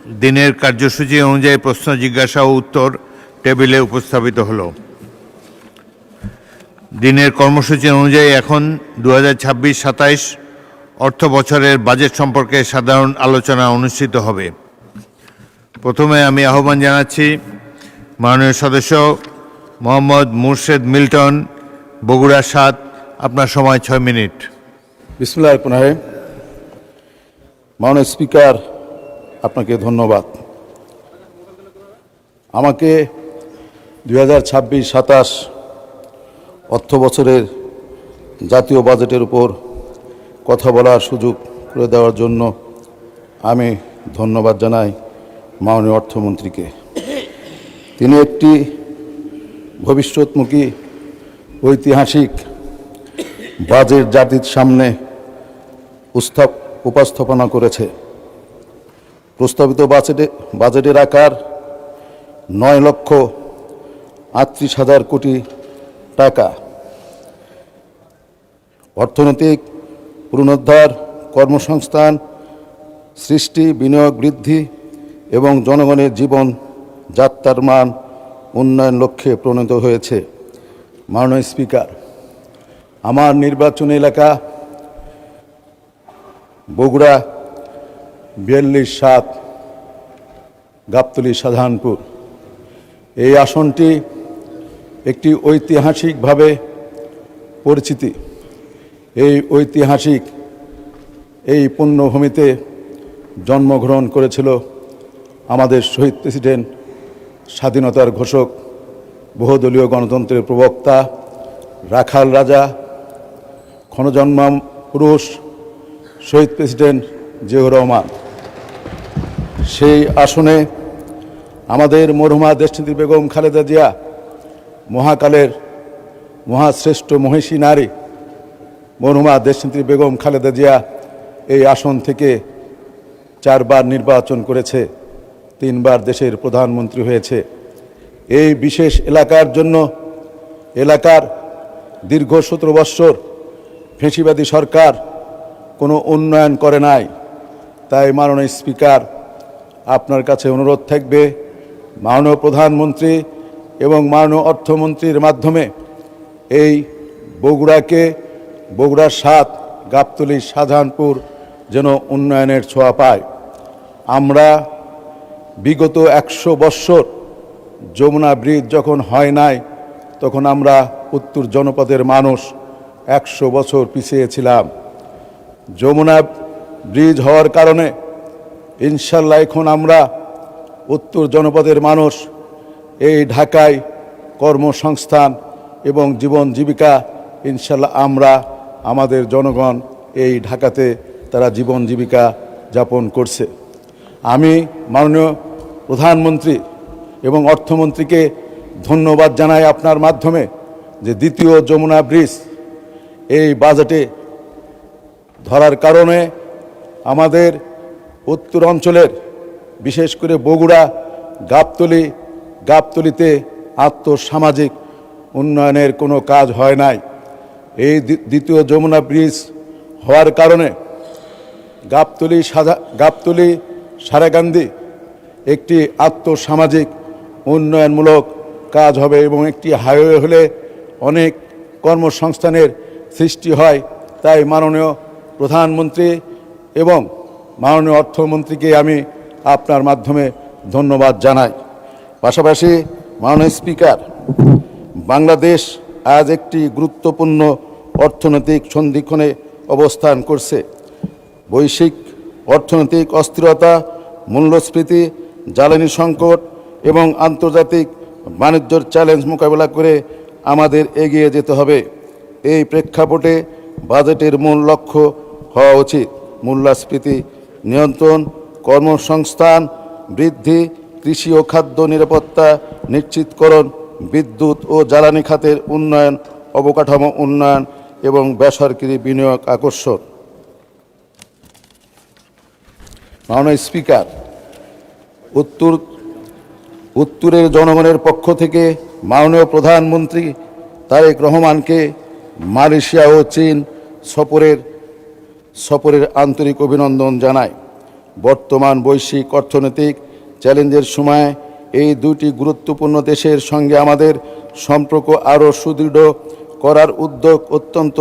দিনের কার্যসূচি অনুযায়ী প্রশ্ন জিজ্ঞাসা ও উত্তর টেবিলে উপস্থাপিত হলো। দিনের কর্মসূচি অনুযায়ী এখন 2026-27 অর্থ বছরের বাজেট সম্পর্কে সাধারণ আলোচনা অনুষ্ঠিত হবে। প্রথমে আমি আহ্বান জানাচ্ছি মাননীয় সদস্য মোহাম্মদ মুর্শেদ মিল্টন, বগুড়া ৭। আপনার সময় 6 মিনিট। বিসমিল্লাহির রহমানির রহিম। মাননীয় স্পিকার, আপনাকে ধন্যবাদ। আমাকে 2026-27 অর্থ বছরের জাতীয় বাজেটের উপর কথা বলার সুযোগ করে দেওয়ার জন্য আমি ধন্যবাদ জানাই মাননীয় অর্থমন্ত্রীকে। তিনি একটি ভবিষ্যৎমুখী ঐতিহাসিক বাজেট জাতির সামনে উপস্থাপনা করেছে। প্রস্তাবিত বাজেটের আকার 9,38,000 কোটি টাকা। অর্থনৈতিক পুনরুদ্ধার, কর্মসংস্থান সৃষ্টি, বিনিয়োগ বৃদ্ধি এবং জনগণের জীবন যাত্রার মান উন্নয়ন লক্ষ্যে প্রণীত হয়েছে। মাননীয় স্পিকার, আমার নির্বাচনী এলাকা বগুড়া 42-7 গাবতলী শাহজাহানপুর। এই আসনটি একটি ঐতিহাসিকভাবে পরিচিতি। এই ঐতিহাসিক এই পুণ্যভূমিতে জন্মগ্রহণ করেছিল আমাদের শহীদ প্রেসিডেন্ট, স্বাধীনতার ঘোষক, বহুদলীয় গণতন্ত্রের প্রবক্তা, রাখাল রাজা, ক্ষণজন্মা পুরুষ শহীদ প্রেসিডেন্ট জিয়াউর রহমান। সেই আসনে আমাদের মরহুমা দেশনেত্রী বেগম খালেদা জিয়া, মহাকালের মহাশ্রেষ্ঠ মহিষী নারী মরহুমা দেশনেত্রী বেগম খালেদা জিয়া এই আসন থেকে 4 বার নির্বাচন করেছে, 3 বার দেশের প্রধানমন্ত্রী হয়েছে। এই বিশেষ এলাকার জন্য এলাকার দীর্ঘ 17 বৎসর ফ্যাসিবাদী সরকার কোনো উন্নয়ন করে নাই। তাই মাননীয় স্পিকার, আপনার কাছে অনুরোধ থাকবে মাননীয় প্রধানমন্ত্রী এবং মাননীয় অর্থমন্ত্রীর মাধ্যমে এই বগুড়া 7 গাবতলী শাহজাহানপুর যেন উন্নয়নের ছোঁয়া পায়। আমরা বিগত 100 বৎসর যমুনা ব্রিজ যখন হয় নাই, তখন আমরা উত্তর জনপদের মানুষ 100 বছর পিছিয়ে ছিলাম। যমুনা ব্রিজ হওয়ার কারণে ইনশাল্লাহ এখন আমরা উত্তর জনপদের মানুষ এই ঢাকায় কর্মসংস্থান এবং জীবন জীবিকা ইনশাল্লাহ আমরা আমাদের জনগণ এই ঢাকাতে তারা জীবন জীবিকা যাপন করছে। আমি মাননীয় প্রধানমন্ত্রী এবং অর্থমন্ত্রীকে ধন্যবাদ জানাই আপনার মাধ্যমে যে দ্বিতীয় যমুনা ব্রিজ এই বাজেটে ধরার কারণে আমাদের উত্তর অঞ্চলের বিশেষ করে বগুড়া গাবতলীতে আর্থসামাজিক উন্নয়নের কোনো কাজ হয় নাই। এই দ্বিতীয় যমুনা ব্রিজ হওয়ার কারণে গাবতলী সারাকান্দি একটি আর্থসামাজিক উন্নয়নমূলক কাজ হবে এবং একটি হাইওয়ে হলে অনেক কর্মসংস্থানের সৃষ্টি হয়। তাই মাননীয় প্রধানমন্ত্রী এবং মাননীয় অর্থমন্ত্রীকে আমি আপনার মাধ্যমে ধন্যবাদ জানাই। পাশাপাশি মাননীয় স্পিকার, বাংলাদেশ আজ একটি গুরুত্বপূর্ণ অর্থনৈতিক সন্ধিক্ষণে অবস্থান করছে। বৈশ্বিক অর্থনৈতিক অস্থিরতা, মূল্যস্ফীতি, জ্বালানি সংকট এবং আন্তর্জাতিক বাণিজ্যের চ্যালেঞ্জ মোকাবেলা করে আমাদের এগিয়ে যেতে হবে। এই প্রেক্ষাপটে বাজেটের মূল লক্ষ্য হওয়া উচিত মূল্যস্ফীতি নিয়ন্ত্রণ, কর্মসংস্থান বৃদ্ধি, কৃষি ও খাদ্য নিরাপত্তা নিশ্চিতকরণ, বিদ্যুৎ ও জ্বালানি খাতের উন্নয়ন, অবকাঠামো উন্নয়ন এবং বেসরকারি বিনিয়োগ আকর্ষণ। মাননীয় স্পিকার, উত্তরের জনগণের পক্ষ থেকে মাননীয় প্রধানমন্ত্রী তারেক রহমানকে মালয়েশিয়া ও চীন সফরের আন্তরিক অভিনন্দন জানাই। বর্তমান বৈশ্বিক অর্থনৈতিক চ্যালেঞ্জের সময় এই দুটি গুরুত্বপূর্ণ দেশের সঙ্গে আমাদের সম্পর্ক আরও সুদৃঢ় করার উদ্যোগ অত্যন্ত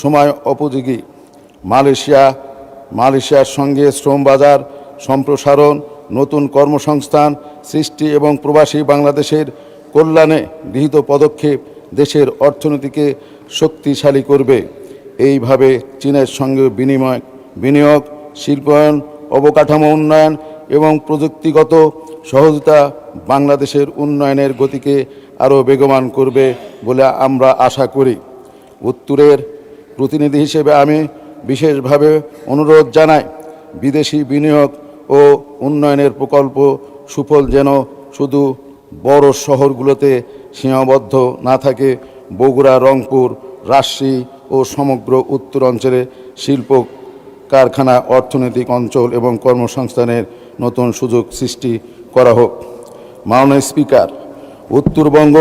সময় উপযোগী। মালয়েশিয়ার সঙ্গে শ্রম বাজার সম্প্রসারণ, নতুন কর্মসংস্থান সৃষ্টি এবং প্রবাসী বাংলাদেশের কল্যাণে গৃহীত পদক্ষেপ দেশের অর্থনীতিকে শক্তিশালী করবে। এইভাবে চীনের সঙ্গে বিনিয়োগ, শিল্পায়ন, অবকাঠামো উন্নয়ন এবং প্রযুক্তিগত সহযোগিতা বাংলাদেশের উন্নয়নের গতিকে আরও বেগবান করবে বলে আমরা আশা করি। উত্তরের প্রতিনিধি হিসেবে আমি বিশেষভাবে অনুরোধ জানাই, বিদেশি বিনিয়োগ ও উন্নয়নের প্রকল্প সুফল যেন শুধু বড় শহরগুলোতে সীমাবদ্ধ না থাকে, বগুড়া, রংপুর, রাজশাহী ও সমগ্র উত্তর অঞ্চলে শিল্প কারখানা, অর্থনৈতিক অঞ্চল এবং কর্মসংস্থানের নতুন সুযোগ সৃষ্টি করা হোক। মাননীয় স্পিকার, উত্তরবঙ্গ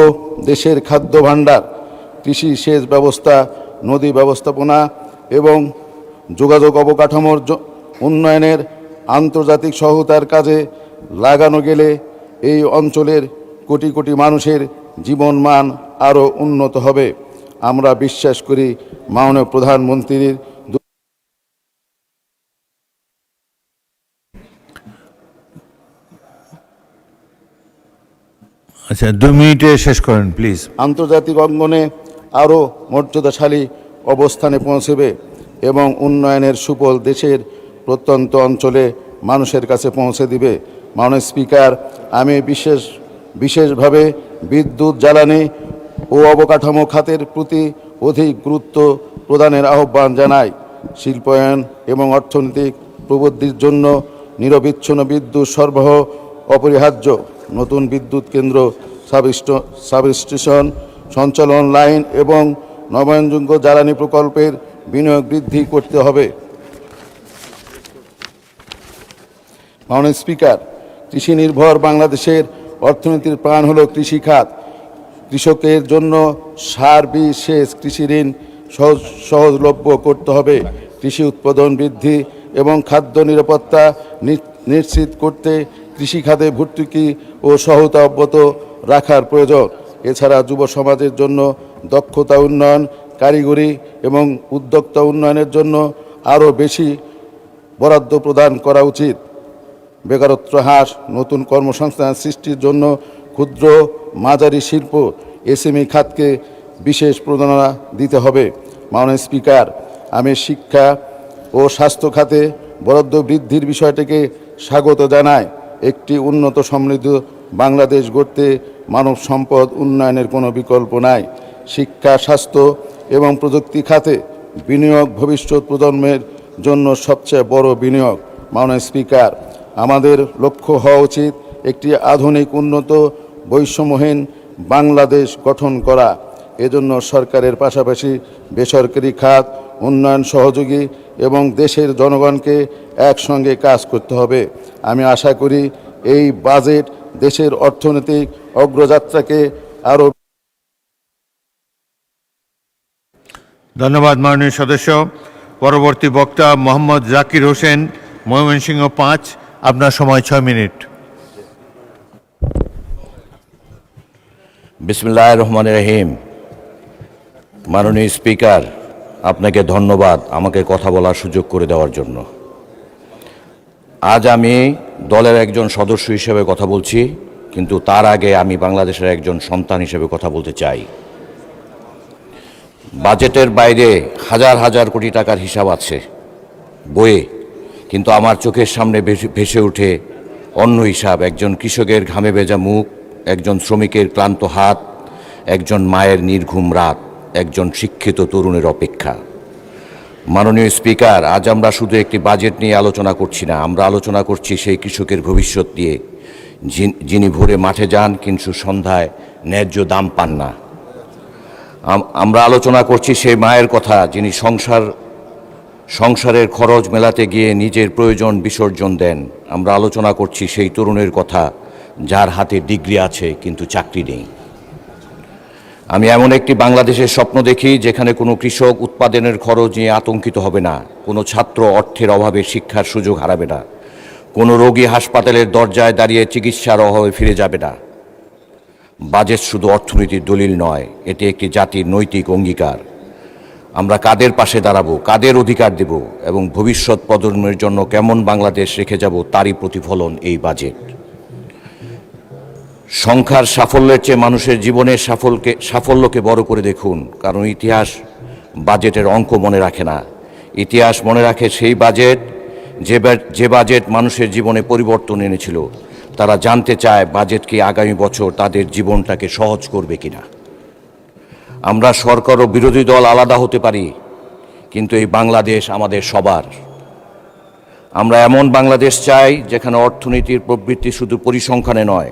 দেশের খাদ্য ভাণ্ডার, কৃষি সেচ ব্যবস্থা, নদী ব্যবস্থাপনা এবং যোগাযোগ অবকাঠামোর উন্নয়নের আন্তর্জাতিক সহায়তার কাজে লাগানো গেলে এই অঞ্চলের কোটি কোটি মানুষের জীবনমান আরও উন্নত হবে। আমরা বিশ্বাস করি মাননীয় প্রধানমন্ত্রীর আচ্ছা, 2 মিনিটে শেষ করেন প্লিজ। আন্তর্জাতিক অঙ্গনে আরও মর্যাদাশালী অবস্থানে পৌঁছবে এবং উন্নয়নের সুফল দেশের প্রত্যন্ত অঞ্চলে মানুষের কাছে পৌঁছে দিবে। মাননীয় স্পিকার, আমি বিশেষভাবে বিদ্যুৎ, জ্বালানি ও অবকাঠামো খাতের প্রতি অধিক গুরুত্ব প্রদানের আহ্বান জানাই। শিল্পায়ন এবং অর্থনৈতিক প্রবৃদ্ধির জন্য নিরবিচ্ছিন্ন বিদ্যুৎ সরবরাহ অপরিহার্য। নতুন বিদ্যুৎ কেন্দ্র, সাবস্টেশন, সঞ্চালন লাইন এবং নবায়নযোগ্য জ্বালানি প্রকল্পের বিনিয়োগ বৃদ্ধি করতে হবে। মাননীয় স্পিকার, কৃষি নির্ভর বাংলাদেশের অর্থনীতির প্রাণ হলো কৃষিখাত। কৃষকের জন্য সার, বীজ, সেচ, কৃষি ঋণ সহজলভ্য করতে হবে। কৃষি উৎপাদন বৃদ্ধি এবং খাদ্য নিরাপত্তা নিশ্চিত করতে কৃষিখাতে ভর্তুকি ও সহায়তা অব্যাহত রাখার প্রয়োজন। এছাড়া যুব সমাজের জন্য দক্ষতা উন্নয়ন, কারিগরি এবং উদ্যোক্তা উন্নয়নের জন্য আরও বেশি বরাদ্দ প্রদান করা উচিত। বেকারত্ব হ্রাস, নতুন কর্মসংস্থান সৃষ্টির জন্য ক্ষুদ্র মাঝারি শিল্প, এসএমই খাতকে বিশেষ প্রণোদনা দিতে হবে। মাননীয় স্পিকার, আমি শিক্ষা ও স্বাস্থ্য খাতে বরাদ্দ বৃদ্ধির বিষয়টিকে স্বাগত জানাই। একটি উন্নত সমৃদ্ধ বাংলাদেশ গড়তে মানব সম্পদ উন্নয়নের কোনো বিকল্প নাই। শিক্ষা, স্বাস্থ্য এবং প্রযুক্তি খাতে বিনিয়োগ ভবিষ্যৎ প্রজন্মের জন্য সবচেয়ে বড় বিনিয়োগ। মাননীয় স্পিকার, আমাদের লক্ষ্য হওয়া উচিত একটি আধুনিক, উন্নত, বৈষম্যহীন বাংলাদেশ গঠন করা। এজন্য সরকারের পাশাপাশি বেসরকারি খাত, উন্নয়ন সহযোগী এবং দেশের জনগণকে একসঙ্গে কাজ করতে হবে। আমি আশা করি এই বাজেট দেশের অর্থনৈতিক অগ্রযাত্রাকে আরও। ধন্যবাদ মাননীয় সদস্য। পরবর্তী বক্তা মোহাম্মদ জাকির হোসেন, ময়মনসিংহ 5। আপনার সময় 6 মিনিট। বিসমিল্লাহির রহমানির রহিম। মাননীয় স্পিকার, আপনাকে ধন্যবাদ আমাকে কথা বলার সুযোগ করে দেওয়ার জন্য। আজ আমি দলের একজন সদস্য হিসেবে কথা বলছি, কিন্তু তার আগে আমি বাংলাদেশের একজন সন্তান হিসেবে কথা বলতে চাই। বাজেটের বাইরে হাজার হাজার কোটি টাকার হিসাব আছে বইয়ে, কিন্তু আমার চোখের সামনে ভেসে ওঠে অন্য হিসাব। একজন কৃষকের ঘামে ভেজা মুখ, একজন শ্রমিকের ক্লান্ত হাত, একজন মায়ের নির্ঘুম রাত, একজন শিক্ষিত তরুণের অপেক্ষা। মাননীয় স্পিকার, আজ আমরা শুধু একটি বাজেট নিয়ে আলোচনা করছি না, আমরা আলোচনা করছি সেই কৃষকের ভবিষ্যৎ নিয়ে, যিনি ভোরে মাঠে যান কিন্তু সন্ধ্যায় ন্যায্য দাম পান না। আমরা আলোচনা করছি সেই মায়ের কথা যিনি সংসারের খরচ মেলাতে গিয়ে নিজের প্রয়োজন বিসর্জন দেন। আমরা আলোচনা করছি সেই তরুণের কথা যার হাতে ডিগ্রি আছে কিন্তু চাকরি নেই। আমি এমন একটি বাংলাদেশের স্বপ্ন দেখি যেখানে কোনো কৃষক উৎপাদনের খরচ নিয়ে আতঙ্কিত হবে না, কোনো ছাত্র অর্থের অভাবে শিক্ষার সুযোগ হারাবে না, কোনো রোগী হাসপাতালের দরজায় দাঁড়িয়ে চিকিৎসার অভাবে ফিরে যাবে না। বাজেট শুধু অর্থনীতির দলিল নয়, এটি একটি জাতির নৈতিক অঙ্গীকার। আমরা কাদের পাশে দাঁড়াবো, কাদের অধিকার দেব এবং ভবিষ্যৎ প্রজন্মের জন্য কেমন বাংলাদেশ রেখে যাব, তারই প্রতিফলন এই বাজেট। সংখ্যার সাফল্যের চেয়ে মানুষের জীবনের সাফল্যকে বড় করে দেখুন, কারণ ইতিহাস বাজেটের অঙ্ক মনে রাখে না। ইতিহাস মনে রাখে সেই বাজেট যে বাজেট মানুষের জীবনে পরিবর্তন এনেছিল। তারা জানতে চায় বাজেট কি আগামী বছর তাদের জীবনটাকে সহজ করবে কিনা। আমরা সরকার ও বিরোধী দল আলাদা হতে পারি, কিন্তু এই বাংলাদেশ আমাদের সবার। আমরা এমন বাংলাদেশ চাই যেখানে অর্থনীতির প্রবৃদ্ধি শুধু পরিসংখ্যানে নয়,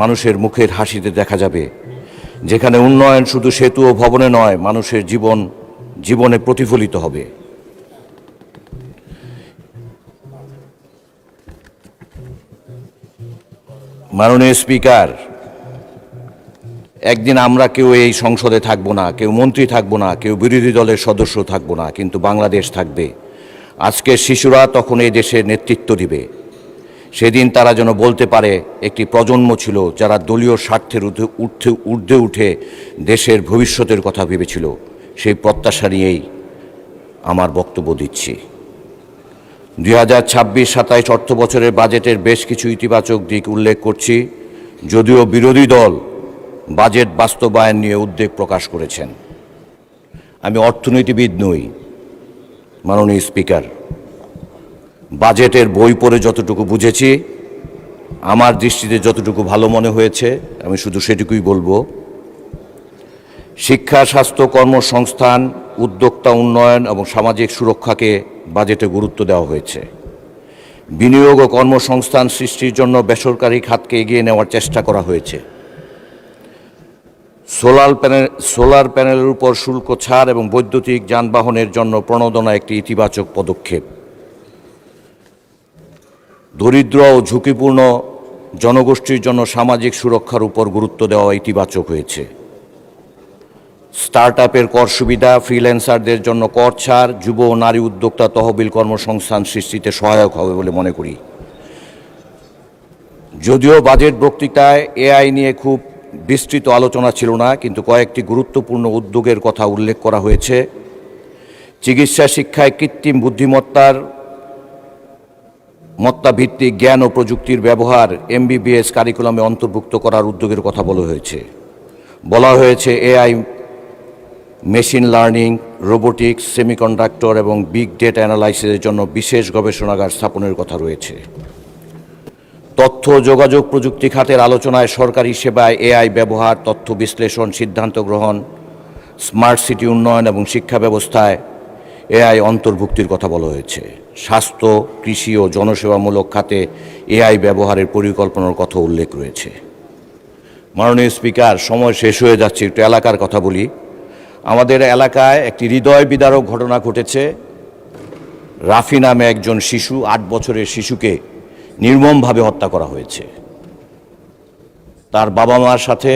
মানুষের মুখের হাসিতে দেখা যাবে। যেখানে উন্নয়ন শুধু সেতু ও ভবনে নয়, মানুষের জীবনে প্রতিফলিত হবে। মাননীয় স্পিকার, একদিন আমরা কেউ এই সংসদে থাকবো না, কেউ মন্ত্রী থাকবো না, কেউ বিরোধী দলের সদস্য থাকবো না, কিন্তু বাংলাদেশ থাকবে। আজকের শিশুরা তখন এই দেশের নেতৃত্ব দিবে। সেদিন তারা যেন বলতে পারে একটি প্রজন্ম ছিল যারা দলীয় স্বার্থের ঊর্ধ্বে উঠে দেশের ভবিষ্যতের কথা ভেবেছিল। সেই প্রত্যাশা নিয়েই আমার বক্তব্য দিচ্ছি। 2026-27 অর্থ বছরের বাজেটের বেশ কিছু ইতিবাচক দিক উল্লেখ করছি, যদিও বিরোধী দল বাজেট বাস্তবায়ন নিয়ে উদ্বেগ প্রকাশ করেছেন। আমি অর্থনীতিবিদ নই মাননীয় স্পিকার। বাজেটের বই পড়ে যতটুকু বুঝেছি, আমার দৃষ্টিতে যতটুকু ভালো মনে হয়েছে, আমি শুধু সেটুকুই বলবো। শিক্ষা, স্বাস্থ্য, কর্মসংস্থান, উদ্যোক্তা উন্নয়ন এবং সামাজিক সুরক্ষাকে বাজেটে গুরুত্ব দেওয়া হয়েছে। বিনিয়োগ ও কর্মসংস্থান সৃষ্টির জন্য বেসরকারি খাতকে এগিয়ে নেওয়ার চেষ্টা করা হয়েছে। সোলার প্যানেলের উপর শুল্ক ছাড় এবং বৈদ্যুতিক যানবাহনের জন্য প্রণোদনা একটি ইতিবাচক পদক্ষেপ। দরিদ্র ও ঝুঁকিপূর্ণ জনগোষ্ঠীর জন্য সামাজিক সুরক্ষার উপর গুরুত্ব দেওয়া ইতিবাচক হয়েছে। স্টার্টআপের কর সুবিধা, ফ্রিল্যান্সারদের জন্য কর ছাড়, যুব ও নারী উদ্যোক্তা তহবিল কর্মসংস্থান সৃষ্টিতে সহায়ক হবে বলে মনে করি। যদিও বাজেট বক্তৃতায় এআই নিয়ে খুব বিস্তৃত আলোচনা ছিল না, কিন্তু কয়েকটি গুরুত্বপূর্ণ উদ্যোগের কথা উল্লেখ করা হয়েছে। চিকিৎসা শিক্ষায় কৃত্রিম বুদ্ধিমত্তার ভিত্তিক জ্ঞান ও প্রযুক্তির ব্যবহার এমবিবিএস কারিকুলামে অন্তর্ভুক্ত করার উদ্যোগের কথা বলা হয়েছে। AI, machine learning, robotics, semiconductor এবং বিগ ডেটা অ্যানালাইসিসের জন্য বিশেষ গবেষণাগার স্থাপনের কথা রয়েছে। তথ্য যোগাযোগ প্রযুক্তি খাতের আলোচনায় সরকারি সেবায় এআই ব্যবহার, তথ্য বিশ্লেষণ, সিদ্ধান্ত গ্রহণ, স্মার্ট সিটি উন্নয়ন এবং শিক্ষা ব্যবস্থায় এআই অন্তর্ভুক্তির কথা বলা হয়েছে। স্বাস্থ্য, কৃষি ও জনসেবামূলক খাতে এআই ব্যবহারের পরিকল্পনার কথা উল্লেখ রয়েছে। মাননীয় স্পিকার, সময় শেষ হয়ে যাচ্ছে, একটু এলাকার কথা বলি। আমাদের এলাকায় একটি হৃদয় বিদারক ঘটনা ঘটেছে। রাফি নামে একজন শিশু, 8 বছরের শিশুকে নির্মমভাবে হত্যা করা হয়েছে। তার বাবা মার সাথে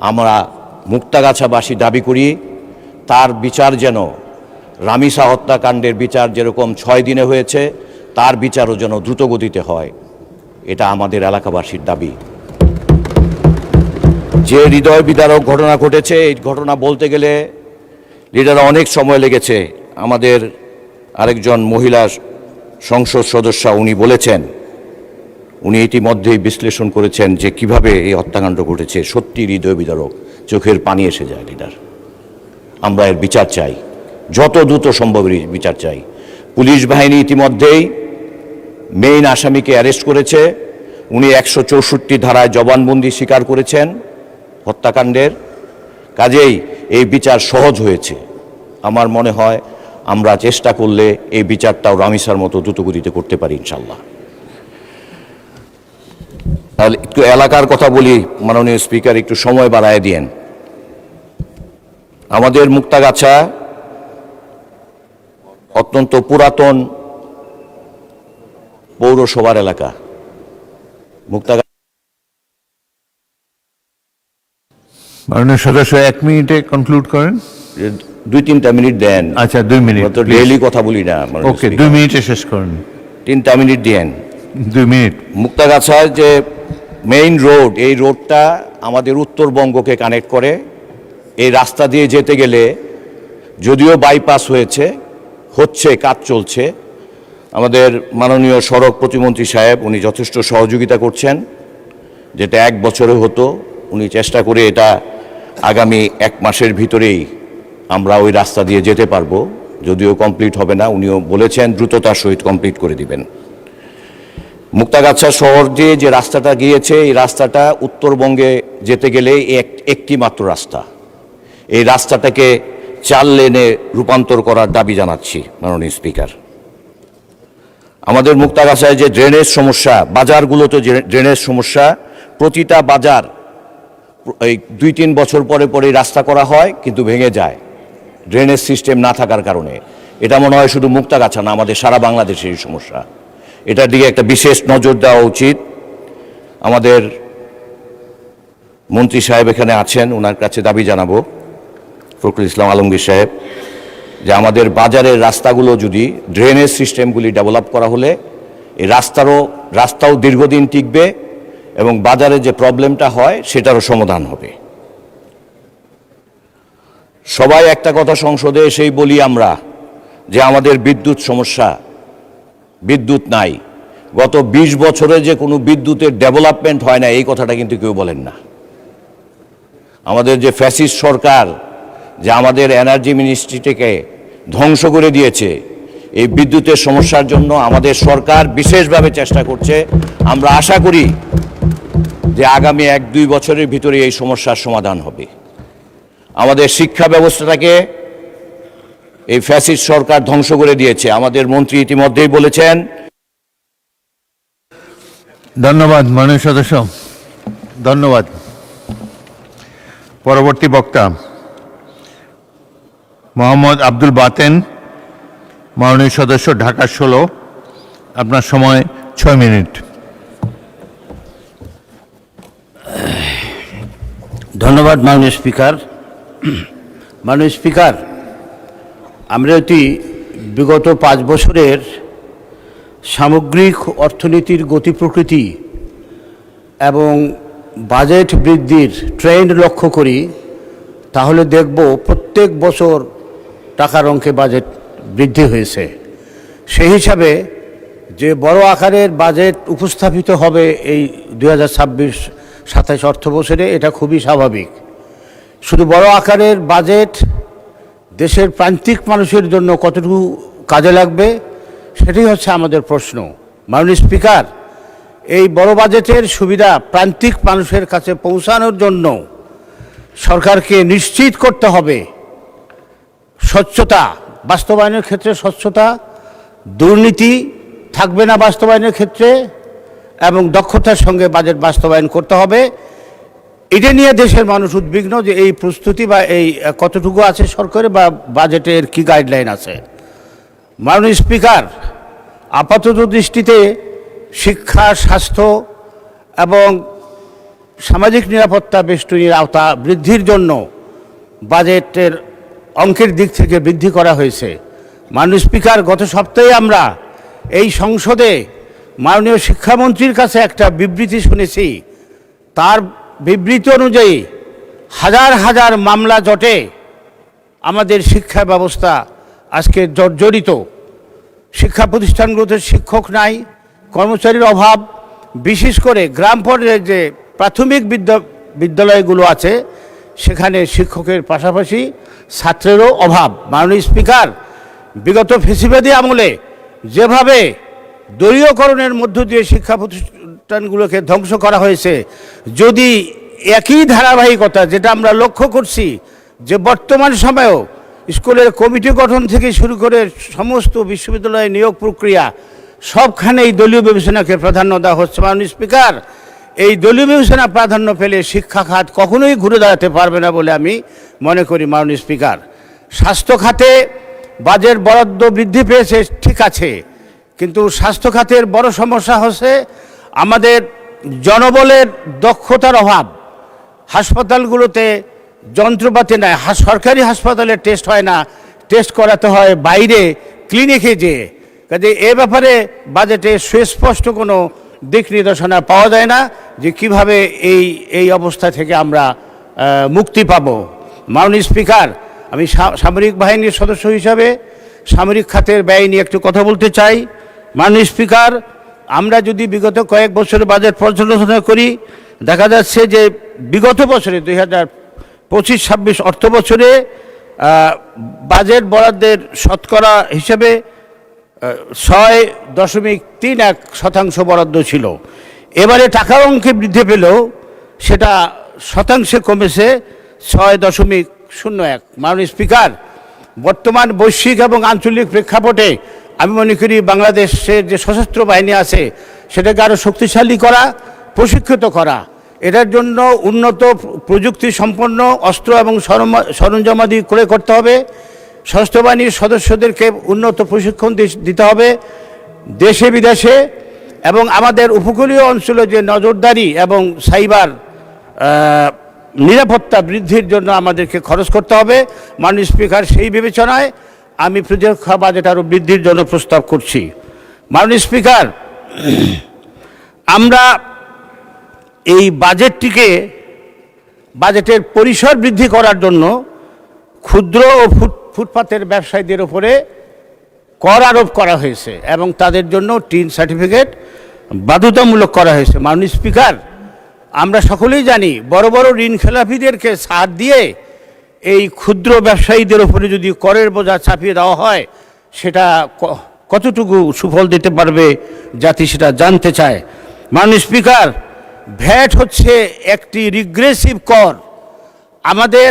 আমরা মুক্তাগাছাবাসী দাবি করি তার বিচার যেন, রামিসা হত্যাকাণ্ডের বিচার যেরকম 6 দিনে হয়েছে, তার বিচারও যেন দ্রুতগতিতে হয়। এটা আমাদের এলাকাবাসীর দাবি। যে হৃদয় বিদারক ঘটনা ঘটেছে, এই ঘটনা বলতে গেলে লিডার অনেক সময় লেগেছে। আমাদের আরেকজন মহিলা সংসদ সদস্য উনি বলেছেন, উনি ইতিমধ্যেই বিশ্লেষণ করেছেন যে কিভাবে এই হত্যাকাণ্ড ঘটেছে। সত্যি হৃদয় বিদারক, চোখের পানি এসে যায় লিডার। আমরা এর বিচার চাই, যত দ্রুত সম্ভব বিচার চাই। পুলিশ বাহিনী ইতিমধ্যেই মেইন আসামিকে অ্যারেস্ট করেছে। উনি 164 ধারায় জবানবন্দি স্বীকার করেছেন হত্যাকাণ্ডের। কাজেই এই বিচার সহজ হয়েছে। আমার মনে হয় আমরা চেষ্টা করলে এই বিচারটাও রামিসার মতো দ্রুতগতিতে করতে পারি ইনশাল্লাহ। তাহলে একটু এলাকার কথা বলি মাননীয় স্পিকার, একটু সময় বাড়ায় দিয়েন। আমাদের মুক্তাগাছা অত্যন্ত পুরাতন পৌরসভার এলাকা। মুক্তাগাছা মাননীয় সদস্য 1 মিনিটে কনক্লুড করেন। 2-3টা মিনিট দেন। আচ্ছা, 2 মিনিট। ডেইলি কথা বলি না। ওকে, 2 মিনিটে শেষ করেন। 3টা মিনিট দিয়েন। 2 মিনিট। মুক্তাগাছার যে মেইন রোড, এই রোডটা আমাদের উত্তরবঙ্গকে কানেক্ট করে। এই রাস্তা দিয়ে যেতে গেলে যদিও বাইপাস হচ্ছে কাজ চলছে, আমাদের মাননীয় সড়ক প্রতিমন্ত্রী সাহেব উনি যথেষ্ট সহযোগিতা করছেন। যেটা 1 বছরে হতো, উনি চেষ্টা করে এটা আগামী 1 মাসের ভিতরেই আমরা ওই রাস্তা দিয়ে যেতে পারবো। যদিও কমপ্লিট হবে না, উনিও বলেছেন দ্রুততার সহিত কমপ্লিট করে দিবেন। মুক্তাগাছা শহর দিয়ে যে রাস্তাটা গিয়েছে, এই রাস্তাটা উত্তরবঙ্গে যেতে গেলে একটি মাত্র রাস্তা। এই রাস্তাটাকে 4 লেনে রূপান্তর করার দাবি জানাচ্ছি মাননীয় স্পিকার। আমাদের মুক্তাগাছায় যে ড্রেনেজ সমস্যা, বাজারগুলোতে যে ড্রেনেজ সমস্যা, প্রতিটা বাজার এই 2-3 বছর পরে পরে রাস্তা করা হয় কিন্তু ভেঙে যায় ড্রেনেজ সিস্টেম না থাকার কারণে। এটা মনে হয় শুধু মুক্তাগাছা না, আমাদের সারা বাংলাদেশের এই সমস্যা। এটার দিকে একটা বিশেষ নজর দেওয়া উচিত। আমাদের মন্ত্রী সাহেব এখানে আছেন, ওনার কাছে দাবি জানাবো, ফখরুল ইসলাম আলমগীর সাহেব, যে আমাদের বাজারের রাস্তাগুলো যদি ড্রেনেজ সিস্টেমগুলি ডেভেলপ করা হলে এই রাস্তাও দীর্ঘদিন টিকবে এবং বাজারে যে প্রবলেমটা হয় সেটারও সমাধান হবে। সবাই একটা কথা সংসদে এসেই বলি আমরা যে আমাদের বিদ্যুৎ সমস্যা, বিদ্যুৎ নাই। গত 20 বছরে যে কোনো বিদ্যুতের ডেভেলপমেন্ট হয় না, এই কথাটা কিন্তু কেউ বলেন না। আমাদের যে ফ্যাসিস্ট সরকার যে আমাদের এনার্জি মিনিস্ট্রিটাকে ধ্বংস করে দিয়েছে, এই বিদ্যুতের সমস্যার জন্য আমাদের সরকার বিশেষভাবে চেষ্টা করছে। আমরা আশা করি যে আগামী 1-2 বছরের ভিতরে এই সমস্যার সমাধান হবে। আমাদের শিক্ষা ব্যবস্থাটাকে এই ফ্যাসিস্ট সরকার ধ্বংস করে দিয়েছে, আমাদের মন্ত্রী ইতিমধ্যেই বলেছেন। ধন্যবাদ মাননীয় সদস্য, ধন্যবাদ। পরবর্তী বক্তা মোহাম্মদ আব্দুল বাতেন, মাননীয় সদস্য, ঢাকা 16। আপনার সময় 6 মিনিট। ধন্যবাদ মাননীয় স্পিকার। মাননীয় স্পিকার, আমরা বিগত 5 বছরের সামগ্রিক অর্থনীতির গতি প্রকৃতি এবং বাজেট বৃদ্ধির ট্রেন্ড লক্ষ্য করি, তাহলে দেখব প্রত্যেক বছর টাকার অঙ্কে বাজেট বৃদ্ধি হয়েছে। সেই হিসাবে যে বড় আকারের বাজেট উপস্থাপিত হবে এই 2026-27 অর্থ বছরে, এটা খুবই স্বাভাবিক। শুধু বড় আকারের বাজেট দেশের প্রান্তিক মানুষের জন্য কতটুকু কাজে লাগবে সেটাই হচ্ছে আমাদের প্রশ্ন। মাননীয় স্পিকার, এই বড় বাজেটের সুবিধা প্রান্তিক মানুষের কাছে পৌঁছানোর জন্য সরকারকে নিশ্চিত করতে হবে স্বচ্ছতা বাস্তবায়নের ক্ষেত্রে, স্বচ্ছতা, দুর্নীতি থাকবে না বাস্তবায়নের ক্ষেত্রে, এবং দক্ষতার সঙ্গে বাজেট বাস্তবায়ন করতে হবে। এটা নিয়ে দেশের মানুষ উদ্বিগ্ন যে এই প্রস্তুতি বা এই কতটুকু আছে সরকারে, বা বাজেটের কি গাইডলাইন আছে। মাননীয় স্পিকার, আপাতত দৃষ্টিতে শিক্ষা, স্বাস্থ্য এবং সামাজিক নিরাপত্তা বেষ্টনীর আওতা বৃদ্ধির জন্য বাজেটের অঙ্কের দিক থেকে বৃদ্ধি করা হয়েছে। মাননীয় স্পিকার, গত সপ্তাহে আমরা এই সংসদে মাননীয় শিক্ষামন্ত্রীর কাছে একটা বিবৃতি শুনেছি। তার বিবৃতি অনুযায়ী হাজার হাজার মামলা জটে আমাদের শিক্ষা ব্যবস্থা আজকে জর্জরিত। শিক্ষা প্রতিষ্ঠানগুলোতে শিক্ষক নাই, কর্মচারীর অভাব, বিশেষ করে গ্রাম পর্যায়ে যে প্রাথমিক বিদ্যালয়গুলো আছে সেখানে শিক্ষকের পাশাপাশি ছাত্রেরও অভাব। মাননীয় স্পিকার, বিগত ফ্যাসিবাদী আমলে যেভাবে দলীয়করণের মধ্য দিয়ে শিক্ষা প্রতিষ্ঠানগুলোকে ধ্বংস করা হয়েছে, যদি একই ধারাবাহিকতা যেটা আমরা লক্ষ্য করছি যে বর্তমান সময়েও স্কুলের কমিটি গঠন থেকে শুরু করে সমস্ত বিশ্ববিদ্যালয়ের নিয়োগ প্রক্রিয়া সবখানেই দলীয় বিবেচনাকে প্রাধান্য দেওয়া হচ্ছে। মাননীয় স্পিকার, এই দলীয় বিবেচনা প্রাধান্য পেলে শিক্ষা খাত কখনোই ঘুরে দাঁড়াতে পারবে না বলে আমি মনে করি। মাননীয় স্পিকার, স্বাস্থ্য খাতে বাজেট বরাদ্দ বৃদ্ধি পেয়েছে ঠিক আছে, কিন্তু স্বাস্থ্য খাতের বড় সমস্যা হচ্ছে আমাদের জনবলের দক্ষতার অভাব। হাসপাতালগুলোতে যন্ত্রপাতি নাই, সরকারি হাসপাতালে টেস্ট হয় না, টেস্ট করাতে হয় বাইরে ক্লিনিকে যেয়ে। কাজে এ ব্যাপারে বাজেটে সুস্পষ্ট কোনো দিক নির্দেশনা পাওয়া যায় না যে কিভাবে এই অবস্থা থেকে আমরা মুক্তি পাব। মাননীয় স্পিকার, আমি সামরিক বাহিনীর সদস্য হিসাবে সামরিক খাতের ব্যয় নিয়ে একটু কথা বলতে চাই। মাননীয় স্পিকার, আমরা যদি বিগত কয়েক বছরের বাজেট পর্যালোচনা করি, দেখা যাচ্ছে যে বিগত বছরে 2025-26 অর্থ বছরে বাজেট বরাদ্দের শতকরা হিসেবে 6.31% বরাদ্দ ছিল। এবারে টাকার অঙ্কে বৃদ্ধি পেলেও সেটা শতাংশে কমেছে 6.01। মাননীয় স্পিকার, বর্তমান বৈশ্বিক এবং আঞ্চলিক প্রেক্ষাপটে আমি মনে করি বাংলাদেশের যে সশস্ত্র বাহিনী আছে সেটাকে আরও শক্তিশালী করা, প্রশিক্ষিত করা, এটার জন্য উন্নত প্রযুক্তি সম্পন্ন অস্ত্র এবং সরঞ্জামাদি ক্রয় করতে হবে। সশস্ত্র বাহিনীর সদস্যদেরকে উন্নত প্রশিক্ষণ দিতে হবে দেশে বিদেশে, এবং আমাদের উপকূলীয় অঞ্চলে যে নজরদারি এবং সাইবার নিরাপত্তা বৃদ্ধির জন্য আমাদেরকে খরচ করতে হবে। মাননীয় স্পিকার, সেই বিবেচনায় আমি প্রতিরক্ষা বাজেট আরও বৃদ্ধির জন্য প্রস্তাব করছি। মাননীয় স্পিকার, আমরা এই বাজেটের পরিসর বৃদ্ধি করার জন্য ক্ষুদ্র ও ফুটপাতের ব্যবসায়ীদের উপরে কর আরোপ করা হয়েছে এবং তাদের জন্য টিন সার্টিফিকেট বাধ্যতামূলক করা হয়েছে। মাননীয় স্পিকার, আমরা সকলেই জানি বড় বড় ঋণ খেলাপিদেরকে ছাড় দিয়ে এই ক্ষুদ্র ব্যবসায়ীদের উপরে যদি করের বোঝা চাপিয়ে দেওয়া হয় সেটা কতটুকু সুফল দিতে পারবে জাতি সেটা জানতে চায়। মাননীয় স্পিকার, ভ্যাট হচ্ছে একটি রিগ্রেসিভ কর। আমাদের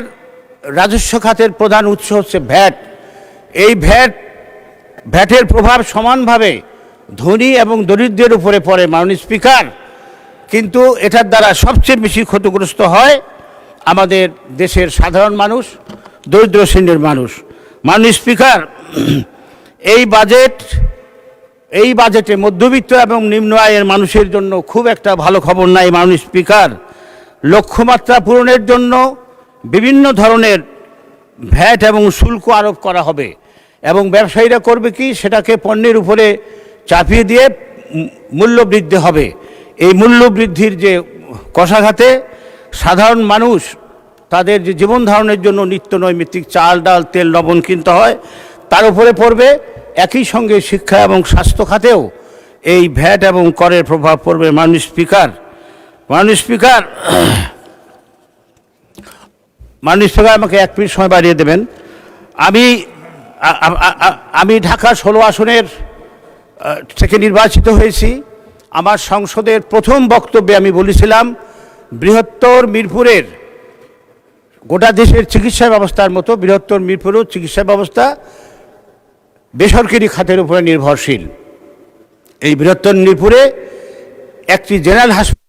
রাজস্ব খাতের প্রধান উৎস হচ্ছে ভ্যাট। এই ভ্যাটের প্রভাব সমানভাবে ধনী এবং দরিদ্রের উপরে পড়ে। মাননীয় স্পিকার, কিন্তু এটার দ্বারা সবচেয়ে বেশি ক্ষতিগ্রস্ত হয় আমাদের দেশের সাধারণ মানুষ, দরিদ্র শ্রেণীর মানুষ। মাননীয় স্পিকার, এই বাজেটে মধ্যবিত্ত এবং নিম্ন আয়ের মানুষের জন্য খুব একটা ভালো খবর নাই। মাননীয় স্পিকার, লক্ষ্যমাত্রা পূরণের জন্য বিভিন্ন ধরনের ভ্যাট এবং শুল্ক আরোপ করা হবে এবং ব্যবসায়ীরা করবে কি, সেটাকে পণ্যের উপরে চাপিয়ে দিয়ে মূল্য বৃদ্ধি হবে। এই মূল্য বৃদ্ধির যে কষাঘাতে সাধারণ মানুষ তাদের যে জীবন ধারণের জন্য নিত্য নৈমিত্তিক চাল, ডাল, তেল, লবণ কিনতে হয় তার উপরে পড়বে। একই সঙ্গে শিক্ষা এবং স্বাস্থ্য খাতেও এই ভ্যাট এবং করের প্রভাব পড়বে। মাননীয় স্পিকার, আমাকে 1 মিনিট সময় বাড়িয়ে দেবেন। আমি ঢাকা 16 আসনের থেকে নির্বাচিত হয়েছি। আমার সংসদের প্রথম বক্তব্যে আমি বলেছিলাম বৃহত্তর মিরপুরের গোটা দেশের চিকিৎসা ব্যবস্থার মতো বৃহত্তর মিরপুরেও চিকিৎসা ব্যবস্থা বেসরকারি খাতের উপরে নির্ভরশীল। এই বৃহত্তর মিরপুরে একটি জেনারেল হাসপাতাল।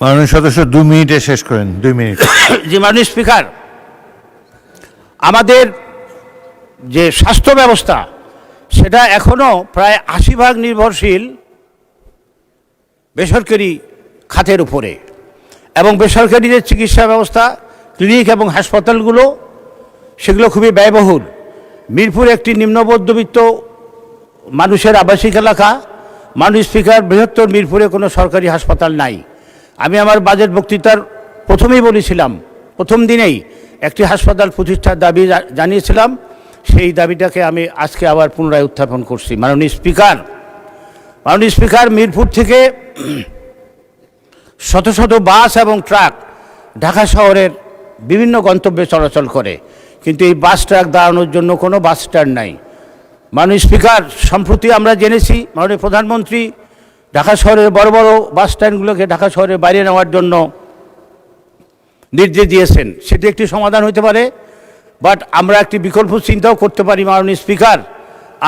মাননীয় সদস্য 2 মিনিটে শেষ করেন। 2 মিনিট। জি মাননীয় স্পিকার, আমাদের যে স্বাস্থ্য ব্যবস্থা সেটা এখনো প্রায় 80% নির্ভরশীল বেসরকারি খাতের উপরে, এবং বেসরকারি যে চিকিৎসা ব্যবস্থা, ক্লিনিক এবং হাসপাতালগুলো সেগুলো খুবই ব্যয়বহুল। মিরপুর একটি নিম্ন মধ্যবিত্ত মানুষের আবাসিক এলাকা। মাননীয় স্পিকার, বৃহত্তর মিরপুরে কোনো সরকারি হাসপাতাল নাই। আমি আমার বাজেট বক্তৃতার প্রথমেই বলেছিলাম, প্রথম দিনেই একটি হাসপাতাল প্রতিষ্ঠার দাবি জানিয়েছিলাম। সেই দাবিটাকে আমি আজকে আবার পুনরায় উত্থাপন করছি। মাননীয় স্পিকার, মিরপুর থেকে শত শত বাস এবং ট্রাক ঢাকা শহরের বিভিন্ন গন্তব্যে চলাচল করে, কিন্তু এই বাস ট্রাক দাঁড়ানোর জন্য কোনো বাস স্ট্যান্ড নাই। মাননীয় স্পিকার, সম্প্রতি আমরা জেনেছি মাননীয় প্রধানমন্ত্রী ঢাকা শহরের বড় বড় বাস স্ট্যান্ডগুলোকে ঢাকা শহরের বাইরে নেওয়ার জন্য নির্দেশ দিয়েছেন। সেটি একটি সমাধান হতে পারে, বাট আমরা একটি বিকল্প চিন্তাও করতে পারি। মাননীয় স্পিকার,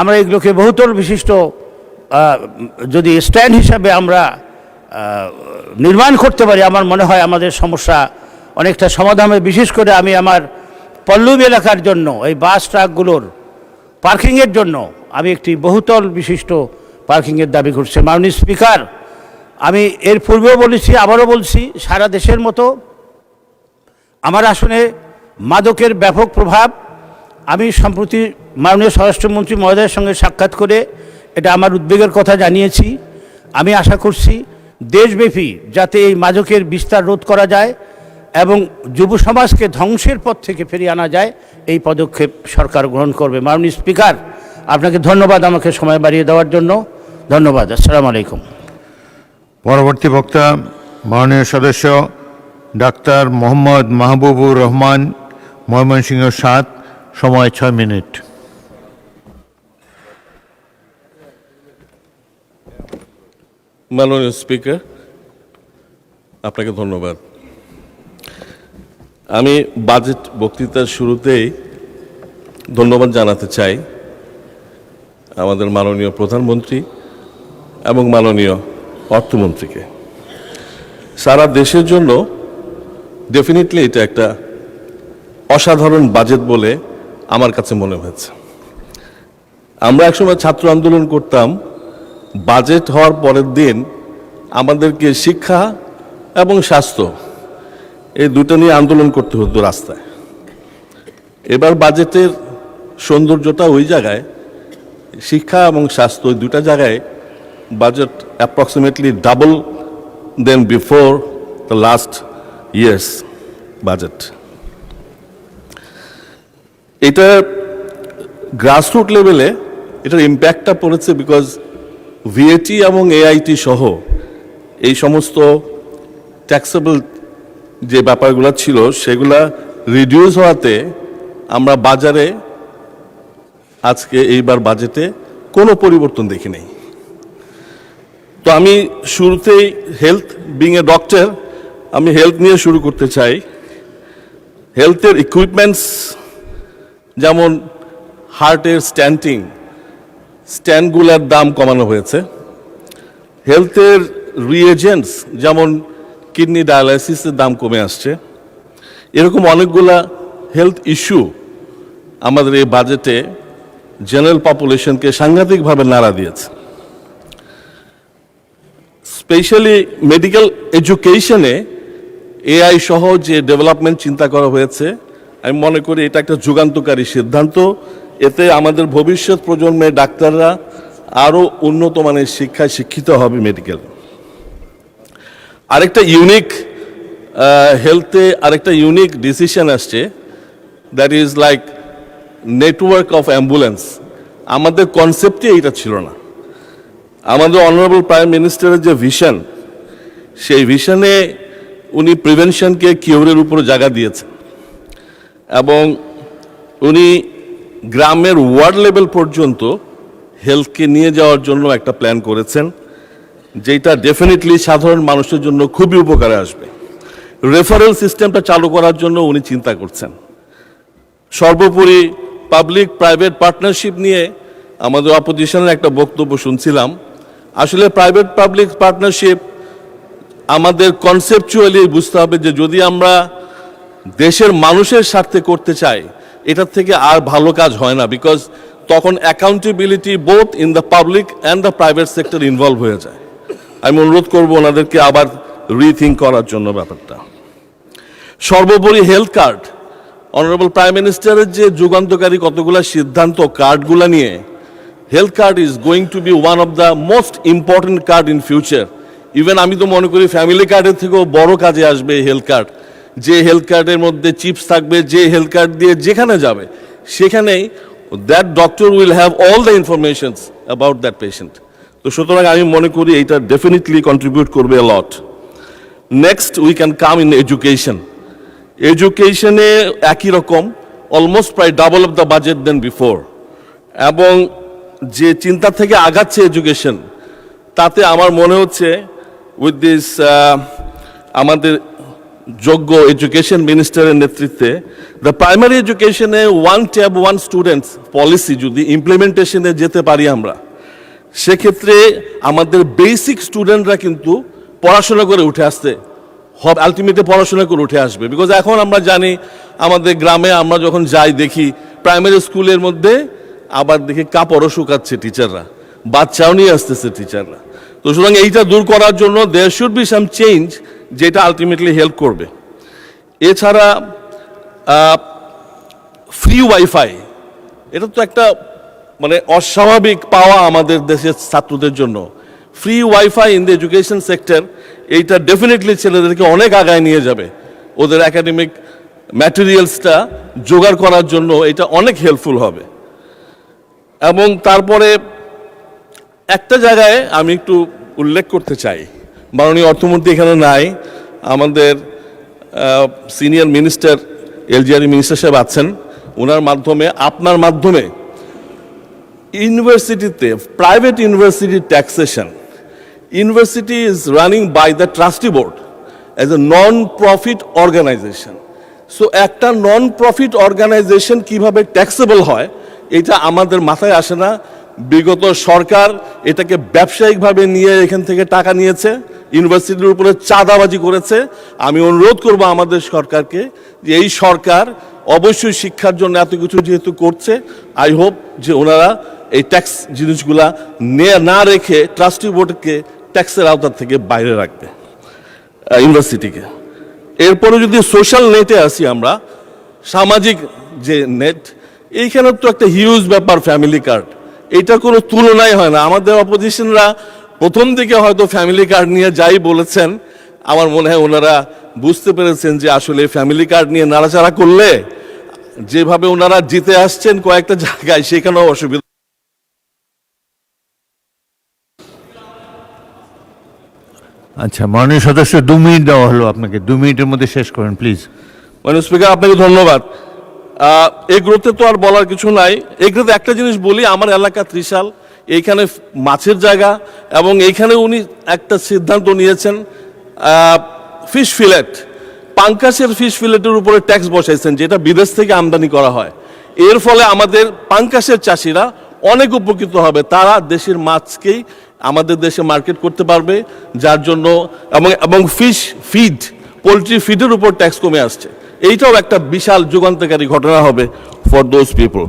আমরা এগুলোকে বহুতল বিশিষ্ট যদি স্ট্যান্ড হিসাবে আমরা নির্মাণ করতে পারি, আমার মনে হয় আমাদের সমস্যা অনেকটা সমাধান হবে। বিশেষ করে আমি আমার পল্লবী এলাকার জন্য এই বাস ট্রাকগুলোর পার্কিংয়ের জন্য আমি একটি বহুতল বিশিষ্ট পার্কিংয়ের দাবি করছি। মাননীয় স্পিকার, আমি এর পূর্বেও বলেছি, আবারও বলছি, সারা দেশের মতো আমার আসনে মাদকের ব্যাপক প্রভাব। আমি সম্প্রতি মাননীয় স্বরাষ্ট্রমন্ত্রী মহোদয়ের সঙ্গে সাক্ষাৎ করে এটা আমার উদ্বেগের কথা জানিয়েছি। আমি আশা করছি দেশব্যাপী যাতে এই মাদকের বিস্তার রোধ করা যায় এবং যুব সমাজকে ধ্বংসের পথ থেকে ফিরিয়ে আনা যায়, এই পদক্ষেপ সরকার গ্রহণ করবে। মাননীয় স্পিকার, আপনাকে ধন্যবাদ আমাকে সময় বাড়িয়ে দেওয়ার জন্য। ধন্যবাদ। আসসালামু আলাইকুম। পরবর্তী বক্তা মাননীয় সদস্য ডাক্তার মোহাম্মদ মাহবুবুর রহমান, ময়মনসিংহ ৭, সময় ৬ মিনিট। মাননীয় স্পিকার, আপনাকে ধন্যবাদ। আমি বাজেট বক্তৃতার শুরুতেই ধন্যবাদ জানাতে চাই আমাদের মাননীয় প্রধানমন্ত্রী এবং মাননীয় অর্থমন্ত্রীকে। সারা দেশের জন্য ডেফিনেটলি এটা একটা অসাধারণ বাজেট বলে আমার কাছে মনে হয়েছে। আমরা একসময় ছাত্র আন্দোলন করতাম, বাজেট হওয়ার পরের দিন আমাদেরকে শিক্ষা এবং স্বাস্থ্য এই দুটো নিয়ে আন্দোলন করতে হতো রাস্তায়। এবার বাজেটের সৌন্দর্যটা ওই জায়গায়, শিক্ষা এবং স্বাস্থ্য ওই দুটা জায়গায় budget approximately double than before the last year's budget. এটা গ্রাসরুট লেভেলে এটার ইম্প্যাক্টটা পড়েছে বিকজ ভিএটি এবং এআইটি সহ এই সমস্ত ট্যাক্সেবল যে ব্যাপারগুলো ছিল সেগুলা রিডিউস হওয়াতে আমরা বাজারে আজকে এইবার বাজেটে কোনো পরিবর্তন দেখি নাই। তো আমি শুরুতেই হেলথ, বিং এ ডক্টর, আমি হেলথ নিয়ে শুরু করতে চাই। হেলথের ইকুইপমেন্টস যেমন হার্টের স্ট্যান্ডগুলোর দাম কমানো হয়েছে। হেলথের রিএজেন্টস যেমন কিডনি ডায়ালাইসিসের দাম কমে আসছে। এরকম অনেকগুলা হেলথ ইস্যু আমাদের এই বাজেটে জেনারেল পপুলেশনকে সাংঘাতিকভাবে নাড়া দিয়েছে। স্পেশালি মেডিকেল এডুকেশনে এআই সহ যে ডেভেলপমেন্ট চিন্তা করা হয়েছে, আমি মনে করি এটা একটা যুগান্তকারী সিদ্ধান্ত। এতে আমাদের ভবিষ্যৎ প্রজন্মের ডাক্তাররা আরও উন্নত মানের শিক্ষায় শিক্ষিত হবে মেডিকেল। আরেকটা ইউনিক হেলথে আরেকটা ইউনিক ডিসিশন আসছে, that is like network of ambulance. আমাদের কনসেপ্টই এইটা ছিল না। আমাদের অনারেবল প্রাইম মিনিস্টারের যে ভিশন, সেই ভিশনে উনি প্রিভেনশনকে কিওরের উপরে জায়গা দিয়েছেন এবং উনি গ্রামের ওয়ার্ড লেভেল পর্যন্ত হেলথকে নিয়ে যাওয়ার জন্য একটা প্ল্যান করেছেন, যেটা ডেফিনেটলি সাধারণ মানুষের জন্য খুবই উপকারে আসবে। রেফারেল সিস্টেমটা চালু করার জন্য উনি চিন্তা করছেন। সর্বোপরি পাবলিক প্রাইভেট পার্টনারশিপ নিয়ে আমাদের অপোজিশনের একটা বক্তব্য শুনছিলাম। আসলে প্রাইভেট পাবলিক পার্টনারশিপ আমাদের কনসেপচুয়ালি বুঝতে হবে যে যদি আমরা দেশের মানুষের স্বার্থে করতে চাই, এটার থেকে আর ভালো কাজ হয় না, বিকজ তখন accountability both in the public and the private sector involve হয়ে যায়। আমি অনুরোধ করবো ওনাদেরকে আবার রিথিঙ্ক করার জন্য ব্যাপারটা। সর্বোপরি হেলথ কার্ড, অনারেবল প্রাইম মিনিস্টারের যে যুগান্তকারী কতগুলো সিদ্ধান্ত কার্ডগুলো নিয়ে, health card is going to be one of the most important card in future. Even আমি তো মনে করি ফ্যামিলি কার্ডের থেকেও বড় কাজে আসবে এই হেলথ কার্ড। যে হেলথ কার্ডের মধ্যে চিপস থাকবে, যে হেলথ কার্ড দিয়ে যেখানে যাবে সেখানেই that doctor will have all the informations about that patient. তো সুতরাং আমি মনে করি এইটা ডেফিনেটলি কন্ট্রিবিউট করবে a lot. Next we can come in education. এডুকেশনে একই রকম, অলমোস্ট প্রায় double of the budget than before. এবং যে চিন্তা থেকে আগাচ্ছে এডুকেশন, তাতে আমার মনে হচ্ছে উইথ দিস আমাদের যোগ্য এডুকেশন মিনিস্টারের নেতৃত্বে দ্য প্রাইমারি এডুকেশনে one tab one students policy যদি ইমপ্লিমেন্টেশনে যেতে পারি আমরা, সেক্ষেত্রে আমাদের বেসিক স্টুডেন্টরা কিন্তু পড়াশোনা করে উঠে আসতে হবে, আলটিমেটলি পড়াশোনা করে উঠে আসবে। বিকজ এখন আমরা জানি আমাদের গ্রামে আমরা যখন যাই দেখি প্রাইমারি স্কুলের মধ্যে আবার দেখি কাপড়ও শুকাচ্ছে টিচাররা, বাচ্চাও নিয়ে আসতেছে টিচাররা। তো সুতরাং এইটা দূর করার জন্য there should be some change, যেটা আলটিমেটলি হেল্প করবে। এছাড়া ফ্রি ওয়াইফাই এটা তো একটা মানে অস্বাভাবিক পাওয়া আমাদের দেশের ছাত্রদের জন্য। Free wifi in the education sector, এইটা ডেফিনেটলি ছেলেদেরকে অনেক আগায় নিয়ে যাবে। ওদের একাডেমিক ম্যাটেরিয়ালসটা জোগাড় করার জন্য এটা অনেক হেল্পফুল হবে। এবং তারপরে একটা জায়গায় আমি একটু উল্লেখ করতে চাই, মাননীয় অর্থমন্ত্রী এখানে নাই, আমাদের সিনিয়র মিনিস্টার এলজিআরই মিনিস্টার সাহেব আছেন, ওনার মাধ্যমে আপনার মাধ্যমে ইউনিভার্সিটিতে private university taxation, university is running by the trustee board as a non profit organization. So একটা নন প্রফিট অর্গানাইজেশন কিভাবে ট্যাক্সেবল হয় এটা আমাদের মাথায় আসে না। বিগত সরকার এটাকে ব্যবসায়িকভাবে নিয়ে এখান থেকে টাকা নিয়েছে, ইউনিভার্সিটির উপরে চাঁদাবাজি করেছে। আমি অনুরোধ করব আমাদের সরকারকে যে এই সরকার অবশ্যই শিক্ষার জন্য এত কিছু যেহেতু করছে, আই হোপ যে ওনারা এই ট্যাক্স জিনিসগুলা না রেখে ট্রাস্টি বোর্ডকে ট্যাক্সের আওতার থেকে বাইরে রাখবে ইউনিভার্সিটিকে। এরপরে যদি সোশ্যাল নেটে আসি আমরা, সামাজিক যে নেট, এইখানে তো একটা হিউজ ব্যাপার ফ্যামিলি কার্ড, এটা কোনো তুলনাই হয় না। আমাদের অপোজিশনরা প্রথম দিকে হয়তো ফ্যামিলি কার্ড নিয়ে যাই বলেছেন, আমার মনে হয় ওনারা বুঝতে পেরেছেন যে আসলে ফ্যামিলি কার্ড নিয়ে নাড়াচাড়া করলে যেভাবে ওনারা জিতে আসছেন কয়েকটা জায়গায়, সেখানেও অসুবিধা। আচ্ছা, মাননীয় সদস্য 2 মিনিট দেওয়া হলো আপনাকে, 2 মিনিটের মধ্যে শেষ করেন প্লিজ। মাননীয় স্পিকার, আপনাকে ধন্যবাদ। এগুলোতে তো আর বলার কিছু নাই। এগুলোতে একটা জিনিস বলি, আমার এলাকা ত্রিশাল, এইখানে মাছের জায়গা, এবং এইখানে উনি একটা সিদ্ধান্ত নিয়েছেন ফিশ ফিলেট, পাঙ্কাশের ফিশ ফিলেটের উপরে ট্যাক্স বসাইছেন, যেটা বিদেশ থেকে আমদানি করা হয়। এর ফলে আমাদের পাঙ্কাশের চাষিরা অনেক উপকৃত হবে, তারা দেশের মাছকেই আমাদের দেশে মার্কেট করতে পারবে, যার জন্য এবং ফিশ ফিড, পোলট্রি ফিডের উপর ট্যাক্স কমে আসছে। এইটাও একটা বিশাল যুগান্তকারী ঘটনা হবে ফর দোজ পিপল।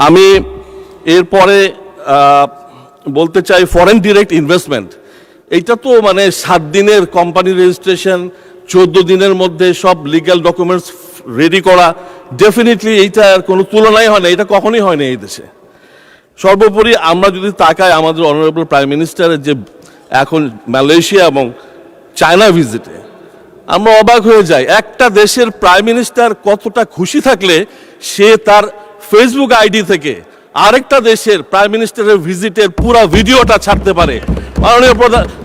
আমি এরপরে বলতে চাই ফরেন ডিরেক্ট ইনভেস্টমেন্ট, এইটা তো মানে 7 দিনের কোম্পানি রেজিস্ট্রেশন, 14 দিনের মধ্যে সব লিগ্যাল ডকুমেন্টস রেডি করা, ডেফিনেটলি এইটার কোনো তুলনাই হয় না, এটা কখনোই হয় না এই দেশে। সর্বোপরি আমরা যদি তাকাই আমাদের অনারেবল প্রাইম মিনিস্টারের যে এখন মালয়েশিয়া এবং চায়না ভিজিটে, আমরা অবাক হয়ে যাই। একটা দেশের প্রাইম মিনিস্টার কতটা খুশি থাকলে সে তার ফেসবুক আইডি থেকে আরেকটা দেশের প্রাইম মিনিস্টারের ভিজিটের পুরো ভিডিওটা ছাড়তে পারে। মাননীয়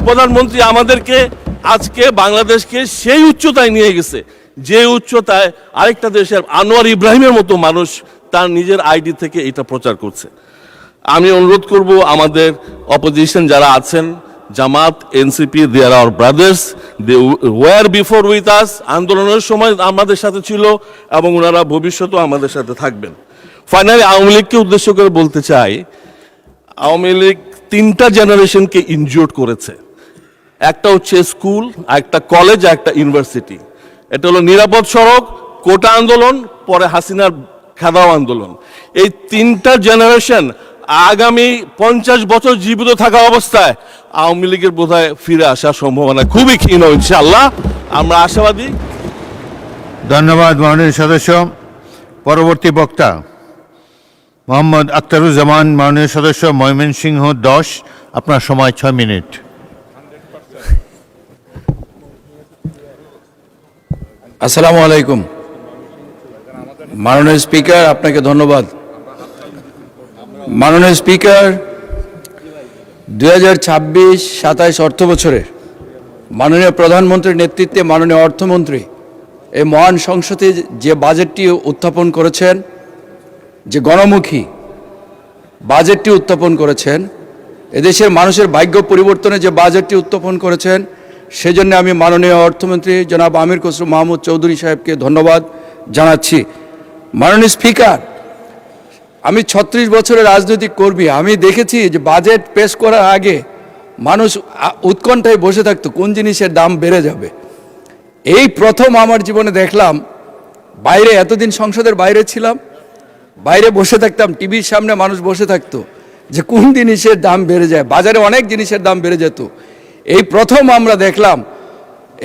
প্রধানমন্ত্রী আমাদেরকে আজকে বাংলাদেশকে সেই উচ্চতায় নিয়ে গেছে, যে উচ্চতায় আরেকটা দেশের আনোয়ার ইব্রাহিমের মতো মানুষ তার নিজের আইডি থেকে এটা প্রচার করছে। আমি অনুরোধ করব আমাদের অপোজিশন যারা আছেন, Jamaat, NCP, they are our brothers, they were before with us, আন্দোলনের সময় আমাদের সাথে ছিল এবং ওনারা ভবিষ্যতেও আমাদের সাথে থাকবেন। ফাইনালি আওয়ামী লীগকে উদ্দেশ্য করে বলতে চাই, আওয়ামী লীগ 3টা জেনারেশনকে ইনজিওর করেছে। একটা হচ্ছে স্কুল, একটা কলেজ, একটা ইউনিভার্সিটি। এটা হলো নিরাপদ সড়ক, কোটা আন্দোলন, পরে হাসিনার খাদাও আন্দোলন। এই 3টা জেনারেশন আগামী 50 বছর জীবিত থাকা অবস্থায় আওয়ামী লীগের বোধহয় ফিরে আসার সম্ভাবনা খুবই ক্ষীণ, ইনশাআল্লাহ আমরা আশাবাদী। ধন্যবাদ মাননীয় সদস্য। পরবর্তী বক্তা মোহাম্মদ আখতারুজ্জামান, মাননীয় সদস্য ময়মনসিংহ 10, আপনার সময় 6 মিনিট। আসসালামু আলাইকুম। মাননীয় স্পিকার, আপনাকে ধন্যবাদ। মাননীয় স্পিকার, 2026-27 অর্থ বছরে মাননীয় প্রধানমন্ত্রীর নেতৃত্বে মাননীয় অর্থমন্ত্রী এই মহান সংসদে যে বাজেটটি উত্থাপন করেছেন, যে গণমুখী বাজেটটি উত্থাপন করেছেন, এদেশের মানুষের ভাগ্য পরিবর্তনে যে বাজেটটি উত্থাপন করেছেন, সেজন্য আমি মাননীয় অর্থমন্ত্রী জনাব আমির খসরু মাহমুদ চৌধুরী সাহেবকে ধন্যবাদ জানাচ্ছি। মাননীয় স্পিকার, আমি 36 বছরের রাজনৈতিক কর্মী, আমি দেখেছি যে বাজেট পেশ করার আগে মানুষ উৎকণ্ঠায় বসে থাকতো কোন জিনিসের দাম বেড়ে যাবে। এই প্রথম আমার জীবনে দেখলাম, বাইরে এতদিন সংসদের বাইরে ছিলাম, বাইরে বসে থাকতাম, টিভির সামনে মানুষ বসে থাকতো যে কোন জিনিসের দাম বেড়ে যায়, বাজারে অনেক জিনিসের দাম বেড়ে যেত। এই প্রথম আমরা দেখলাম,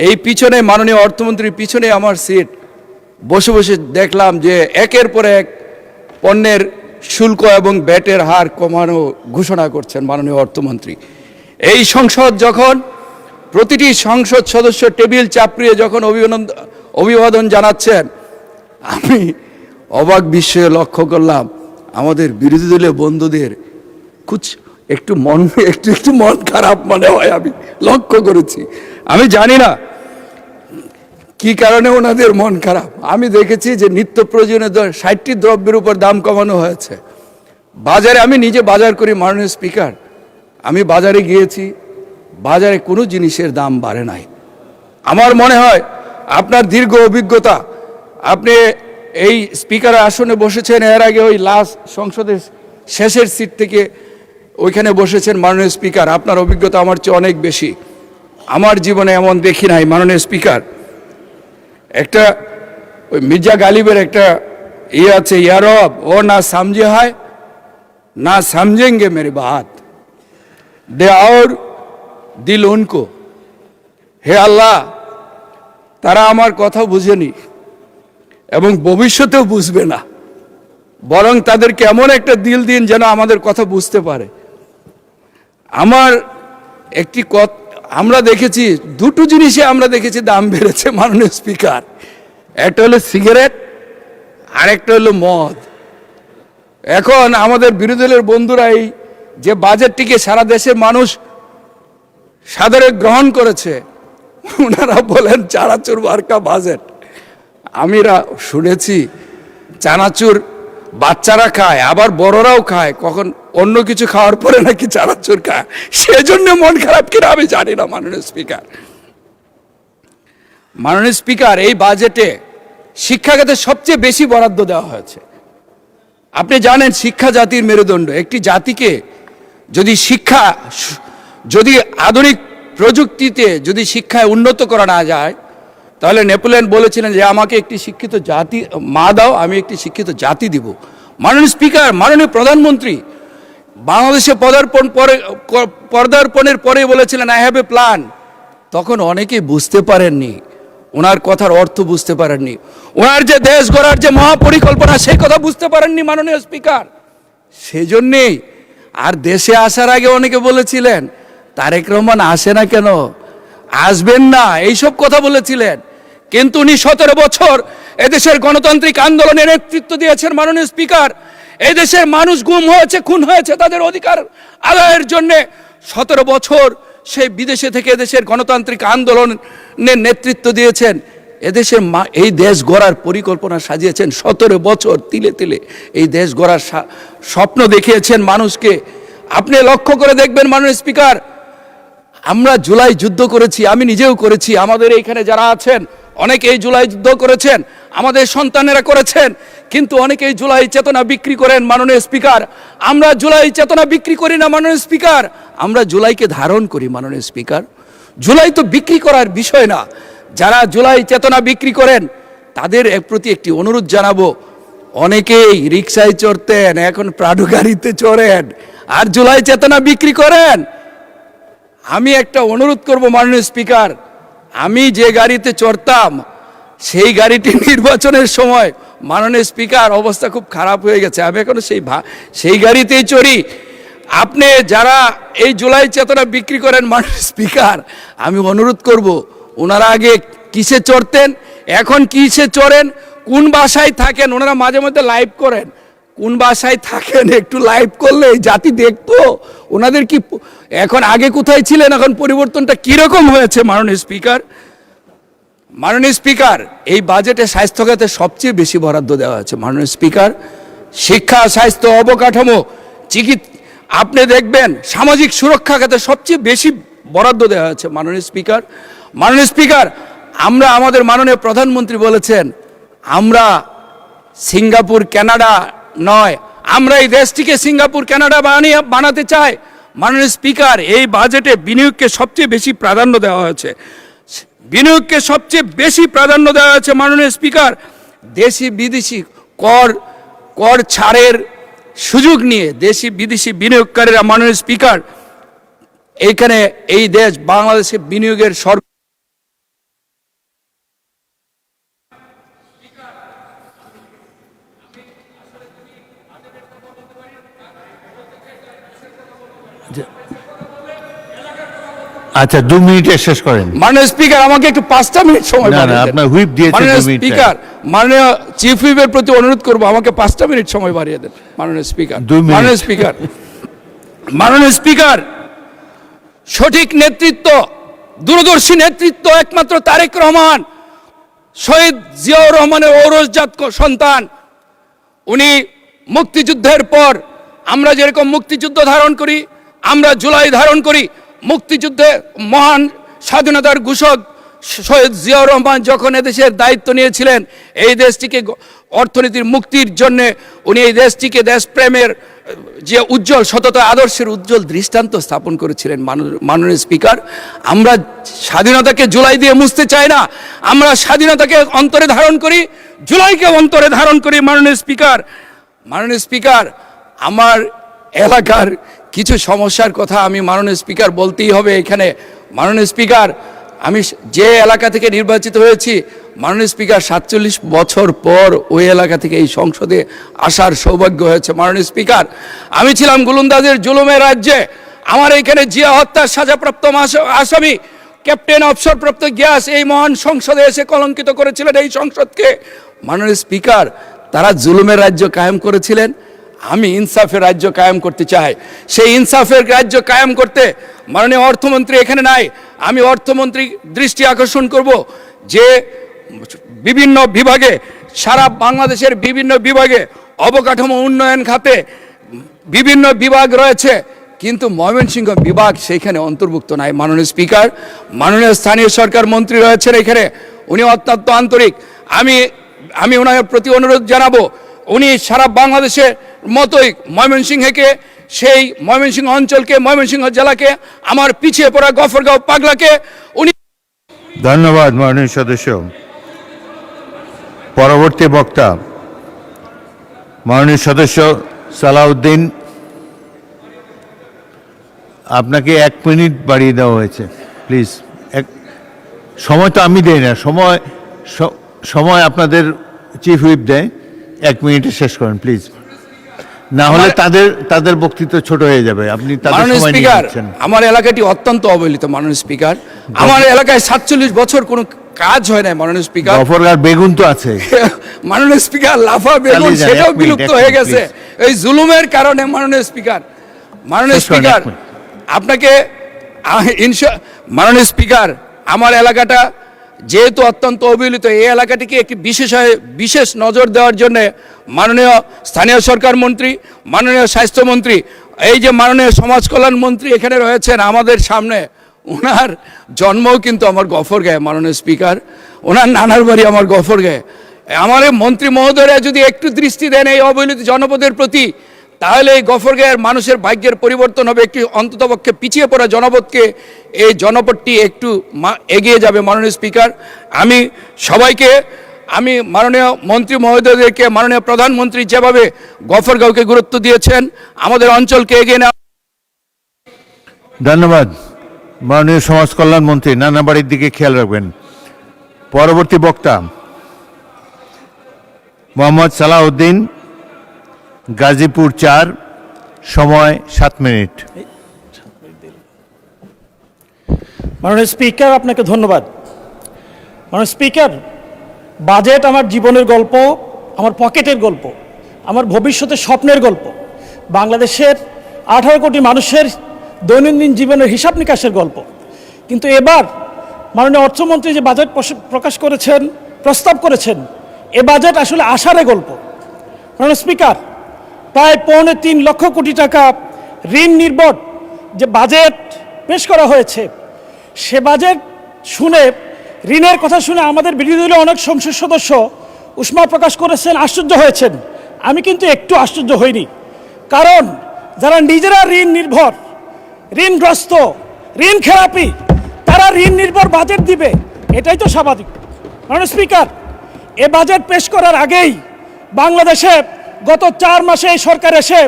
এই পিছনে মাননীয় অর্থমন্ত্রীর পিছনে আমার সিট, বসে বসে দেখলাম যে একের পর এক পণ্যের শুল্ক এবং ব্যাটের হার কমানো ঘোষণা করছেন মাননীয় অর্থমন্ত্রী। এই সংসদ যখন প্রতিটি সংসদ সদস্য টেবিল চাপড়িয়ে যখন অভিবাদন জানাচ্ছেন, আমি অবাক বিস্ময়ে লক্ষ্য করলাম আমাদের বিরোধী দলীয় বন্ধুদের একটু মন খারাপ মনে হয়, আমি লক্ষ্য করেছি। আমি জানি না কি কারণে ওনাদের মন খারাপ। আমি দেখেছি যে নিত্য প্রয়োজনীয় 60টি দ্রব্যের উপর দাম কমানো হয়েছে। বাজারে আমি নিজে বাজার করি মাননীয় স্পিকার, আমি বাজারে গিয়েছি, বাজারে কোনো জিনিসের দাম বাড়ে নাই। আমার মনে হয় আপনার দীর্ঘ অভিজ্ঞতা, আপনি এই স্পিকারের আসনে বসেছেন, এর আগে ওই লাস্ট সংসদের শেষের সিট থেকে ওইখানে বসেছেন মাননীয় স্পিকার, আপনার অভিজ্ঞতা আমার চেয়ে অনেক বেশি। আমার জীবনে এমন দেখি নাই মাননীয় স্পিকার। একটা ওই মির্জা গালিবের একটা আছে, ইয়ারব ও না সমঝে হয় না সমঝেঙ্গে মেরে বাত দে और দিল উনকো। হে আল্লাহ, তারা আমার কথা বুঝেনি এবং ভবিষ্যতেও বুঝবে না, বরং তাদেরকে এমন একটা দিল দিন যেন আমাদের কথা বুঝতে পারে। আমার একটি আমরা দেখেছি দুটো জিনিসে আমরা দেখেছি দাম বেড়েছে মাননীয় স্পিকার, একটা হলো সিগারেট আর একটা হলো মদ। এখন আমাদের বিরোধী দলের বন্ধুরা এই যে বাজেটটিকে সারা দেশের মানুষ সাদরে গ্রহণ করেছে, ওনারা বলেন চানাচুর মার্কা বাজেট। আমিরা শুনেছি চানাচুর বাচ্চারা খায়, আবার বড়রাও খায়, কখন অন্য কিছু খাওয়ার পরে নাকি চানাচুর খায়, সেজন্য মন খারাপ কিনা আমি জানি না মাননীয় স্পিকার। মাননীয় স্পিকার, এই বাজেটে শিক্ষা খাতে সবচেয়ে বেশি বরাদ্দ দেওয়া হয়েছে। আপনি জানেন শিক্ষা জাতির মেরুদণ্ড। একটি জাতিকে যদি আধুনিক প্রযুক্তিতে যদি শিক্ষায় উন্নত করা না যায়, তাহলে নেপোলিয়ন বলেছিলেন যে আমাকে একটি শিক্ষিত জাতি মা দাও, আমি একটি শিক্ষিত জাতি দিব। মাননীয় স্পিকার, মাননীয় প্রধানমন্ত্রী বাংলাদেশে পদার্পণের পরে বলেছিলেন আই হ্যাভ এ প্ল্যান। তখন অনেকেই বুঝতে পারেননি, ওনার কথার অর্থ বুঝতে পারেননি, ওনার যে দেশ গড়ার যে মহাপরিকল্পনা সেই কথা বুঝতে পারেননি মাননীয় স্পিকার। সেজন্যেই আর দেশে আসার আগে অনেকে বলেছিলেন তারেক রহমান আসে না কেন, আসবেন না, এইসব কথা বলেছিলেন। কিন্তু উনি 17 বছর এদেশের গণতান্ত্রিক আন্দোলনের নেতৃত্ব দিয়েছেন মাননীয় স্পিকার। এই দেশের মানুষ গুম হয়েছে, খুন হয়েছে তাদের অধিকার আদায়ের জন্য। 17 বছর সেই বিদেশে থেকে এদেশের গণতান্ত্রিক আন্দোলনের নেতৃত্ব দিয়েছেন, এদেশের এই দেশ গড়ার পরিকল্পনা সাজিয়েছেন। 17 বছর তিলে তিলে এই দেশ গড়ার স্বপ্ন দেখিয়েছেন মানুষকে। আপনি লক্ষ্য করে দেখবেন মাননীয় স্পিকার, আমরা জুলাই যুদ্ধ করেছি, আমি নিজেও করেছি, আমাদের এইখানে যারা আছেন অনেকে এই জুলাই যুদ্ধ করেছেন, আমাদের সন্তানেরা করেছেন। কিন্তু অনেকে এই জুলাই চেতনা বিক্রি করেন মাননীয় স্পিকার। আমরা জুলাই চেতনা বিক্রি করি না মাননীয় স্পিকার, আমরা জুলাইকে ধারণ করি মাননীয় স্পিকার। জুলাই তো বিক্রি করার বিষয় না। যারা জুলাই চেতনা বিক্রি করেন তাদের প্রতি একটি অনুরোধ জানাবো, অনেকেই রিক্সায় চড়তেন, এখন প্রাডো গাড়িতে চড়েন আর জুলাই চেতনা বিক্রি করেন। আমি একটা অনুরোধ করব মাননীয় স্পিকার, আমি যে গাড়িতে চড়তাম সেই গাড়িটি নির্বাচনের সময় মাননীয় স্পিকার অবস্থা খুব খারাপ হয়ে গেছে, আমি এখন সেই গাড়িতেই চড়ি। আপনি যারা এই জুলাই চেতনা বিক্রি করেন মাননীয় স্পিকার, আমি অনুরোধ করব ওনারা আগে কিসে চড়তেন, এখন কিসে চড়েন, কোন বাসায় থাকেন, ওনারা মাঝে মধ্যে লাইভ করেন, কোন বাসায় থাকেন একটু লাইভ করলে এই জাতি দেখতো ওনাদের কি এখন আগে কোথায় ছিলেন, এখন পরিবর্তনটা কিরকম হয়েছে। মাননীয় স্পিকার, মাননীয় স্পিকার, এই বাজেটে স্বাস্থ্য খাতে সবচেয়ে বেশি বরাদ্দ দেওয়া হয়েছে মাননীয় স্পিকার। শিক্ষা, স্বাস্থ্য, অবকাঠামো, আপনি দেখবেন সামাজিক সুরক্ষা খাতে সবচেয়ে বেশি বরাদ্দ দেওয়া হয়েছে মাননীয় স্পিকার। মাননীয় স্পিকার, আমরা আমাদের মাননীয় প্রধানমন্ত্রী বলেছেন আমরা সিঙ্গাপুর কানাডা নয়, আমরা এই দেশটিকে সিঙ্গাপুর কানাডা বানাতে চাই। মাননীয় স্পিকার, এই বাজেটে বিনিয়োগকে সবচেয়ে বেশি প্রাধান্য দেওয়া হয়েছে, বিনিয়োগকে সবচেয়ে বেশি প্রাধান্য দেওয়া হয়েছে মাননীয় স্পিকার। দেশি বিদেশি কর ছাড়ের সুযোগ নিয়ে দেশি বিদেশি বিনিয়োগকারীরা মাননীয় স্পিকার এইখানে এই দেশ বাংলাদেশে বিনিয়োগের আচ্ছা 2 মিনিটে শেষ করেন। মাননীয় স্পিকার, আমাকে একটু 5টা মিনিট সময় না বাড়িয়ে না, দেন। আপনার হুইপ দিয়েছে 2 মাননীয় মিনিট। স্পিকার, মাননীয় চিফ হুইপের প্রতি অনুরোধ করবো আমাকে 5টা মিনিট সময় বাড়িয়ে দেন। মাননীয় স্পিকার, 2 মিনিট। মাননীয় স্পিকার, মাননীয় স্পিকার, সঠিক নেতৃত্ব, দূরদর্শী নেতৃত্ব একমাত্র তারেক রহমান, শহীদ জিয়াউর রহমানের ঔরসজাত সন্তান। উনি মুক্তিযুদ্ধের পর আমরা যেরকম মুক্তিযুদ্ধ ধারণ করি, আমরা জুলাই ধারণ করি, মুক্তিযুদ্ধে মহান স্বাধীনতার ঘোষক শহীদ জিয়াউর রহমান যখন এদেশের দায়িত্ব নিয়েছিলেন, এই দেশটিকে অর্থনীতির মুক্তির জন্যে উনি এই দেশটিকে দেশপ্রেমের যে উজ্জ্বল সততা আদর্শের উজ্জ্বল দৃষ্টান্ত স্থাপন করেছিলেন। মাননীয় স্পিকার, আমরা স্বাধীনতাকে জুলাই দিয়ে মুছতে চাই না, আমরা স্বাধীনতাকে অন্তরে ধারণ করি, জুলাইকে অন্তরে ধারণ করি। মাননীয় স্পিকার, মাননীয় স্পিকার, আমার এলাকার কিছু সমস্যার কথা আমি মাননীয় স্পিকার বলতেই হবে এখানে। মাননীয় স্পিকার, আমি যে এলাকা থেকে নির্বাচিত হয়েছি, মাননীয় স্পিকার 47 বছর পর ওই এলাকা থেকে এই সংসদে আসার সৌভাগ্য হয়েছে। মাননীয় স্পিকার, আমি ছিলাম গোলন্দাজের জুলুমের রাজ্যে। আমার এখানে জিয়া হত্যার সাজাপ্রাপ্ত আসামি ক্যাপ্টেন অবসরপ্রাপ্ত গিয়াস এই মহান সংসদে এসে কলঙ্কিত করেছিলেন এই সংসদকে। মাননীয় স্পিকার, তারা জুলুমের রাজ্য কায়েম করেছিলেন, আমি ইনসাফের রাজ্য কায়েম করতে চাই। সেই ইনসাফের রাজ্য কায়েম করতে মাননীয় অর্থমন্ত্রী এখানে নাই, আমি অর্থমন্ত্রী দৃষ্টি আকর্ষণ করব যে বিভিন্ন বিভাগে, সারা বাংলাদেশের বিভিন্ন বিভাগে, অবকাঠামো উন্নয়ন খাতে বিভিন্ন বিভাগ রয়েছে, কিন্তু ময়মনসিংহ বিভাগ সেইখানে অন্তর্ভুক্ত নাই। মাননীয় স্পিকার, মাননীয় স্থানীয় সরকার মন্ত্রী রয়েছেন এখানে, উনি অত্যন্ত আন্তরিক। আমি ওনার প্রতি অনুরোধ জানাবো, উনি সারা বাংলাদেশের মতোই ময়মনসিংহকে, সেই ময়মনসিংহ অঞ্চলকে, ময়মনসিংহ জেলাকে, আমার পিছিয়ে পড়া গফরগাঁও পাগলাকে উনি। ধন্যবাদ মাননীয় সদস্য। পরবর্তী বক্তা মাননীয় সদস্য সালাউদ্দিন, আপনাকে 1 মিনিট বাড়িয়ে দেওয়া হয়েছে, প্লিজ। সময় তো আমি দেই না, সময় আপনাদের চিফ হুইপ দেয়। 1 মিনিটে শেষ করেন প্লিজ, না হলে তাদের বক্তৃতা ছোট হয়ে যাবে। আপনি তাদের মাননীয় সময় নিয়ে স্পিকার, নিচ্ছেন। আমার এলাকাটি অত্যন্ত অবহেলিত। মাননীয় স্পিকার, আমার এলাকায় 47 বছর কোনো কাজ হয় না। মাননীয় স্পিকার, গফরগাঁও বেগুন তো আছে। মাননীয় স্পিকার, লাফা বেগুন চালিয়ে যান, সেটাও 1 মিনিট, বিলুপ্ত 1 হয়ে মিনিট, গেছে এই জুলুমের কারণে। মাননীয় স্পিকার, মাননীয় শেষ করেন, স্পিকার, 1 মিনিট। আপনাকে মাননীয় স্পিকার, আমার এলাকাটা যেহেতু অত্যন্ত অবহেলিত, এই এলাকাটিকে একটি বিশেষ নজর দেওয়ার জন্য মাননীয় স্থানীয় সরকার মন্ত্রী, মাননীয় স্বাস্থ্যমন্ত্রী, এই যে মাননীয় সমাজ কল্যাণ মন্ত্রী এখানে রয়েছেন আমাদের সামনে, ওনার জন্মও কিন্তু আমার গফরগাঁয়ে। মাননীয় স্পিকার, ওনার নানার বাড়ি আমার গফরগাঁয়ে। আমার এই মন্ত্রী মহোদয়রা যদি একটু দৃষ্টি দেন এই অবহেলিত জনপদের প্রতি, তাহলে এই গফরগাঁয়ের মানুষের ভাগ্যের পরিবর্তন হবে। একটি অন্ততপক্ষে পিছিয়ে পড়া জনপদকে এই জনপদটি একটু এগিয়ে যাবে। মাননীয় স্পিকার, আমি সবাইকে, আমি মাননীয় মন্ত্রী মহোদয়দেরকে, মাননীয় প্রধানমন্ত্রী যেভাবে গফরগাঁওকে গুরুত্ব দিয়েছেন, আমাদের অঞ্চলকে এগিয়ে নেওয়া। ধন্যবাদ মাননীয় সমাজ কল্যাণ মন্ত্রী, নানা বাড়ির দিকে খেয়াল রাখবেন। পরবর্তী বক্তা মোহাম্মদ সালাউদ্দিন, গাজীপুর 4, সময় 7 মিনিট। মাননীয় স্পিকার, আপনাকে ধন্যবাদ। মাননীয় স্পিকার, বাজেট আমার জীবনের গল্প, আমার পকেটের গল্প, আমার ভবিষ্যতের স্বপ্নের গল্প, বাংলাদেশের 18 কোটি মানুষের দৈনন্দিন জীবনের হিসাব নিকাশের গল্প। কিন্তু এবার মাননীয় অর্থমন্ত্রী যে বাজেট প্রস্তাব করেছেন, এ বাজেট আসলে আশারে গল্প। মাননীয় স্পিকার, প্রায় 3.25 লক্ষ কোটি টাকা ঋণ নির্ভর যে বাজেট পেশ করা হয়েছে, সে বাজেট শুনে, ঋণের কথা শুনে আমাদের বিরোধী দলের অনেক সংসদ সদস্য উষ্মা প্রকাশ করেছেন, আশ্চর্য হয়েছেন। আমি কিন্তু একটু আশ্চর্য হইনি, কারণ যারা নিজেরা ঋণ নির্ভর, ঋণগ্রস্ত, ঋণ খেলাপি, তারা ঋণ নির্ভর বাজেট দিবে, এটাই তো স্বাভাবিক। মাননীয় স্পিকার, এ বাজেট পেশ করার আগেই বাংলাদেশে গত 4 মাসে এই সরকার এসে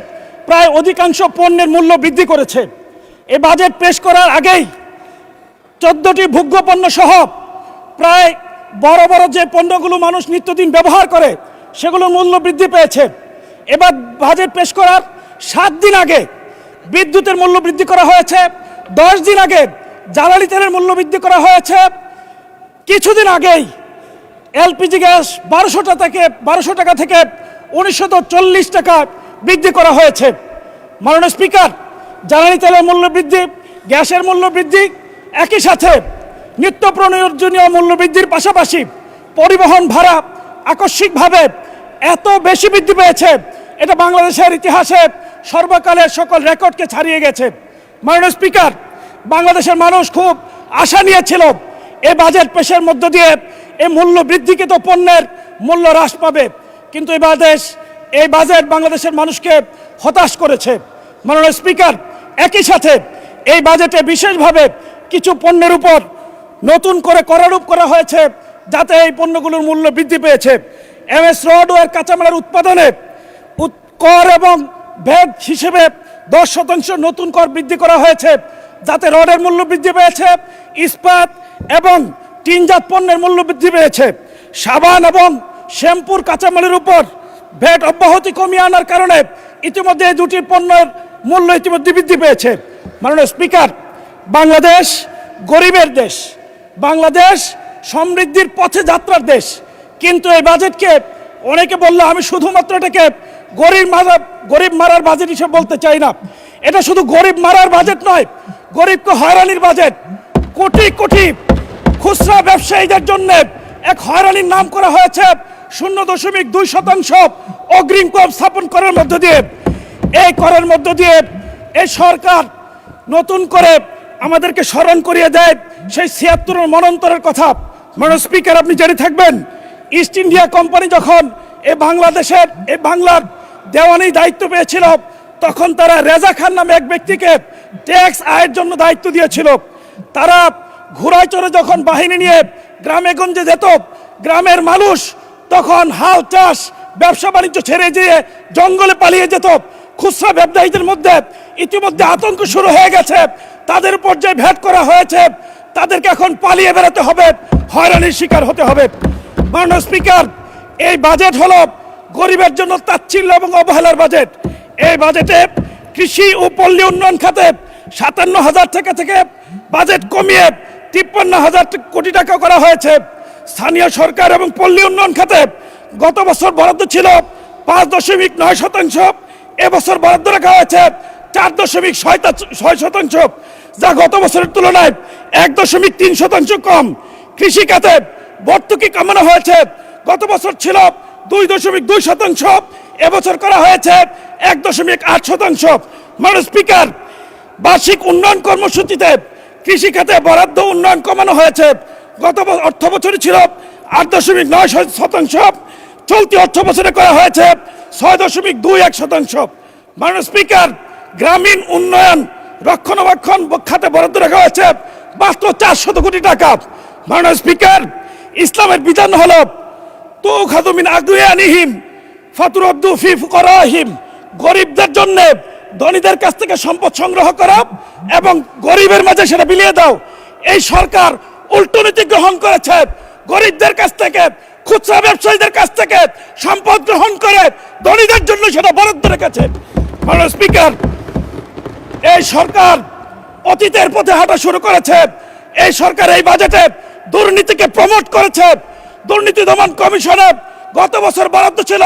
প্রায় অধিকাংশ পণ্যের মূল্য বৃদ্ধি করেছে। এ বাজেট পেশ করার আগেই 14টি ভোগ্য পণ্য সহ প্রায় বড় বড় যে পণ্যগুলো মানুষ নিত্যদিন ব্যবহার করে সেগুলোর মূল্য বৃদ্ধি পেয়েছে। এবার বাজেট পেশ করার 7 দিন আগে বিদ্যুতের মূল্য বৃদ্ধি করা হয়েছে, 10 দিন আগে জ্বালানি তেলের মূল্য বৃদ্ধি করা হয়েছে। কিছুদিন আগেই এলপিজি গ্যাস 1200 টাকা থেকে 1940 টাকা বৃদ্ধি করা হয়েছে। মাননীয় স্পিকার, জ্বালানি তেলের মূল্য বৃদ্ধি, গ্যাসের মূল্য বৃদ্ধি, একই সাথে নিত্য প্রয়োজনীয় মূল্য বৃদ্ধির পাশাপাশি পরিবহন ভাড়া আকস্মিকভাবে এত বেশি বৃদ্ধি পেয়েছে, এটা বাংলাদেশের ইতিহাসে সর্বকালের সকল রেকর্ডকে ছাড়িয়ে গেছে। মাননীয় স্পিকার, বাংলাদেশের মানুষ খুব আশা নিয়েছিল এই বাজেট পেশের মধ্য দিয়ে এই মূল্য বৃদ্ধিকৃত পণ্যের মূল্য হ্রাস পাবে, কিন্তু এই বাজেট বাংলাদেশের মানুষকে হতাশ করেছে। মাননীয় স্পিকার, একই সাথে এই বাজেটে বিশেষভাবে কিছু পণ্যের উপর নতুন করে করারোপ করা হয়েছে, যাতে এই পণ্যগুলোর মূল্য বৃদ্ধি পেয়েছে। এমএস রড ও এর কাঁচামালের উৎপাদনে কর এবং ভ্যাট হিসেবে 10% নতুন কর বৃদ্ধি করা হয়েছে, যাতে রডের মূল্য বৃদ্ধি পেয়েছে। ইস্পাত এবং টিনজাত পণ্যের মূল্য বৃদ্ধি পেয়েছে। সাবান এবং শ্যাম্পুর কাঁচামালের উপর ভ্যাট অব্যাহতি কমিয়ে আনার কারণে ইতিমধ্যে এই দুটি পণ্যের মূল্য ইতিমধ্যে বৃদ্ধি পেয়েছে। মাননীয় স্পিকার, বাংলাদেশ গরিবের দেশ, বাংলাদেশ সমৃদ্ধির পথে যাত্রার দেশ, কিন্তু এই বাজেটকে অনেকে বললো, আমি শুধুমাত্র এটাকে গরিব মারার বাজেট হিসেবে বলতে চাই না। এটা শুধু গরিব মারার বাজেট নয়, গরিবকে হয়রানির বাজেট। কোটি কোটি খুচরা ব্যবসায়ীদের জন্য এক হয়রানির নাম করা হয়েছে 0.2% অগ্রিম কর স্থাপন করার মধ্য দিয়ে। এই করের মধ্য দিয়ে এই সরকার নতুন করে আমাদেরকে স্মরণ করিয়ে দেয় সেই 76 মনন্তরের কথা। মাননীয় স্পিকার, আপনি জেনে থাকবেন, ইস্ট ইন্ডিয়া কোম্পানি যখন এই বাংলার দেওয়ানি দায়িত্ব পেয়েছিল, তখন তারা রেজা খান নামে এক ব্যক্তিকে ট্যাক্স আয়ের জন্য দায়িত্ব দিয়েছিল। তারা ঘোড়ায় চড়ে যখন বাহিনী নিয়ে গ্রামে গঞ্জে যেত, গ্রামের মানুষ তখন হাল চাষ ব্যবসা বাণিজ্য ছেড়ে দিয়ে জঙ্গলে পালিয়ে যেত। খুচরা ব্যবসায়ীদের মধ্যে ইতিমধ্যে আতঙ্ক শুরু হয়ে গেছে, তাদের উপর যে ভ্যাট করা হয়েছে তাদেরকে এখন পালিয়ে বেরোতে হবে, হয়রানির শিকার হতে হবে। মাননীয় স্পিকার, এই বাজেট হলো গরিবের জন্য তাচ্ছিল্য এবং অবহেলার বাজেট। এই বাজেটে কৃষি ও পল্লী উন্নয়ন খাতে 57,000 টাকা থেকে বাজেট কমিয়ে 53,000 কোটি টাকা করা হয়েছে। স্থানীয় সরকার এবং পল্লী উন্নয়ন খাতে গত বছর বরাদ্দ ছিল 5.9%, এবছর বরাদ্দ রাখা হয়েছে 4.6%, যা গত বছরের তুলনায় 1.3% কম। কৃষি খাতে ভর্তুকি কমানো হয়েছে, গত বছর ছিল 2.2%, এবছর করা হয়েছে 1.8%। মাননীয় স্পিকার, বার্ষিক উন্নয়ন কর্মসূচিতে কৃষি খাতে বরাদ্দ উন্নয়ন কমানো হয়েছে। গত অর্থ বছরে ছিল 8.9%, চলতি অর্থ বছরে করা হয়েছে 6.21%। মাননীয় স্পিকার, গ্রামীণ উন্নয়ন রক্ষণাবেক্ষণ খাতে বরাদ্দ রাখা হয়েছে মাত্র 400 কোটি টাকা। মাননীয় স্পিকার, ইসলামের বিধান হলো তুখাযু মিন আগনিয়াহিম ফাতুরাদ্দু ফি ফুকারাহিম, গরিবদের জন্য ধনীদের কাছ থেকে সম্পদ সংগ্রহ করা এবং গরিবের মাঝে সেটা বিলিয়ে দাও। এই সরকার উল্টো নীতি গ্রহণ করেছে, গরিবদের কাছ থেকে, খুচরা ব্যবসায়ীদের কাছ থেকে সম্পদ গ্রহণ করে ধনীদের জন্য সেটা বরাদ্দ রেখেছে। মাননীয় স্পিকার, এই সরকার অতীতের পথে হাঁটা শুরু করেছে। এই সরকার এই বাজেটে দুর্নীতিকে প্রমোট করেছে। দুর্নীতি দমন কমিশনে গত বছর বরাদ্দ ছিল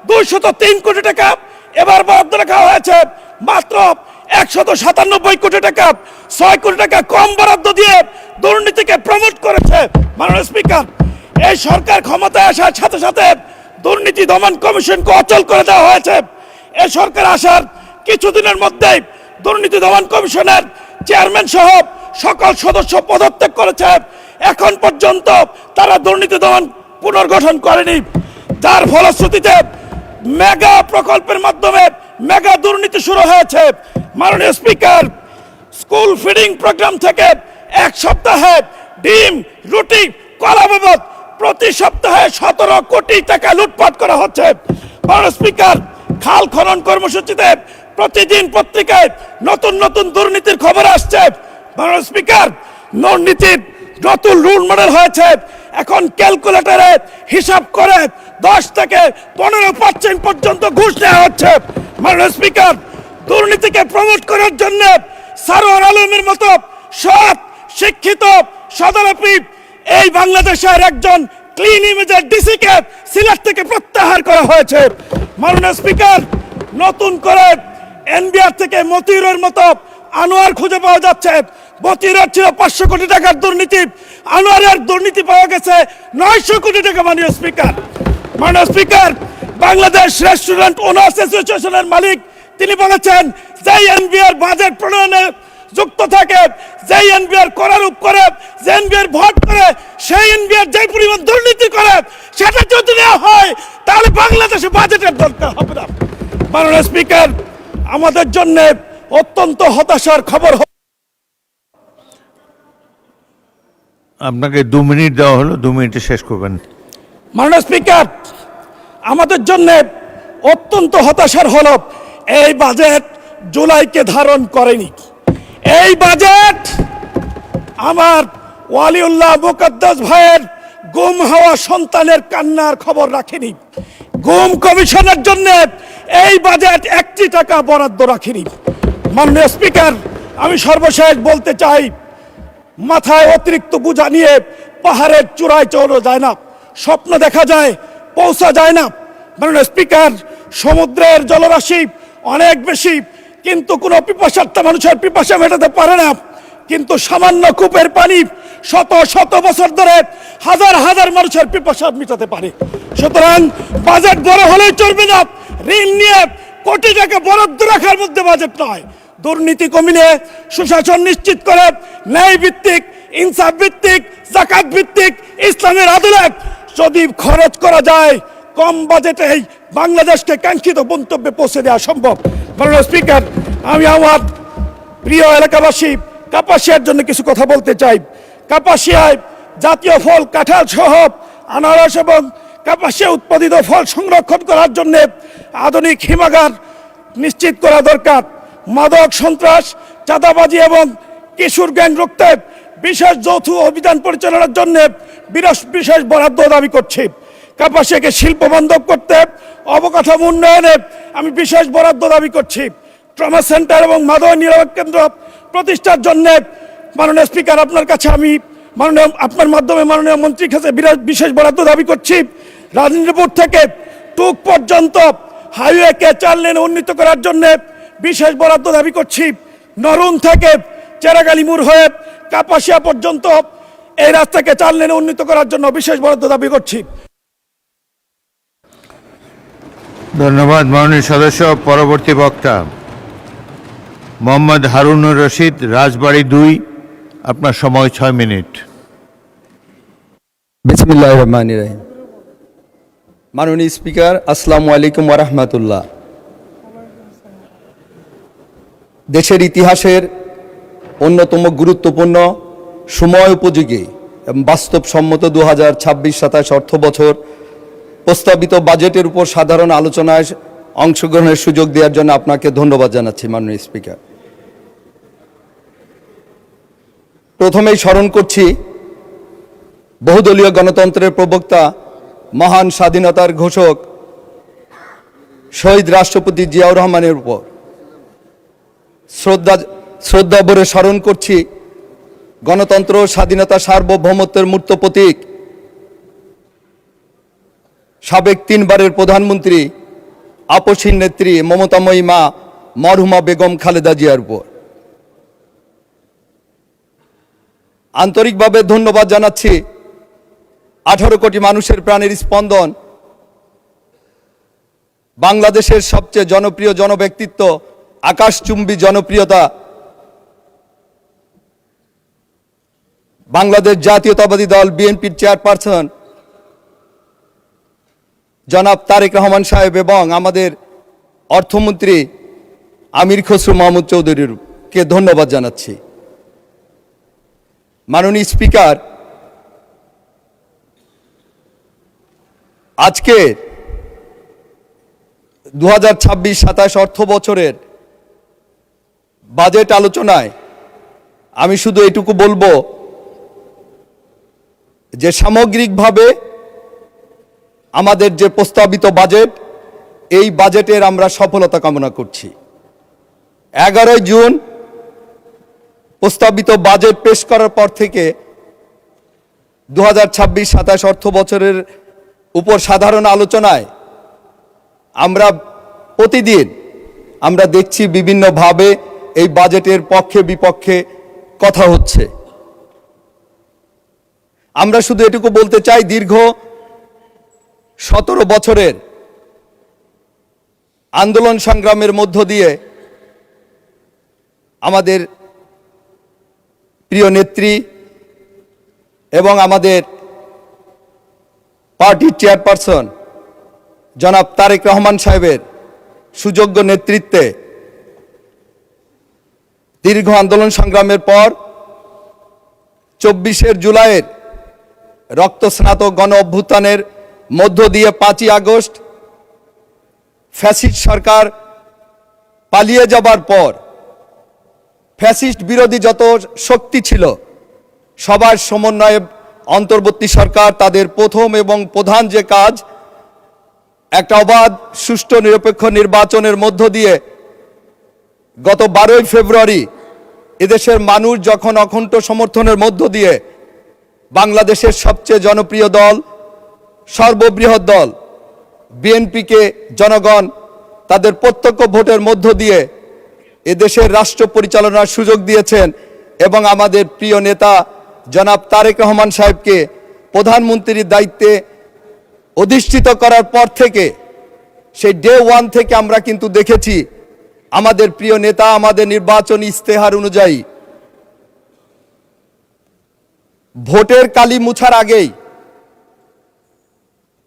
203 কোটি টাকা, এবার বরাদ্দ রাখা হয়েছে মাত্র 197 কোটি টাকা। 6 কোটি টাকা কম বরাদ্দ দিয়ে দুর্নীতিকে প্রমোট করেছে। মাননীয় স্পিকার, এই সরকার ক্ষমতায় আসার সাথে সাথে দুর্নীতি দমন কমিশনকে অচল করে দেওয়া হয়েছে। এই সরকার আসার কিছুদিনের মধ্যেই দুর্নীতি দমন কমিশনের চেয়ারম্যান সহ সকল সদস্য পদত্যাগ করেছে। এখন পর্যন্ত তারা দুর্নীতি দমন পুনর্গঠন করেনি, যার ফলশ্রুতিতে মেগা প্রকল্পের মাধ্যমে মেগা দুর্নীতি শুরু হয়েছে। মাননীয় স্পিকার, স্কুল ফিডিং প্রোগ্রাম থেকে এক সপ্তাহে ডিম, রুটি, কলা বাবদ প্রতি সপ্তাহে 17 কোটি টাকা লুটপাট করা হচ্ছে। মাননীয় স্পিকার, খাল খনন কর্মসূচিতে প্রতিদিন পত্রিকায় নতুন নতুন দুর্নীতির খবর আসছে। মাননীয় স্পিকার, দুর্নীতির নতুন রুল মডেল হয়েছে। এখন ক্যালকুলেটরে হিসাব করে 10 থেকে 15% পর্যন্ত ঘুষ নেওয়া হচ্ছে। মাননীয় স্পিকার, দুর্নীতিকে প্রমোট করার জন্য সারোয়ার আলমের মতো সৎ শিক্ষিত সদরপি এই বাংলাদেশের একজন ক্লিন ইমেজের ডিসিকে সিলেট থেকে প্রত্যাহার করা হয়েছে। মাননীয় স্পিকার, নতুন করে এনবিআর থেকে মতিউরের মতো আনোয়ার খুঁজে পাওয়া যাচ্ছে। মতিউরের ছিল 500 কোটি টাকার দুর্নীতি, আনোয়ারের দুর্নীতি পাওয়া গেছে 900 কোটি টাকা। মাননীয় স্পিকার, বাংলাদেশ রেস্টুরেন্ট ওনার্স অ্যাসোসিয়েশনের মালিক তিনি বলেছেন, যেই এনবিআর বাজেট প্রণয়নে যুক্ত থাকে, যেই এনবিআর করারূপ করে, যে এনবিআর ভোট করে, সেই এনবিআর যে পরিমাণ দুর্নীতি করে সেটা যদি নেওয়া হয় তাহলে বাংলাদেশে বাজেটের দরকার হবে না। মাননীয় স্পিকার, আমাদের জন্য অত্যন্ত হতাশার খবর। আপনাকে 2 মিনিট দেওয়া হলো, 2 মিনিটে শেষ করবেন। মাননীয় স্পিকার, আমাদের জন্য অত্যন্ত হতাশার হলো এই বাজেট জুলাইকে ধারণ করেনি। এই বাজেট আমার ওয়ালিউল্লাহ মুকদ্দাস ভাইয়ের গুম হওয়া সন্তানের কান্নার খবর রাখেনি। গুম কমিশনের জন্য এই বাজেট 1 টাকা বরাদ্দ রাখেনি। মাননীয় স্পিকার, আমি সর্বশেষ বলতে চাই, মাথায় অতিরিক্ত বোঝা নিয়ে পাহাড়ের চূড়ায় চড়া যায় না, স্বপ্ন দেখা যায়, পৌঁছা যায় না। মাননীয় স্পিকার, সমুদ্রের জলরাশি অনেক বেশি, কিন্তু কোনো পিপাসার্থ মানুষের পিপাসা মেটাতে পারে না। কিন্তু সামান্য কূপের পানি শত শত বছর ধরে হাজার হাজার মানুষের পিপাসা মেটাতে পারে। সুতরাং বাজেট বড় হলেই চলবে না, ঋণ নিয়ে কোটি টাকা বরাদ্দ রাখার মধ্যে বাজেট নয়। দুর্নীতি কমিয়ে সুশাসন নিশ্চিত করে ন্যায় ভিত্তিক, ইনসাফ ভিত্তিক, জাকাত ভিত্তিক ইসলামের আদলে যদি খরচ করা যায়, কম বাজেটেই বাংলাদেশকে কাঙ্ক্ষিত গন্তব্যে পৌঁছে দেওয়া সম্ভব। মাননীয় স্পিকার, আমি আমার প্রিয় এলাকাবাসী কাপাসিয়ার জন্য কিছু কথা বলতে চাই। কাপাসিয়ায় জাতীয় ফল কাঁঠাল সহ আনারস এবং কাপাসিয়া উৎপাদিত ফল সংরক্ষণ করার জন্য আধুনিক হিমাগার নিশ্চিত করা দরকার। মাদক, সন্ত্রাস, চাঁদাবাজি এবং কিশোর গ্যাং রুখতে বিশেষ যৌথ অভিযান পরিচালনার জন্য বিশেষ বরাদ্দ দাবি করছি। কাপাসিয়াকে শিল্প বান্ধব করতে অবকাঠামো উন্নয়নে আমি বিশেষ বরাদ্দ দাবি করছি। ট্রমা সেন্টার এবং মাদক নিরাপদ কেন্দ্র প্রতিষ্ঠার জন্য মাননীয় স্পিকার, আপনার কাছে আমি আপনার মাধ্যমে মাননীয় মন্ত্রীর কাছে বিশেষ বরাদ্দ দাবি করছি। রাজনীতিপুর থেকে টুক পর্যন্ত হাইওয়েকে 4 লেনে উন্নীত করার জন্য বিশেষ বরাদ্দ দাবি করছি। নরুন থেকে চেরাগালি মোড় হয়ে কাপাসিয়া পর্যন্ত এই রাস্তাকে 4 লেনে উন্নীত করার জন্য বিশেষ বরাদ্দ দাবি করছি। ধন্যবাদ মাননীয় সদস্য। পরবর্তী বক্তা মোহাম্মদ হারুনুর রশিদ, রাজবাড়ী 2, আপনার সময় 6 মিনিট। বিসমিল্লাহির রহমানির রহিম। মাননীয় স্পিকার, আসসালামু আলাইকুম ওয়া রাহমাতুল্লাহ। দেশের ইতিহাসের অন্যতম গুরুত্বপূর্ণ, সময় উপযোগী এবং বাস্তবসম্মত 2026-27 অর্থ বছর প্রস্তাবিত বাজেটের উপর সাধারণ আলোচনায় অংশগ্রহণের সুযোগ দেওয়ার জন্য আপনাকে ধন্যবাদ জানাচ্ছি মাননীয় স্পিকার। প্রথমেই স্মরণ করছি বহুদলীয় গণতন্ত্রের প্রবক্তা, মহান স্বাধীনতার ঘোষক শহীদ রাষ্ট্রপতি জিয়াউর রহমানের উপর শ্রদ্ধা ভরে স্মরণ করছি গণতন্ত্র, স্বাধীনতা, সার্বভৌমত্বের মূর্ত প্রতীক সাবেক 3 বারের প্রধানমন্ত্রী, আপসীর নেত্রী মমতাময়ী মা মরহুমা বেগম খালেদা জিয়ার উপর আন্তরিকভাবে ধন্যবাদ জানাচ্ছি। 18 কোটি মানুষের প্রাণের স্পন্দন, বাংলাদেশের সবচেয়ে জনপ্রিয় জনব্যক্তিত্ব, আকাশচুম্বী জনপ্রিয়তা, বাংলাদেশ জাতীয়তাবাদী দল বিএনপির চেয়ারপারসন জনাব তারেক রহমান সাহেব এবং আমাদের অর্থমন্ত্রী আমির খসরু মাহমুদ চৌধুরীকে ধন্যবাদ জানাচ্ছি। মাননীয় স্পিকার, আজকে 2026-27 অর্থ বছরের বাজেট আলোচনায় আমি শুধু এটুকু বলবো যে সামগ্রিকভাবে আমাদের যে প্রস্তাবিত বাজেট, এই বাজেটের আমরা সফলতা কামনা করছি। 11 জুন প্রস্তাবিত বাজেট পেশ করার পর থেকে 2026-27 অর্থ বছরের উপর সাধারণ আলোচনায় আমরা প্রতিদিন আমরা দেখছি বিভিন্নভাবে এই বাজেটের পক্ষে বিপক্ষে কথা হচ্ছে। আমরা শুধু এটুকু বলতে চাই, দীর্ঘ 17 বছরের আন্দোলন সংগ্রামের মধ্য দিয়ে আমাদের প্রিয় নেত্রী এবং আমাদের পার্টির চেয়ারপারসন জনাব তারেক রহমান সাহেবের সুযোগ্য নেতৃত্বে দীর্ঘ আন্দোলন সংগ্রামের পর 24 জুলাইয়ের রক্তস্নাত গণ অভ্যুত্থানের মধ্য দিয়ে 5ই আগস্ট ফ্যাসিস্ট সরকার পালিয়ে যাবার পর ফ্যাসিস্ট বিরোধী যত শক্তি ছিল সবার সমন্বয়ে অন্তর্বর্তী সরকার তাদের প্রথম এবং প্রধান যে কাজ, একটা অবাধ সুষ্ঠু নিরপেক্ষ নির্বাচনের মধ্য দিয়ে গত 12ই ফেব্রুয়ারি এদেশের মানুষ যখন অখণ্ড সমর্থনের মধ্য দিয়ে বাংলাদেশের সবচেয়ে জনপ্রিয় দল, সর্ববৃহৎ দল বিএনপিকে জনগণ তাদের প্রত্যক্ষ ভোটের মধ্য দিয়ে এদেশের রাষ্ট্র পরিচালনার সুযোগ দিয়েছেন এবং আমাদের প্রিয় নেতা জনাব তারেক রহমান সাহেবকে প্রধানমন্ত্রীর দায়িত্বে অধিষ্ঠিত করার পর থেকে, সেই ডে 1 থেকে আমরা কিন্তু দেখেছি আমাদের প্রিয় নেতা আমাদের নির্বাচনী ইস্তেহার অনুযায়ী ভোটের কালি মুছার আগেই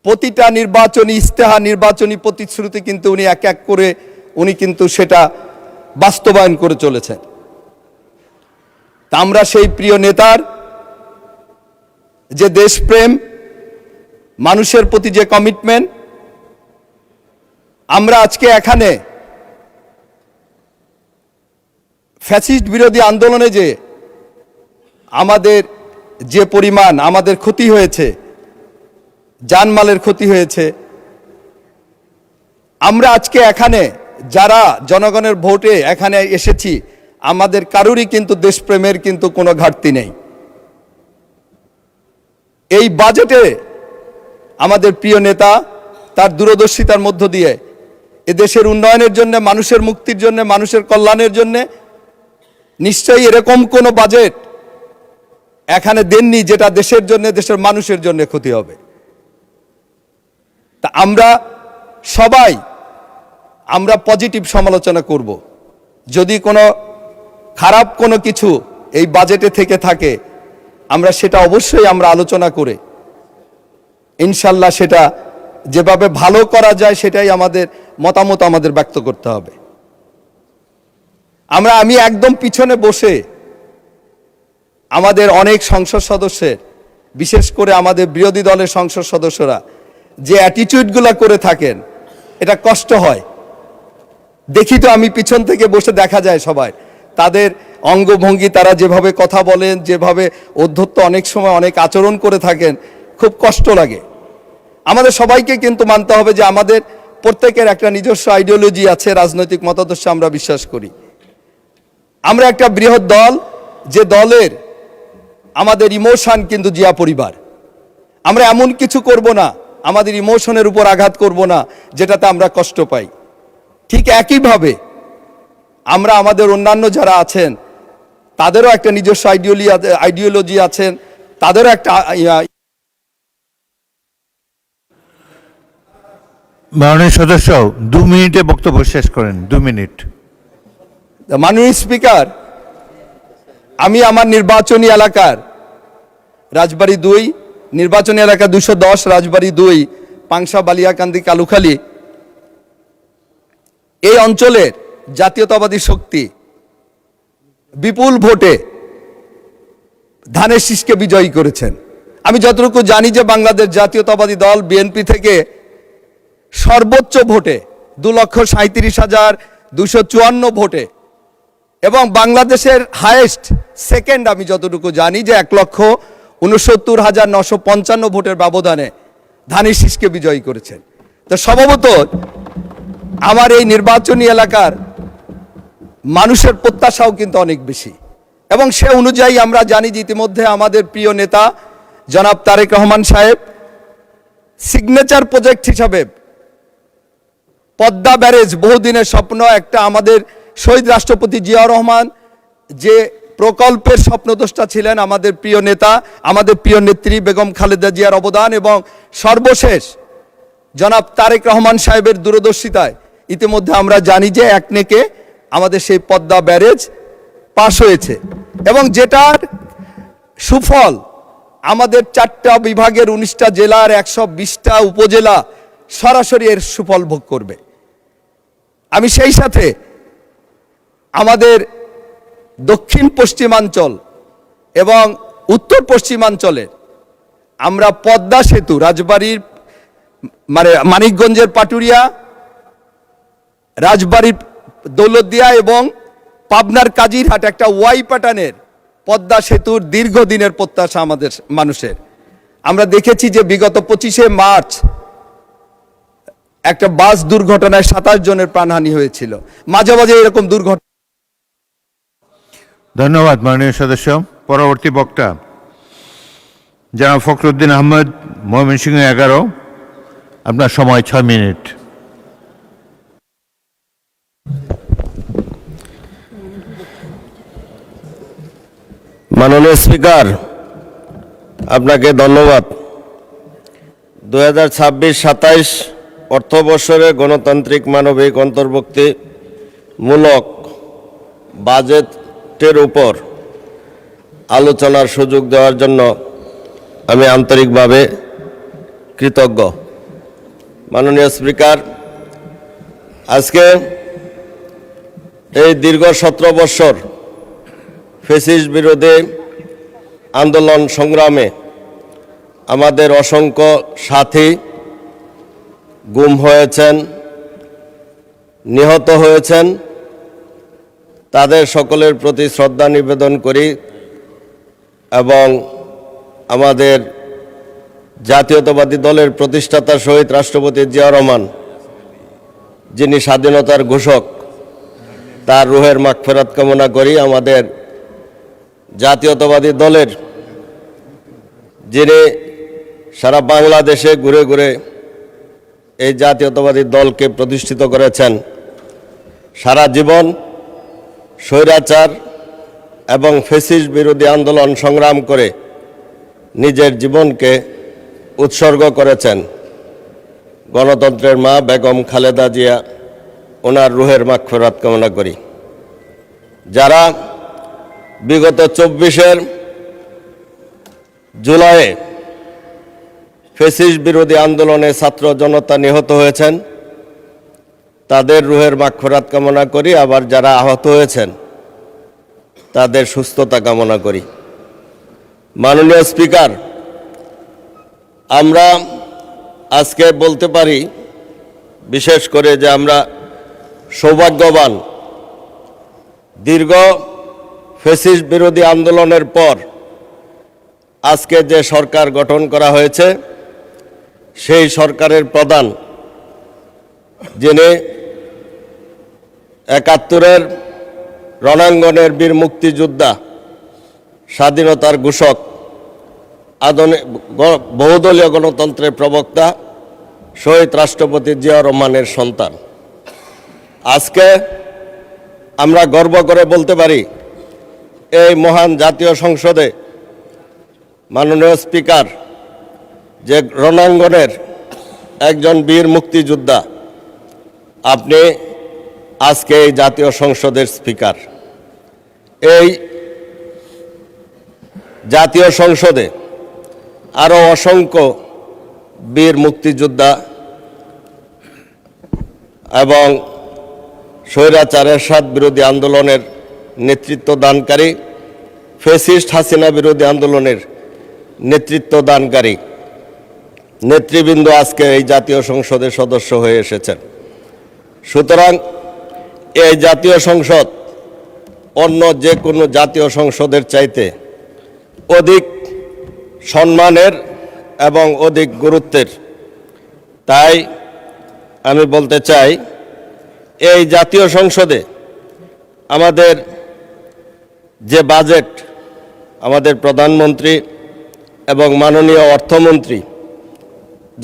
প্রতিটা নির্বাচনী ইস্তেহার, নির্বাচনী প্রতিশ্রুতি কিন্তু উনি এক এক করে উনি কিন্তু সেটা বাস্তবায়ন করে চলেছেন। তা আমরা সেই প্রিয় নেতার যে দেশপ্রেম, মানুষের প্রতি যে কমিটমেন্ট, আমরা আজকে এখানে ফ্যাসিস্ট বিরোধী আন্দোলনে যে আমাদের যে পরিমাণ আমাদের ক্ষতি হয়েছে, জানমালের ক্ষতি হয়েছে, আমরা আজকে এখানে যারা জনগণের ভোটে এখানে এসেছি আমাদের কারোরই কিন্তু দেশপ্রেমের কিন্তু কোনো ঘাটতি নেই। এই বাজেটে আমাদের প্রিয় নেতা তার দূরদর্শিতার মধ্য দিয়ে এদেশের উন্নয়নের জন্য, মানুষের মুক্তির জন্য, মানুষের কল্যাণের জন্য নিশ্চয়ই এরকম কোনো বাজেট এখানে দেননি যেটা দেশের জন্য, দেশের মানুষের জন্য ক্ষতি হবে। তা আমরা সবাই আমরা পজিটিভ সমালোচনা করব। যদি কোনো খারাপ কোনো কিছু এই বাজেটে থেকে থাকে আমরা সেটা অবশ্যই আমরা আলোচনা করে ইনশাল্লাহ সেটা যেভাবে ভালো করা যায় সেটাই আমাদের মতামত আমাদের ব্যক্ত করতে হবে। আমি একদম পিছনে বসে আমাদের অনেক সংসদ সদস্যের, বিশেষ করে আমাদের বিরোধী দলের সংসদ সদস্যরা যে অ্যাটিটিউডগুলো করে থাকেন এটা কষ্ট হয়। দেখি তো আমি পিছন থেকে বসে দেখা যায় সবাই তাদের অঙ্গভঙ্গি, তারা যেভাবে কথা বলেন, যেভাবে অধ্যত্ত অনেক সময় অনেক আচরণ করে থাকেন, খুব কষ্ট লাগে। আমাদের সবাইকে কিন্তু মানতে হবে যে আমাদের প্রত্যেকের একটা নিজস্ব আইডিওলজি আছে, রাজনৈতিক মতাদর্শে আমরা বিশ্বাস করি। আমরা একটা বৃহৎ দল, যে দলের আমাদের ইমোশন কিন্তু জিয়া পরিবার। আমরা এমন কিছু করব না, আমাদের ইমোশনের উপর আঘাত করব না যেটাতে আমরা কষ্ট পাই। ঠিক একইভাবে আমরা আমাদের অন্যান্য যারা আছেন তাদেরও একটা নিজস্ব আইডিওলজি আছেন, তাদেরও একটা মাননীয় সদস্য 2 মিনিটে বক্তব্য শেষ করেন। 2 মিনিট। মাননীয় স্পিকার, আমি আমার নির্বাচনী এলাকার রাজবাড়ী 2 নির্বাচনী এলাকা 210, রাজবাড়ী 2, পাংশা, বালিয়াকান্দি, কালুখালী, এই অঞ্চলের জাতীয়তাবাদী শক্তি বিপুল ভোটে ধানের শীষকে বিজয়ী করেছেন। আমি যতটুকু জানি যে বাংলাদেশ জাতীয়তাবাদী দল বিএনপি থেকে সর্বোচ্চ ভোটে 2,37,254 ভোটে এবং বাংলাদেশের হাইয়েস্ট সেকেন্ড আমি যতটুকু জানি যে 1,69,955 ভোটের ব্যবধানে ধানের শীষকে বিজয়ী করেছেন। তো স্বভাবত আমার এই নির্বাচনী এলাকার মানুষের প্রত্যাশাও কিন্তু অনেক বেশি। এবং সে অনুযায়ী আমরা জানি যে ইতিমধ্যে আমাদের প্রিয় নেতা জনাব তারেক রহমান সাহেব সিগনেচার প্রজেক্ট হিসাবে পদ্মা ব্যারেজ বহুদিনের স্বপ্ন, একটা আমাদের শহীদ রাষ্ট্রপতি জিয়াউর রহমান যে প্রকল্পের স্বপ্নদ্রষ্টা ছিলেন, আমাদের প্রিয় নেতা, আমাদের প্রিয় নেত্রী বেগম খালেদা জিয়ার অবদান এবং সর্বশেষ জনাব তারেক রহমান সাহেবের দূরদর্শিতায় ইতিমধ্যে আমরা জানি যে একনেকে আমাদের সেই পদ্মা ব্যারেজ পাশ হয়েছে এবং যেটার সুফল আমাদের 4টা বিভাগের 19টা জেলার 120টা উপজেলা সরাসরি এর সুফল ভোগ করবে। আমি সেই সাথে আমাদের দক্ষিণ পশ্চিমাঞ্চল এবং উত্তর পশ্চিমাঞ্চলের আমরা পদ্মা সেতু রাজবাড়ির মানিকগঞ্জের পাটুরিয়া, রাজবাড়ির দৌলতদিয়া এবং পাবনার কাজিরহাট একটা ওয়াই প্যাটার্নের পদ্মা সেতুর দীর্ঘদিনের প্রত্যাশা আমাদের মানুষের। আমরা দেখেছি যে বিগত 25শে মার্চ একটা বাস দুর্ঘটনায় 27 জনের প্রাণহানি হয়েছিল। মাঝে মাঝে এরকম দুর্ঘটনা। ধন্যবাদ মাননীয় সদস্য। পরবর্তী বক্তা জনাব ফখরুদ্দিন আহমেদ, ময়মনসিংহ 11। আপনার সময় 6 মিনিট। মাননীয় স্পিকার, আপনাকে ধন্যবাদ। 2026-27 অর্থবর্ষের গণতান্ত্রিক মানবিক অন্তর্ভুক্তিমূলক বাজেটের উপর আলোচনার সুযোগ দেওয়ার জন্য আমি আন্তরিকভাবে কৃতজ্ঞ। মাননীয় স্পিকার, আজকে এই দীর্ঘ 17 বছর ফ্যাসিস্ট বিরোধী আন্দোলন সংগ্রামে আমাদের অসংখ্য সাথী গুম হয়েছেন, নিহত হয়েছেন। তাদের সকলের প্রতি শ্রদ্ধা নিবেদন করি এবং আমাদের জাতীয়তাবাদী দলের প্রতিষ্ঠাতা শহীদ রাষ্ট্রপতি জিয়াউর রহমান, যিনি স্বাধীনতার ঘোষক, তার রুহের মাগফিরাত কামনা করি। আমাদের জাতীয়তাবাদী দলের যিনি সারা বাংলাদেশে ঘুরে ঘুরে এই জাতীয়তাবাদী দলকে প্রতিষ্ঠিত করেছেন, সারা জীবন স্বৈরাচার এবং ফ্যাসিস্ট বিরোধী আন্দোলন সংগ্রাম করে নিজের জীবনকে উৎসর্গ করেছেন, গণতন্ত্রের মা বেগম খালেদা জিয়া, ওনার রুহের মাগফিরাত কামনা করি। যারা বিগত 24 জুলাইয়ে ফ্যাসিস্ট বিরোধী আন্দোলনে ছাত্র জনতা নিহত হয়েছেন, তাদের রুহের মাগফিরাত কামনা করি। আবার যারা আহত হয়েছেন তাদের সুস্থতা কামনা করি। মাননীয় স্পিকার, আমরা আজকে বলতে পারি বিশেষ করে যে আমরা সৌভাগ্যবান। দীর্ঘ ফ্যাসিস্ট বিরোধী আন্দোলনের পর আজকে যে সরকার গঠন করা হয়েছে, সেই সরকারের প্রধান, যিনি 71-এর রণাঙ্গনের বীর মুক্তিযোদ্ধা, স্বাধীনতার ঘোষক, বহুদলীয় গণতন্ত্রের প্রবক্তা শহীদ রাষ্ট্রপতি জিয়াউর রহমানের সন্তান। আজকে আমরা গর্ব করে বলতে পারি, এই মহান জাতীয় সংসদে মাননীয় স্পিকার, যে রণাঙ্গনের একজন বীর মুক্তিযোদ্ধা, আপনি আজকে এই জাতীয় সংসদের স্পিকার। এই জাতীয় সংসদে আরও অসংখ্য বীর মুক্তিযোদ্ধা এবং স্বৈরাচার এরশাদ বিরোধী আন্দোলনের নেতৃত্ব দানকারী, ফ্যাসিস্ট হাসিনা বিরোধী আন্দোলনের নেতৃত্ব দানকারী নেতৃবৃন্দ আজকে এই জাতীয় সংসদের সদস্য হয়ে এসেছেন। সুতরাং এই জাতীয় সংসদ অন্য যে কোনো জাতীয় সংসদের চাইতে অধিক সম্মানের এবং অধিক গুরুত্বের। তাই আমি বলতে চাই, এই জাতীয় সংসদে আমাদের যে বাজেট আমাদের প্রধানমন্ত্রী এবং মাননীয় অর্থমন্ত্রী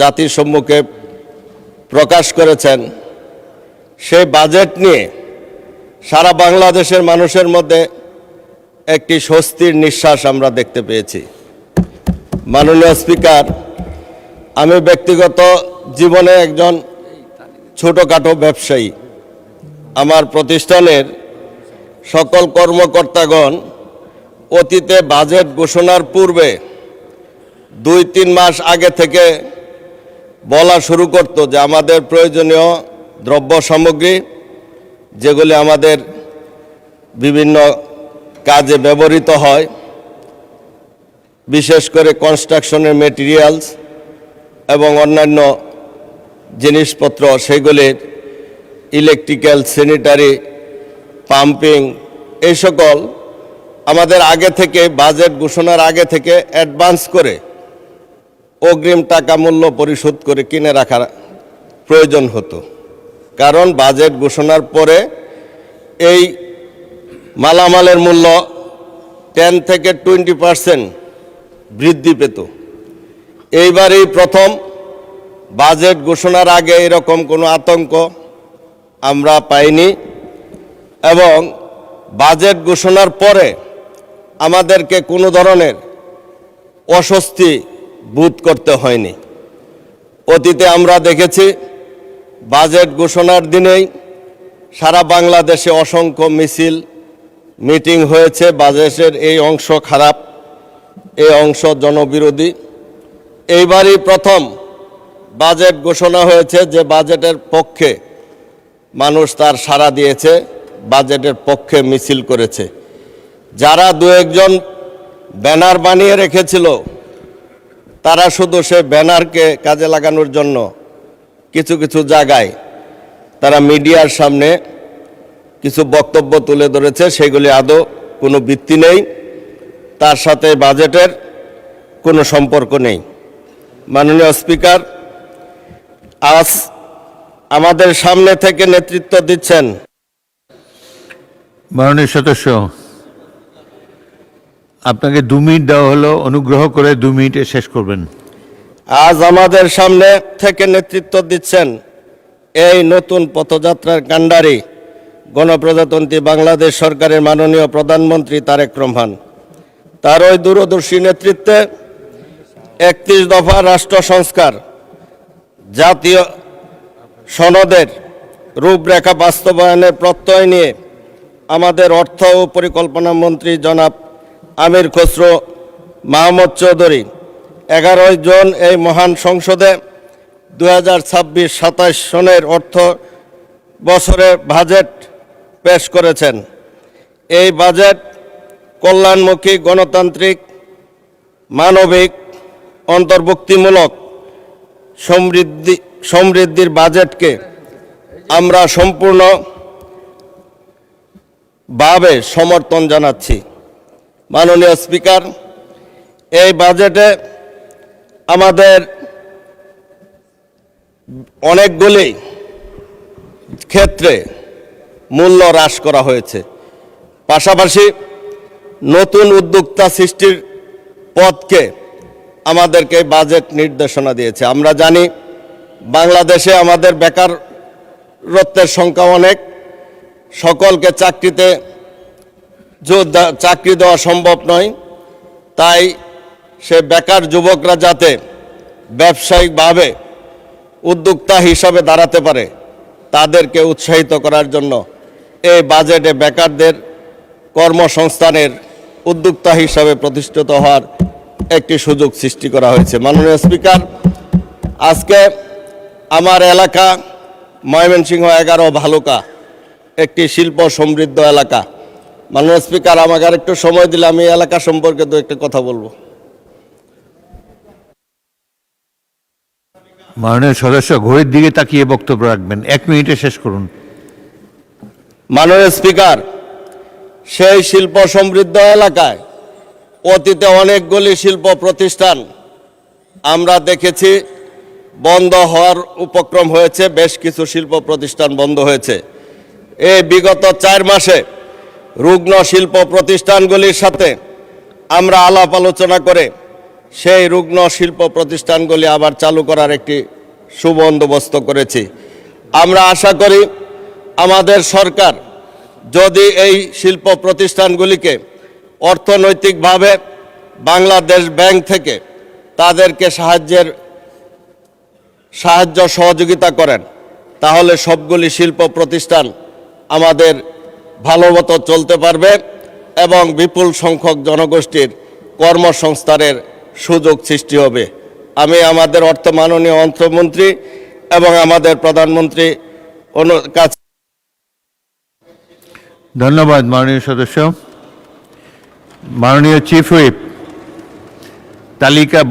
জাতির সম্মুখে প্রকাশ করেছেন, সেই বাজেট নিয়ে সারা বাংলাদেশের মানুষের মধ্যে একটি স্বস্তির নিঃশ্বাস আমরা দেখতে পেয়েছি। মাননীয় স্পিকার, আমি ব্যক্তিগত জীবনে একজন ছোটোখাটো ব্যবসায়ী। আমার প্রতিষ্ঠানের সকল কর্মকর্তাগণ অতীতে বাজেট ঘোষণার পূর্বে 2-3 মাস আগে থেকে বলা শুরু করত যে আমাদের প্রয়োজনীয় দ্রব্য সামগ্রী, যেগুলি আমাদের বিভিন্ন কাজে ব্যবহৃত হয়, বিশেষ করে কনস্ট্রাকশনের মেটেরিয়ালস এবং অন্যান্য জিনিসপত্র, সেগুলির ইলেকট্রিক্যাল, স্যানিটারি, পাম্পিং, এই সকল আমাদের আগে থেকে বাজেট ঘোষণার আগে থেকে অ্যাডভান্স করে অগ্রিম টাকা মূল্য পরিশোধ করে কিনে রাখার প্রয়োজন হতো। কারণ বাজেট ঘোষণার পরে এই মালামালের মূল্য 10 থেকে 20% বৃদ্ধি পেত। এইবারই প্রথম বাজেট ঘোষণার আগে এরকম কোনো আতঙ্ক আমরা পাইনি, এবং বাজেট ঘোষণার পরে আমাদেরকে কোনো ধরনের অস্বস্তি বোধ করতে হয়নি। অতীতে আমরা দেখেছি বাজেট ঘোষণার দিনেই সারা বাংলাদেশে অসংখ্য মিছিল, মিটিং হয়েছে। বাজেটের এই অংশ খারাপ, এই অংশ জনবিরোধী। এইবারই প্রথম বাজেট ঘোষণা হয়েছে যে বাজেটের পক্ষে মানুষ তার সাড়া দিয়েছে, বাজেটের পক্ষে মিছিল করেছে। যারা 2-1 ব্যানার বানিয়ে রেখেছিল, তারা শুধু সে ব্যানারকে কাজে লাগানোর জন্য কিছু কিছু জায়গায় তারা মিডিয়ার সামনে কিছু বক্তব্য তুলে ধরেছে, সেগুলি আদৌ কোনো ভিত্তি নেই, তার সাথে বাজেটের কোনো সম্পর্ক নেই। মাননীয় স্পিকার, আজ আমাদের সামনে থেকে নেতৃত্ব দিচ্ছেন মাননীয় সদস্য, আপনাকে 2 মিনিট দেওয়া হলো, অনুগ্রহ করে 2 মিনিটে শেষ করবেন। আজ আমাদের সামনে থেকে নেতৃত্ব দিচ্ছেন এই নতুন পথযাত্রার কাণ্ডারি গণপ্রজাতন্ত্রী বাংলাদেশ সরকারের মাননীয় প্রধানমন্ত্রী তারেক রহমান। তার ওই দূরদর্শী নেতৃত্বে 31 দফা রাষ্ট্র সংস্কার জাতীয় সনদের রূপরেখা বাস্তবায়নের প্রত্যয় নিয়ে আমাদের অর্থ ও পরিকল্পনা মন্ত্রী জনাব আমির খসরু মাহমুদ চৌধুরী 11 জুন এই মহান সংসদে 2026-27 সনের অর্থ বছরের বাজেট পেশ করেছেন। এই বাজেট কল্যাণমুখী, গণতান্ত্রিক, মানবিক, অন্তর্ভুক্তিমূলক, সমৃদ্ধির বাজেটকে আমরা সম্পূর্ণভাবে সমর্থন জানাচ্ছি। মাননীয় স্পিকার, এই বাজেটে আমাদের অনেকগুলি ক্ষেত্রে মূল্য হ্রাস করা হয়েছে, পাশাপাশি নতুন উদ্যোক্তা সৃষ্টির পথকে আমাদেরকে বাজেট নির্দেশনা দিয়েছে। আমরা জানি বাংলাদেশে আমাদের বেকারত্বের সংখ্যা অনেক, সকলকে চাকরি দেওয়া সম্ভব নয়। তাই সে বেকার যুবকরা যাতে ব্যবসায়িকভাবে উদ্যোক্তা হিসাবে দাঁড়াতে পারে, তাদেরকে উৎসাহিত করার জন্য এই বাজেটে বেকারদের কর্মসংস্থানের উদ্যোক্তা হিসাবে প্রতিষ্ঠিত হওয়ার একটি সুযোগ সৃষ্টি করা হয়েছে। মাননীয় স্পিকার, আজকে আমার এলাকা ময়মনসিংহ 11 ভালুকা একটি শিল্প সমৃদ্ধ এলাকা। মাননীয় স্পিকার, আমাকে আর একটু সময় দিলে আমি এই এলাকা সম্পর্কে তো একটা কথা বলবো। মাননীয় সদস্য, ঘড়ির দিকে তাকিয়ে বক্তব্য রাখবেন। 1 মিনিটে শেষ করুন। মাননীয় স্পিকার, সেই শিল্প সমৃদ্ধ এলাকায় অতীতে অনেকগুলি শিল্প প্রতিষ্ঠান আমরা দেখেছি বন্ধ হওয়ার উপক্রম হয়েছে, বেশ কিছু শিল্প প্রতিষ্ঠান বন্ধ হয়েছে। এই বিগত 4 মাসে রুগ্ন শিল্প প্রতিষ্ঠানগুলির সাথে আমরা আলাপ আলোচনা করে সেই রুগ্ন শিল্প প্রতিষ্ঠানগুলি আবার চালু করার একটি সুবন্দোবস্ত করেছি। আমরা আশা করি আমাদের সরকার যদি এই শিল্প প্রতিষ্ঠানগুলিকে অর্থনৈতিকভাবে বাংলাদেশ ব্যাংক থেকে তাদেরকে সাহায্য সহযোগিতা করেন, তাহলে সবগুলি শিল্প প্রতিষ্ঠান আমাদের ভালোমতো চলতে পারবে এবং বিপুল সংখ্যক জনগোষ্ঠীর কর্মসংস্থানের সুযোগ সৃষ্টি হবে। আমি আমাদের মাননীয় অর্থমন্ত্রী এবং আমাদের প্রধানমন্ত্রী কাছে ধন্যবাদ মাননীয় সদস্য। মাননীয় চিফ হুইপ,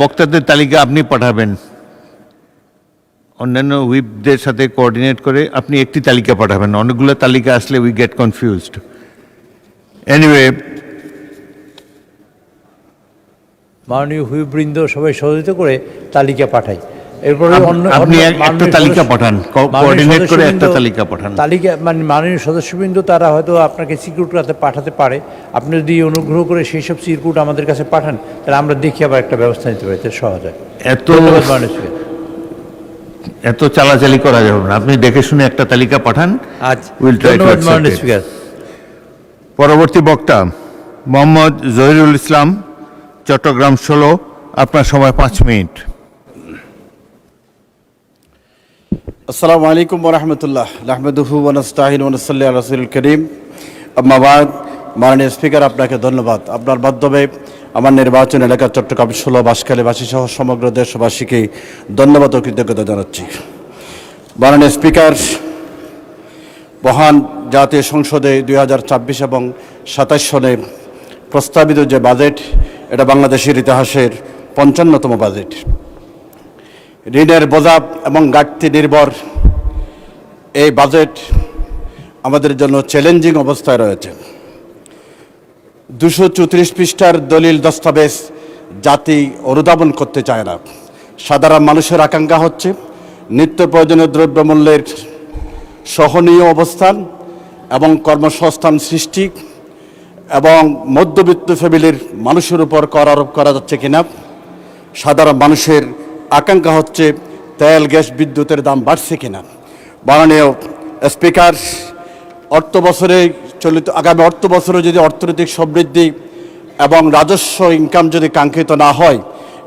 বক্তাদের তালিকা আপনি পাঠাবেন, অন্যান্য হুইপদের সাথে কোঅর্ডিনেট করে আপনি একটি তালিকা পাঠাবেন। অনেকগুলো তালিকা আসলে উই গেট কনফিউজড। এনিওয়ে, মাননীয় হুইপবৃন্দ সবাই সহযোগিতা করে তালিকা পাঠাই। এরপরে আপনি একটা তালিকা পাঠান, কোঅর্ডিনেট করে একটা তালিকা পাঠান। তালিকা মানে মাননীয় সদস্যবৃন্দ তারা হয়তো আপনাকে সিকিউরিটি হাতে পাঠাতে পারে। আপনি যদি অনুগ্রহ করে সেই সব সিকিউরিটি আমাদের কাছে পাঠান, তাহলে আমরা দেখি আবার একটা ব্যবস্থা নিতে পারি, তাহলে সহজ হয়। এত চালাচালি করা যাবে না, আপনি দেখে শুনে একটা তালিকা পাঠান। ধন্যবাদ মাননীয় স্পিকার। পরবর্তী বক্তা মোহাম্মদ জহিরুল ইসলাম, চট্টগ্রাম 16, আপনার সময় 5 মিনিট। আসসালামু আলাইকুম ওয়া রাহমাতুল্লাহ। নাহমাদুহু ওয়া নাস্তাঈনু ওয়া নুসাল্লি আলা রাসূলিল কারীম। আম্মা বাদ। মাননীয় স্পিকার, আপনাকে ধন্যবাদ। আপনার মাধ্যমে আমার নির্বাচন এলাকা চট্টগ্রাম 16 বাঁশখালীবাসী সহ সমগ্র দেশবাসীকে ধন্যবাদ ও কৃতজ্ঞতা জানাচ্ছি। মাননীয় স্পিকার, মহান জাতীয় সংসদে 2024 এবং 27 সনে প্রস্তাবিত যে বাজেট, এটা বাংলাদেশের ইতিহাসের 55তম বাজেট। ঋণের বোঝা এবং ঘাটতি নির্ভর এই বাজেট আমাদের জন্য চ্যালেঞ্জিং অবস্থায় রয়েছে। 234 পৃষ্ঠার দলিল দস্তাবেজ জাতি অনুধাবন করতে চায় না। সাধারণ মানুষের আকাঙ্ক্ষা হচ্ছে নিত্য প্রয়োজনীয় দ্রব্যমূল্যের সহনীয় অবস্থান এবং কর্মসংস্থান সৃষ্টি, এবং মধ্যবিত্ত ফ্যামিলির মানুষের উপর কর আরোপ করা যাচ্ছে কিনা। সাধারণ মানুষের আকাঙ্ক্ষা হচ্ছে তেল, গ্যাস, বিদ্যুতের দাম বাড়ছে কিনা। মাননীয় স্পিকার, আগামী অর্থ বছরে যদি অর্থনৈতিক সমৃদ্ধি এবং রাজস্ব ইনকাম যদি কাঙ্ক্ষিত না হয়,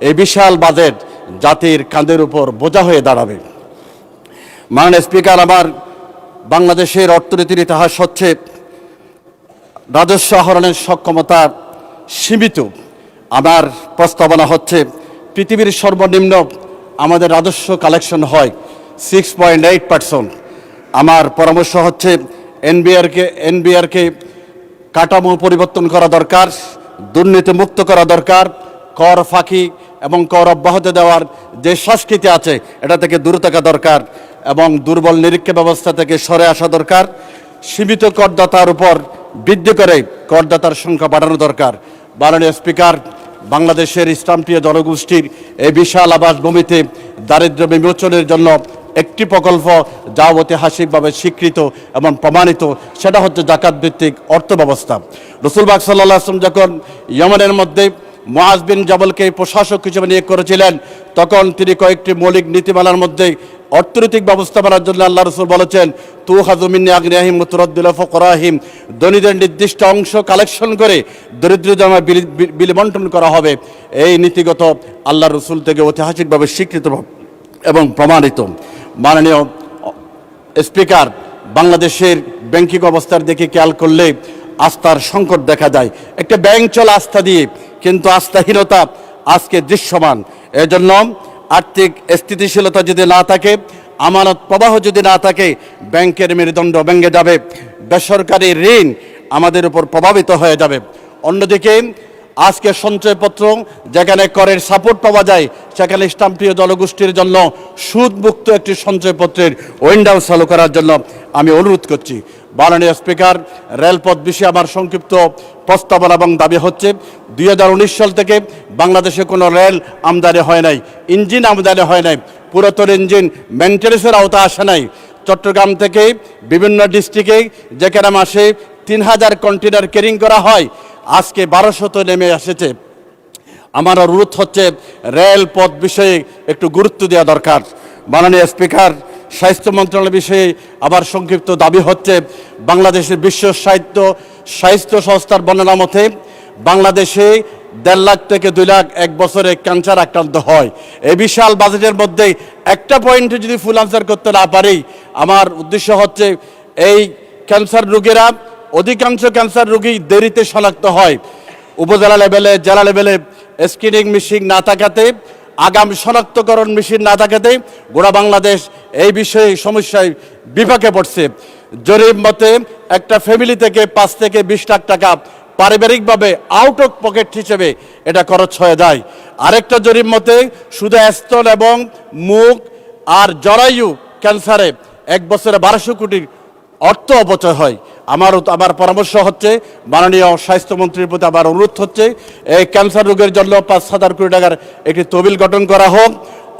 এই বিশাল বাজেট জাতির কাঁধের উপর বোঝা হয়ে দাঁড়াবে। মাননীয় স্পিকার, আমার বাংলাদেশের অর্থনীতির ইতিহাস হচ্ছে রাজস্ব আহরণের সক্ষমতা সীমিত। আমার প্রস্তাবনা হচ্ছে পৃথিবীর সর্বনিম্ন আমাদের রাজস্ব কালেকশন হয় 6.8%। আমার পরামর্শ হচ্ছে এনবিআরকে কাঠামো পরিবর্তন করা দরকার, দুর্নীতিমুক্ত করা দরকার, কর ফাঁকি এবং কর অব্যাহতি দেওয়ার যে সংস্কৃতি আছে এটা থেকে দূরে থাকা দরকার, এবং দুর্বল নিরীক্ষা ব্যবস্থা থেকে সরে আসা দরকার। সীমিত করদাতার উপর বৃদ্ধি করে করদাতার সংখ্যা বাড়ানো দরকার। মাননীয় স্পিকার, বাংলাদেশের ইসলামপ্রিয় জনগোষ্ঠীর এই বিশাল আবাসভূমিতে দারিদ্র্য বিমোচনের জন্য একটি প্রকল্প যা ঐতিহাসিকভাবে স্বীকৃত এবং প্রমাণিত, সেটা হচ্ছে জাকাত ভিত্তিক অর্থ ব্যবস্থা। রাসূল পাক সাল্লাল্লাহু আলাইহি ওয়াসাল্লাম যখন ইয়েমেনের মধ্যে মুআজ বিন জাবলকে প্রশাসক হিসেবে নিয়োগ করেছিলেন, তখন তিনি কয়েকটি মৌলিক নীতিমালার মধ্যে অর্থনৈতিক ব্যবস্থাপনার জন্য আল্লাহ রাসূল বলেছেন, তুখাযু মিন আগনিয়াহিম ওয়া তুরাদ্দু ইলা ফুকারাহিম, ধনীদের নির্দিষ্ট অংশ কালেকশন করে দরিদ্রদের বিলি বন্টন করা হবে। এই নীতিগত আল্লাহ রাসূল থেকে ঐতিহাসিকভাবে স্বীকৃত এবং প্রমাণিত। মাননীয় স্পিকার, বাংলাদেশের ব্যাংকিং অবস্থার দিকে খেয়াল করলে আস্থার সংকট দেখা যায়। একটা ব্যাংক চলে আস্থা দিয়ে, কিন্তু আস্থাহীনতা আজকে দৃশ্যমান। এজন্য আর্থিক স্থিতিশীলতা যদি না থাকে, আমানত প্রবাহ যদি না থাকে, ব্যাংকের মেরুদণ্ড ভেঙে যাবে, বেসরকারি ঋণ আমাদের উপর প্রভাবিত হয়ে যাবে। অন্যদিকে আজকে সঞ্চয়পত্র যেখানে করের সাপোর্ট পাওয়া যায়, সেখানে ইসলামপ্রিয় জনগোষ্ঠীর জন্য সুদমুক্ত একটি সঞ্চয়পত্রের উইন্ডো চালু করার জন্য আমি অনুরোধ করছি। মাননীয় স্পিকার, রেলপথ বিষয়ে আমার সংক্ষিপ্ত প্রস্তাবনা এবং দাবি হচ্ছে, 2019 সাল থেকে বাংলাদেশে কোনো রেল আমদানি হয় নাই, ইঞ্জিন আমদানি হয় নাই, পুরাতন ইঞ্জিন মেনটেন্যান্সের আওতা আসে নাই। চট্টগ্রাম থেকে বিভিন্ন ডিস্ট্রিক্টে যেখানে মাসে 3000 কন্টেনার ক্যারিং করা হয়, আজকে 1200 নেমে এসেছে। আমার অনুরোধ হচ্ছে রেলপথ বিষয়ে একটু গুরুত্ব দেওয়া দরকার। মাননীয় স্পিকার, স্বাস্থ্য মন্ত্রণালয় বিষয়ে আবার সংক্ষিপ্ত দাবি হচ্ছে, বাংলাদেশের বিশ্ব স্বাস্থ্য সংস্থার বর্ণনা মতে বাংলাদেশে 1.5 লাখ থেকে 2 লাখ এক বছরে ক্যান্সার আক্রান্ত হয়। এই বিশাল বাজেটের মধ্যে একটা পয়েন্টে যদি ফুল আনসার করতে না পারি, আমার উদ্দেশ্য হচ্ছে এই ক্যান্সার রোগীরা, অধিকাংশ ক্যান্সার রোগী দেরিতে শনাক্ত হয়। উপজেলা লেভেলে, জেলা লেভেলে স্ক্রিনিং মেশিন না থাকাতে, আগাম শনাক্তকরণ মেশিন না থাকাতে গোটা বাংলাদেশ এই বিষয়ে সমস্যায় বিপাকে পড়ছে। জরিপ মতে একটা ফ্যামিলি থেকে 5 থেকে 20 লাখ টাকা পারিবারিকভাবে আউট অফ পকেট হিসেবে এটা খরচ হয়ে যায়। আরেকটা জরিপ মতে শুধু স্তন এবং মুখ আর জরায়ু ক্যান্সারে এক বছরে 1200 কোটি অর্থ অপচয় হয়। আমার পরামর্শ হচ্ছে, মাননীয় স্বাস্থ্যমন্ত্রীর প্রতি আমার অনুরোধ হচ্ছে, এই ক্যান্সার রোগের জন্য 5,000 কোটি টাকার একটি তহবিল গঠন করা হোক।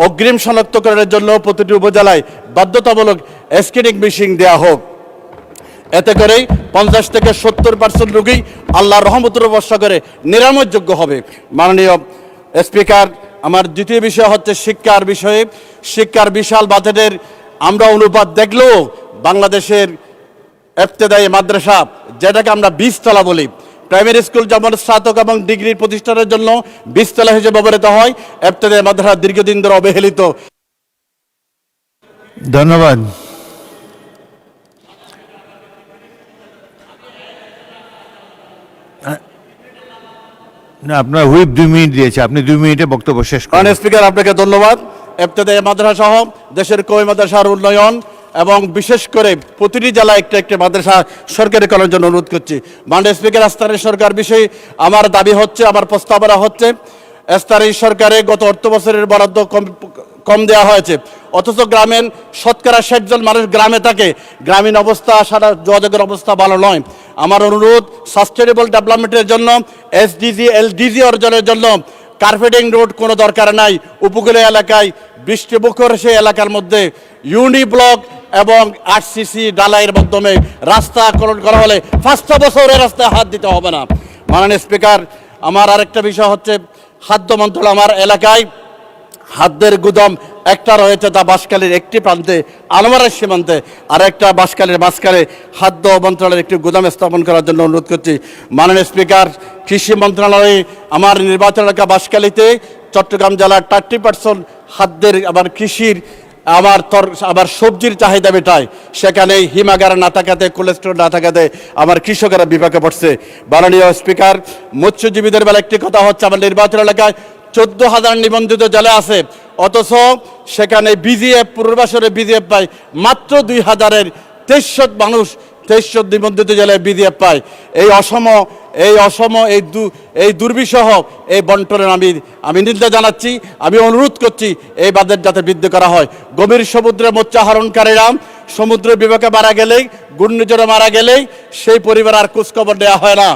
অগ্রিম শনাক্তকরণের জন্য প্রতিটি উপজেলায় বাধ্যতামূলক স্ক্রিনিং মেশিন দেওয়া হোক। এতে করেই 50 থেকে 70% রোগী আল্লাহর রহমতের ভরসা করে নিরাময়যোগ্য হবে। মাননীয় স্পিকার, আমার দ্বিতীয় বিষয় হচ্ছে শিক্ষার বিষয়ে। শিক্ষার বিশাল বাজেটের আমরা অনুপাত দেখলেও বাংলাদেশের ইবতেদায়ী মাদ্রাসা, যেটাকে আমরা 20 তলা বলি, প্রাইমারি স্কুল যেমন স্নাতক এবং ডিগ্রি প্রতিষ্ঠানের জন্য 20 তলা হিসেবে ব্যবহৃত হয়, ইবতেদায়ী মাদ্রাসা দীর্ঘদিন ধরে অবহেলিত। ধন্যবাদ। না, আপনার হুইপ 2 মিনিট দিয়েছে, আপনি 2 মিনিটে বক্তব্য শেষ করেন। মাননীয় স্পিকার, আপনাকে ধন্যবাদ। ইবতেদায়ী মাদ্রাসা সহ দেশের কওমি মাদ্রাসার উন্নয়ন এবং বিশেষ করে প্রতিটি জেলায় একটি মাদ্রাসা সরকারি করার জন্য অনুরোধ করছি। মাননীয় স্পিকার, স্থানীয় সরকার বিষয়ে আমার দাবি হচ্ছে, আমার প্রস্তাবনা হচ্ছে, স্থানীয় সরকারে গত অর্থ বছরের বরাদ্দ কম দেওয়া হয়েছে, অথচ গ্রামীণ শতকরা 60 জন মানুষ গ্রামে থাকে। গ্রামীণ অবস্থা, সারা যোগাযোগের অবস্থা ভালো নয়। আমার অনুরোধ, সাস্টেনেবল ডেভেলপমেন্টের জন্য, SDG LDG অর্জনের জন্য কার্পেটিং রোড কোনো দরকার নাই। উপকূলীয় এলাকায় বৃষ্টিমুখর সেই এলাকার মধ্যে ইউনি ব্লক এবং RCC ডালাইয়ের মাধ্যমে রাস্তা করা হলে 5 বছরের রাস্তায় হাত দিতে হবে না। মাননীয় স্পিকার, আমার আরেকটা বিষয় হচ্ছে, খাদ্য মন্ত্রণালয় আমার এলাকায় খাদ্যের গুদাম একটা রয়েছে, তা বাঁশখালীর একটি প্রান্তে, আলমারের সীমান্তে, আর একটা বাঁশখালীর মাঝখানে খাদ্য মন্ত্রণালয়ের একটি গুদাম স্থাপন করার জন্য অনুরোধ করছি। মাননীয় স্পিকার, কৃষি মন্ত্রণালয়ে আমার নির্বাচন এলাকা বাঁশখালীতে চট্টগ্রাম জেলার 30% খাদ্যের, আবার কৃষির, আবার সবজির চাহিদা মেটায়। সেখানে হিমাগার না থাকাতে, কোলেস্ট্রল না থাকাতে আমার কৃষকেরা বিপাকে পড়ছে। মাননীয় স্পিকার, মৎস্যজীবীদের বেলা একটি কথা হচ্ছে, আমার নির্বাচন এলাকায় 14,000 নিবন্ধিত জেলা আছে, অথচ সেখানে BGF পূর্বাসরে BGF পায় মাত্র 2,000-এর 2300 মানুষ 2300 নিবন্ধিত জেলায় BGF পায়। এই দুর্বিষহ এই বন্টনের আমি নিন্দা জানাচ্ছি। আমি অনুরোধ করছি, এই বাজেট যাতে বৃদ্ধি করা হয়। গভীর সমুদ্রে মৎস্য আহরণকারীরা সমুদ্র বিভাগে মারা গেলেই, ঘূর্ণিঝড়ে মারা গেলেই সেই পরিবার আর খোঁজখবর দেওয়া হয় না।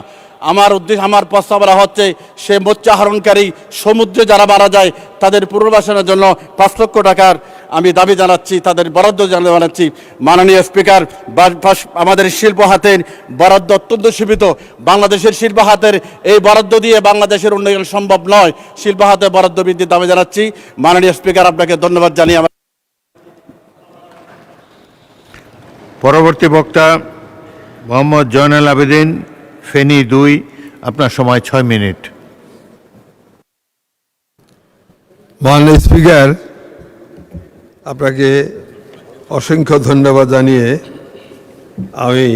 আমার প্রস্তাবনা হচ্ছে, সে মৎস্য আহরণকারী সমুদ্রে যারা মারা যায় তাদের পুনর্বাসনের জন্য 5 লক্ষ টাকার আমি দাবি জানাচ্ছি, তাদের বরাদ্দ জানাচ্ছি। মাননীয় স্পিকার, আমাদের শিল্প হাতের বরাদ্দ অত্যন্ত সীমিত। বাংলাদেশের শিল্প হাতের এই বরাদ্দ দিয়ে বাংলাদেশের উন্নয়ন সম্ভব নয়। শিল্প হাতে বরাদ্দ বৃদ্ধির দাবি জানাচ্ছি। মাননীয় স্পিকার, আপনাকে ধন্যবাদ জানিয়ে পরবর্তী বক্তা মোহাম্মদ জয়নাল আবেদিন, ফেনী 2, আপনার সময় 6 মিনিট। মাননীয় স্পিকার, আপনাকে অসংখ্য ধন্যবাদ জানিয়ে আমি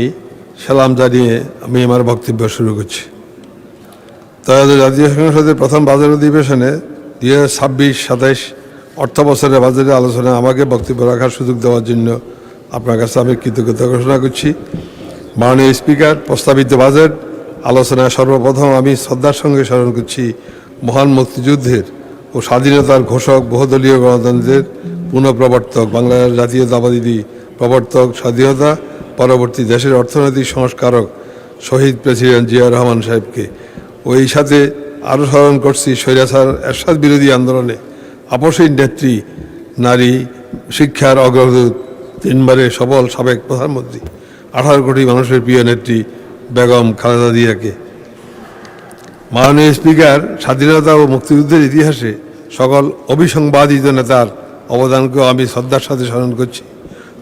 সালাম জানিয়ে আমি আমার বক্তব্য শুরু করছি। তবে জাতীয় সংসদের প্রথম বাজেট অধিবেশনে 2026-27 অর্থ বছরের বাজেটের আলোচনায় আমাকে বক্তব্য রাখার সুযোগ দেওয়ার জন্য আপনার কাছে আমি কৃতজ্ঞতা ঘোষণা করছি। মাননীয় স্পিকার, প্রস্তাবিত বাজেট আলোচনায় সর্বপ্রথম আমি শ্রদ্ধার সঙ্গে স্মরণ করছি মহান মুক্তিযুদ্ধের ও স্বাধীনতার ঘোষক, বহুদলীয় গণতন্ত্রের পুনঃপ্রবর্তক, বাংলাদেশের জাতীয়তাবাদী প্রবর্তক, স্বাধীনতা পরবর্তী দেশের অর্থনৈতিক সংস্কারক শহীদ প্রেসিডেন্ট জিয়াউর রহমান সাহেবকে। ওই সাথে আরও স্মরণ করছি স্বৈরাচার এরশাদ বিরোধী আন্দোলনে আপসীর নেত্রী, নারী শিক্ষার অগ্রদূত, 3বারের সফল সাবেক প্রধানমন্ত্রী, 18 কোটি মানুষের প্রিয় নেত্রী বেগম খালেদা জিয়াকে। মাননীয় স্পিকার, স্বাধীনতা ও মুক্তিযুদ্ধের ইতিহাসে সকল অবিসংবাদিত নেতার অবদানকেও আমি শ্রদ্ধার সাথে স্মরণ করছি।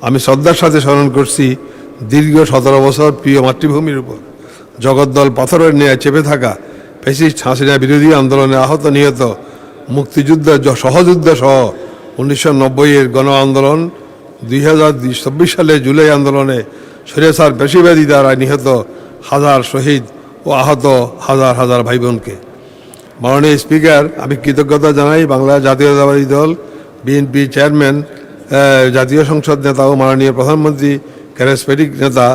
আমি শ্রদ্ধার সাথে স্মরণ করছি দীর্ঘ 17 বছর প্রিয় মাতৃভূমির উপর জগদ্দল পাথরের ন্যায় চেপে থাকা ফ্যাসিস্ট হাসিনা বিরোধী আন্দোলনে আহত নিহত মুক্তিযুদ্ধ সহযুদ্ধ সহ 1990-এর গণ আন্দোলন, 2024 সালে জুলাই আন্দোলনে স্বৈরাচার পেশিবাদী দ্বারা নিহত হাজার শহীদ ও আহত হাজার হাজার ভাই বোনকে। মাননীয় স্পিকার, আমি কৃতজ্ঞতা জানাই বাংলা জাতীয়তাবাদী দল বিএনপি চেয়ারম্যান, জাতীয় সংসদ নেতা ও মাননীয় প্রধানমন্ত্রী ক্যারিসমেটিক নেতা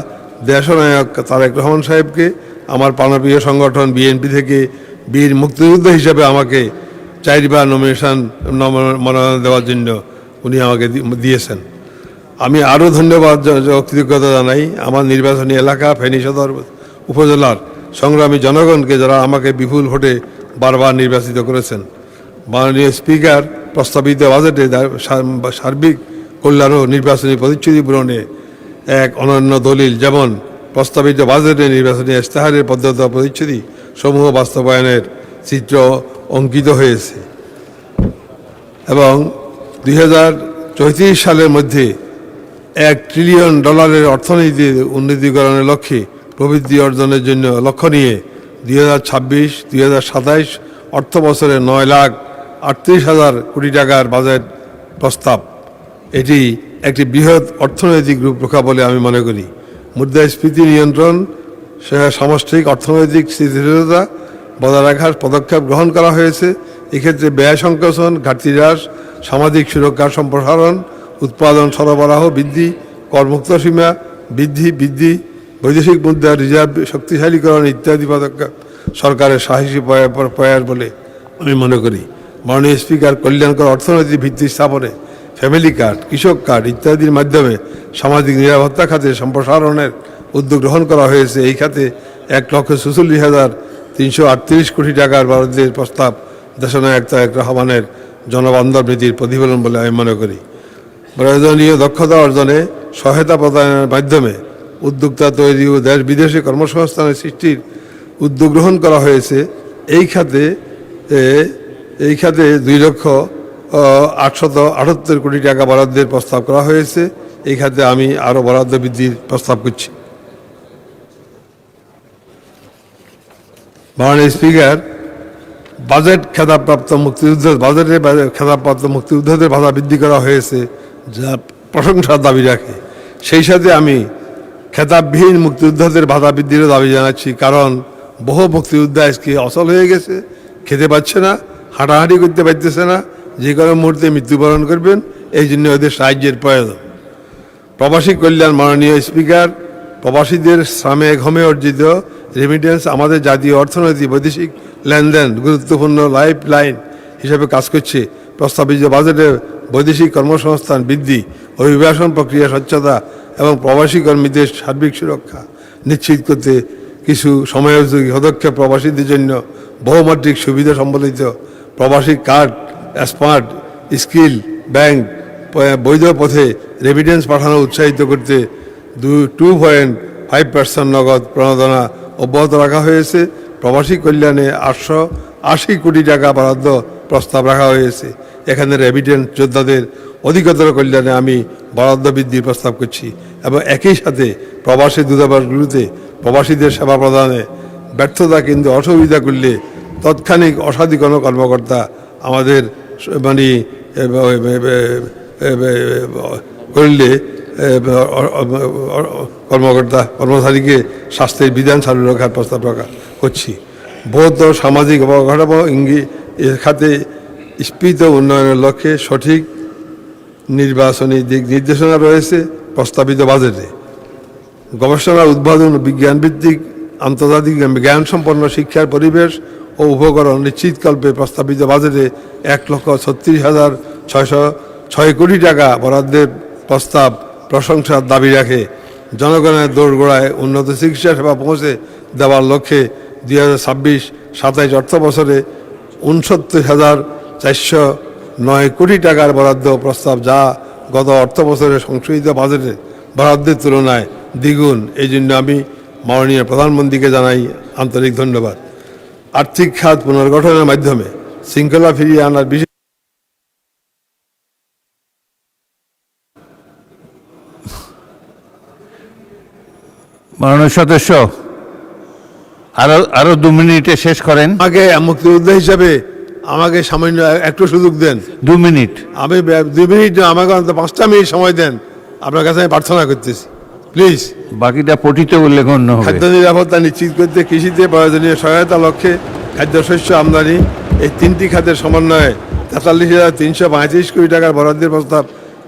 দেশনায়ক তারেক রহমান সাহেবকে আমার প্রাণপ্রিয় সংগঠন বিএনপি থেকে বীর মুক্তিযোদ্ধা হিসেবে আমাকে 4বার মনোনয়ন দেওয়ার জন্য উনি আমাকে দিয়েছেন। আমি আরও ধন্যবাদ কৃতজ্ঞতা জানাই আমার নির্বাচনী এলাকা ফেনী সদর উপজেলার সংগ্রামী জনগণকে, যারা আমাকে বিপুল ভোটে বারবার নির্বাচিত করেছেন। মাননীয় স্পিকার, প্রস্তাবিত বাজেটে সার্বিক কল্যাণ ও নির্বাচনী প্রতিশ্রুতি পূরণে এক অনন্য দলিল, যেমন প্রস্তাবিত বাজেটে নির্বাচনী ইশতেহারের পদ্ধতি প্রতিশ্রুতি সমূহ বাস্তবায়নের চিত্র অঙ্কিত হয়েছে এবং 2034 সালের মধ্যে $1 ট্রিলিয়ন অর্থনীতির উন্নতিকরণের লক্ষ্যে প্রবৃদ্ধি অর্জনের জন্য লক্ষ্য নিয়ে 2026-2027 অর্থ বছরে 9,38,000 কোটি টাকার বাজেট প্রস্তাব। এটি একটি বৃহৎ অর্থনৈতিক রূপরেখা বলে আমি মনে করি। মুদ্রাস্ফীতি নিয়ন্ত্রণ, সামষ্টিক অর্থনৈতিক স্থিতিশীলতা বজায় রাখার পদক্ষেপ গ্রহণ করা হয়েছে। এক্ষেত্রে ব্যয় সংকোচন, ঘাটতি হ্রাস, সামাজিক সুরক্ষার সম্প্রসারণ, উৎপাদন সরবরাহ বৃদ্ধি, করমুক্ত সীমা বৃদ্ধি, বৈদেশিক মুদ্রার রিজার্ভ শক্তিশালীকরণ ইত্যাদি পদক্ষেপ সরকারের সাহসী প্রয়াস বলে আমি মনে করি। মাননীয় স্পিকার, কল্যাণকর অর্থনৈতিক ভিত্তি স্থাপনে ফ্যামিলি কার্ড, কৃষক কার্ড ইত্যাদির মাধ্যমে সামাজিক নিরাপত্তা খাতে সম্প্রসারণের উদ্যোগ গ্রহণ করা হয়েছে। এই খাতে 1,46,338 কোটি টাকার বরাদ্দের প্রস্তাব দেশনায়ক তারেক রহমানের জনবান্ধব নীতির প্রতিফলন বলে আমি মনে করি। প্রয়োজনীয় দক্ষতা অর্জনে সহায়তা প্রদানের মাধ্যমে উদ্যোক্তা তৈরি ও দেশ বিদেশে কর্মসংস্থানের সৃষ্টির উদ্যোগ গ্রহণ করা হয়েছে। এই খাতে 2,878 কোটি টাকা বরাদ্দের প্রস্তাব করা হয়েছে। এই খাতে আমি আরও বরাদ্দ বৃদ্ধির প্রস্তাব করছি। মাননীয় স্পিকার, বাজেটে খেতাবপ্রাপ্ত মুক্তিযুদ্ধদের ভাতা বৃদ্ধি করা হয়েছে, যা প্রশংসার দাবি রাখে। সেই সাথে আমি খেতাববিহীন মুক্তিযোদ্ধাদের ভাতা বৃদ্ধিরও দাবি জানাচ্ছি, কারণ বহু মুক্তিযোদ্ধা আজকে অচল হয়ে গেছে, খেতে পাচ্ছে না, হাঁটাহাঁটি করতে পারতেছে না, যে কোনো মুহূর্তে মৃত্যুবরণ করবেন। এই জন্য ওদের সাহায্যের প্রয়োজন। প্রবাসী কল্যাণ, মাননীয় স্পিকার, প্রবাসীদের শ্রমে ঘমে অর্জিত রেমিটেন্স আমাদের জাতীয় অর্থনীতি বৈদেশিক লেনদেন গুরুত্বপূর্ণ লাইফ লাইন হিসেবে কাজ করছে। প্রস্তাবিত বাজেটে বৈদেশিক কর্মসংস্থান বৃদ্ধি, অভিবাসন প্রক্রিয়া স্বচ্ছতা এবং প্রবাসী কর্মীদের সার্বিক সুরক্ষা নিশ্চিত করতে কিছু সময়োপযোগী পদক্ষেপ প্রবাসীদের জন্য বহুমাত্রিক সুবিধা সম্বলিত প্রবাসী কার্ড, স্মার্ট স্কিল ব্যাংক, বৈধ পথে রেমিটেন্স পাঠানো উৎসাহিত করতে 2.5% নগদ প্রণোদনা অব্যাহত রাখা হয়েছে। প্রবাসী কল্যাণে 880 কোটি টাকা বরাদ্দ প্রস্তাব রাখা হয়েছে। এখানে রেমিটেন্স যোদ্ধাদের অধিকতর কল্যাণে আমি বরাদ্দ বৃদ্ধির প্রস্তাব করছি এবং একই সাথে প্রবাসী দূতাবাসগুলোতে প্রবাসীদের সেবা প্রদানে ব্যর্থতা কিন্তু অসুবিধা করলে তৎক্ষণিক অসাধু কোনো কর্মকর্তা আমাদের করলে কর্মচারীকে স্বাস্থ্যের বিধান চালু রাখার প্রস্তাব করছি। বৌদ্ধ সামাজিক অবকাঠামো খাতে স্ফীত উন্নয়নের লক্ষ্যে সঠিক নির্বাচনী দিক নির্দেশনা রয়েছে প্রস্তাবিত বাজেটে। গবেষণা, উদ্ভাবন, বিজ্ঞানভিত্তিক আন্তর্জাতিক জ্ঞানসম্পন্ন শিক্ষার পরিবেশ ও উপকরণ নিশ্চিতকল্পে প্রস্তাবিত বাজেটে 1,36,606 কোটি টাকা বরাদ্দের প্রস্তাব প্রশংসার দাবি রাখে। জনগণের দোরগোড়ায় উন্নত চিকিৎসা সেবা পৌঁছে দেওয়ার লক্ষ্যে 2026-27 অর্থ বছরে 69,409 কোটি টাকার বরাদ্দ প্রস্তাব, যা গত অর্থ বছরে সংশোধিত বাজেটে বরাদ্দের তুলনায় দ্বিগুণ। এই জন্য আমি মাননীয় প্রধানমন্ত্রীকে জানাই আন্তরিক ধন্যবাদ। আর্থিক খাত পুনর্গঠনের মাধ্যমে শৃঙ্খলা ফিরিয়ে আনার বিশেষ মাননীয় সদস্য আরো 2 মিনিটে শেষ করেন। আমাকে মুক্তিযোদ্ধা হিসাবে আমাকে সামান্য একটু সুযোগ দেন। 2 মিনিট। আমি 2 মিনিট না, আমাকে অন্তত 5টা মিনিট সময় দেন। আপনার কাছে আমি প্রার্থনা করতেছি, প্লিজ। বাকিটা পঠিতে উল্লেখ অন্য হবে। খাদ্য নিরাপত্তা নিশ্চিত করতে কৃষিতে প্রয়োজনীয় সহায়তা লক্ষ্যে খাদ্যশস্য আমদানি এই 3টি খাতের সমন্বয়ে 43,335 কোটি টাকার বরাদ্দের প্রস্তাব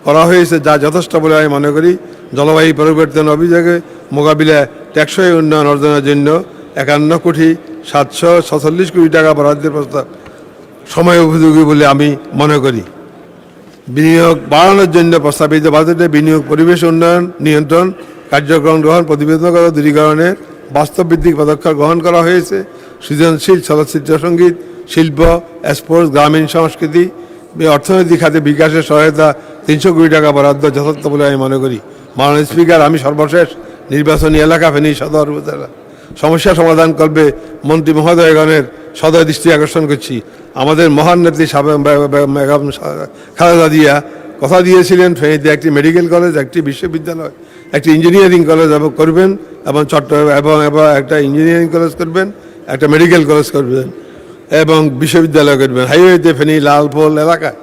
করা হয়েছে, যা যথেষ্ট বলে আমি মনে করি। জলবায়ু পরিবর্তন অভিযোগে মোকাবিলায় টেকসই উন্নয়ন অর্জনের জন্য 51,746 কোটি টাকা বরাদ্দের প্রস্তাব সময় উপযোগী বলে আমি মনে করি। বিনিয়োগ বাড়ানোর জন্য প্রস্তাবিত বাজেটে বিনিয়োগ পরিবেশ উন্নয়ন নিয়ন্ত্রণ কার্যক্রম গ্রহণ প্রতিবেদনগত দূরীকরণের বাস্তবভিত্তিক পদক্ষেপ গ্রহণ করা হয়েছে। সৃজনশীল চলচ্চিত্র সঙ্গীত শিল্প স্পোর্টস গ্রামীণ সংস্কৃতি অর্থনৈতিক খাতে বিকাশের সহায়তা 300 কোটি টাকা বরাদ্দ যথার্থ বলে আমি মনে করি। মাননীয় স্পিকার, আমি সর্বশেষ নির্বাচনী এলাকা ফেনী সদর উপজেলা সমস্যা সমাধান করবে মন্ত্রী মহোদয়গণের সদয় দৃষ্টি আকর্ষণ করছি। আমাদের মহান নেত্রী বেগম খালেদা জিয়া কথা দিয়েছিলেন ফেনীতে একটি মেডিকেল কলেজ, একটি বিশ্ববিদ্যালয়, একটি ইঞ্জিনিয়ারিং কলেজ করবেন এবং এবং একটা ইঞ্জিনিয়ারিং কলেজ করবেন, একটা মেডিকেল কলেজ করবেন এবং বিশ্ববিদ্যালয় করবেন। হাইওয়েতে ফেনী লালপোল এলাকায়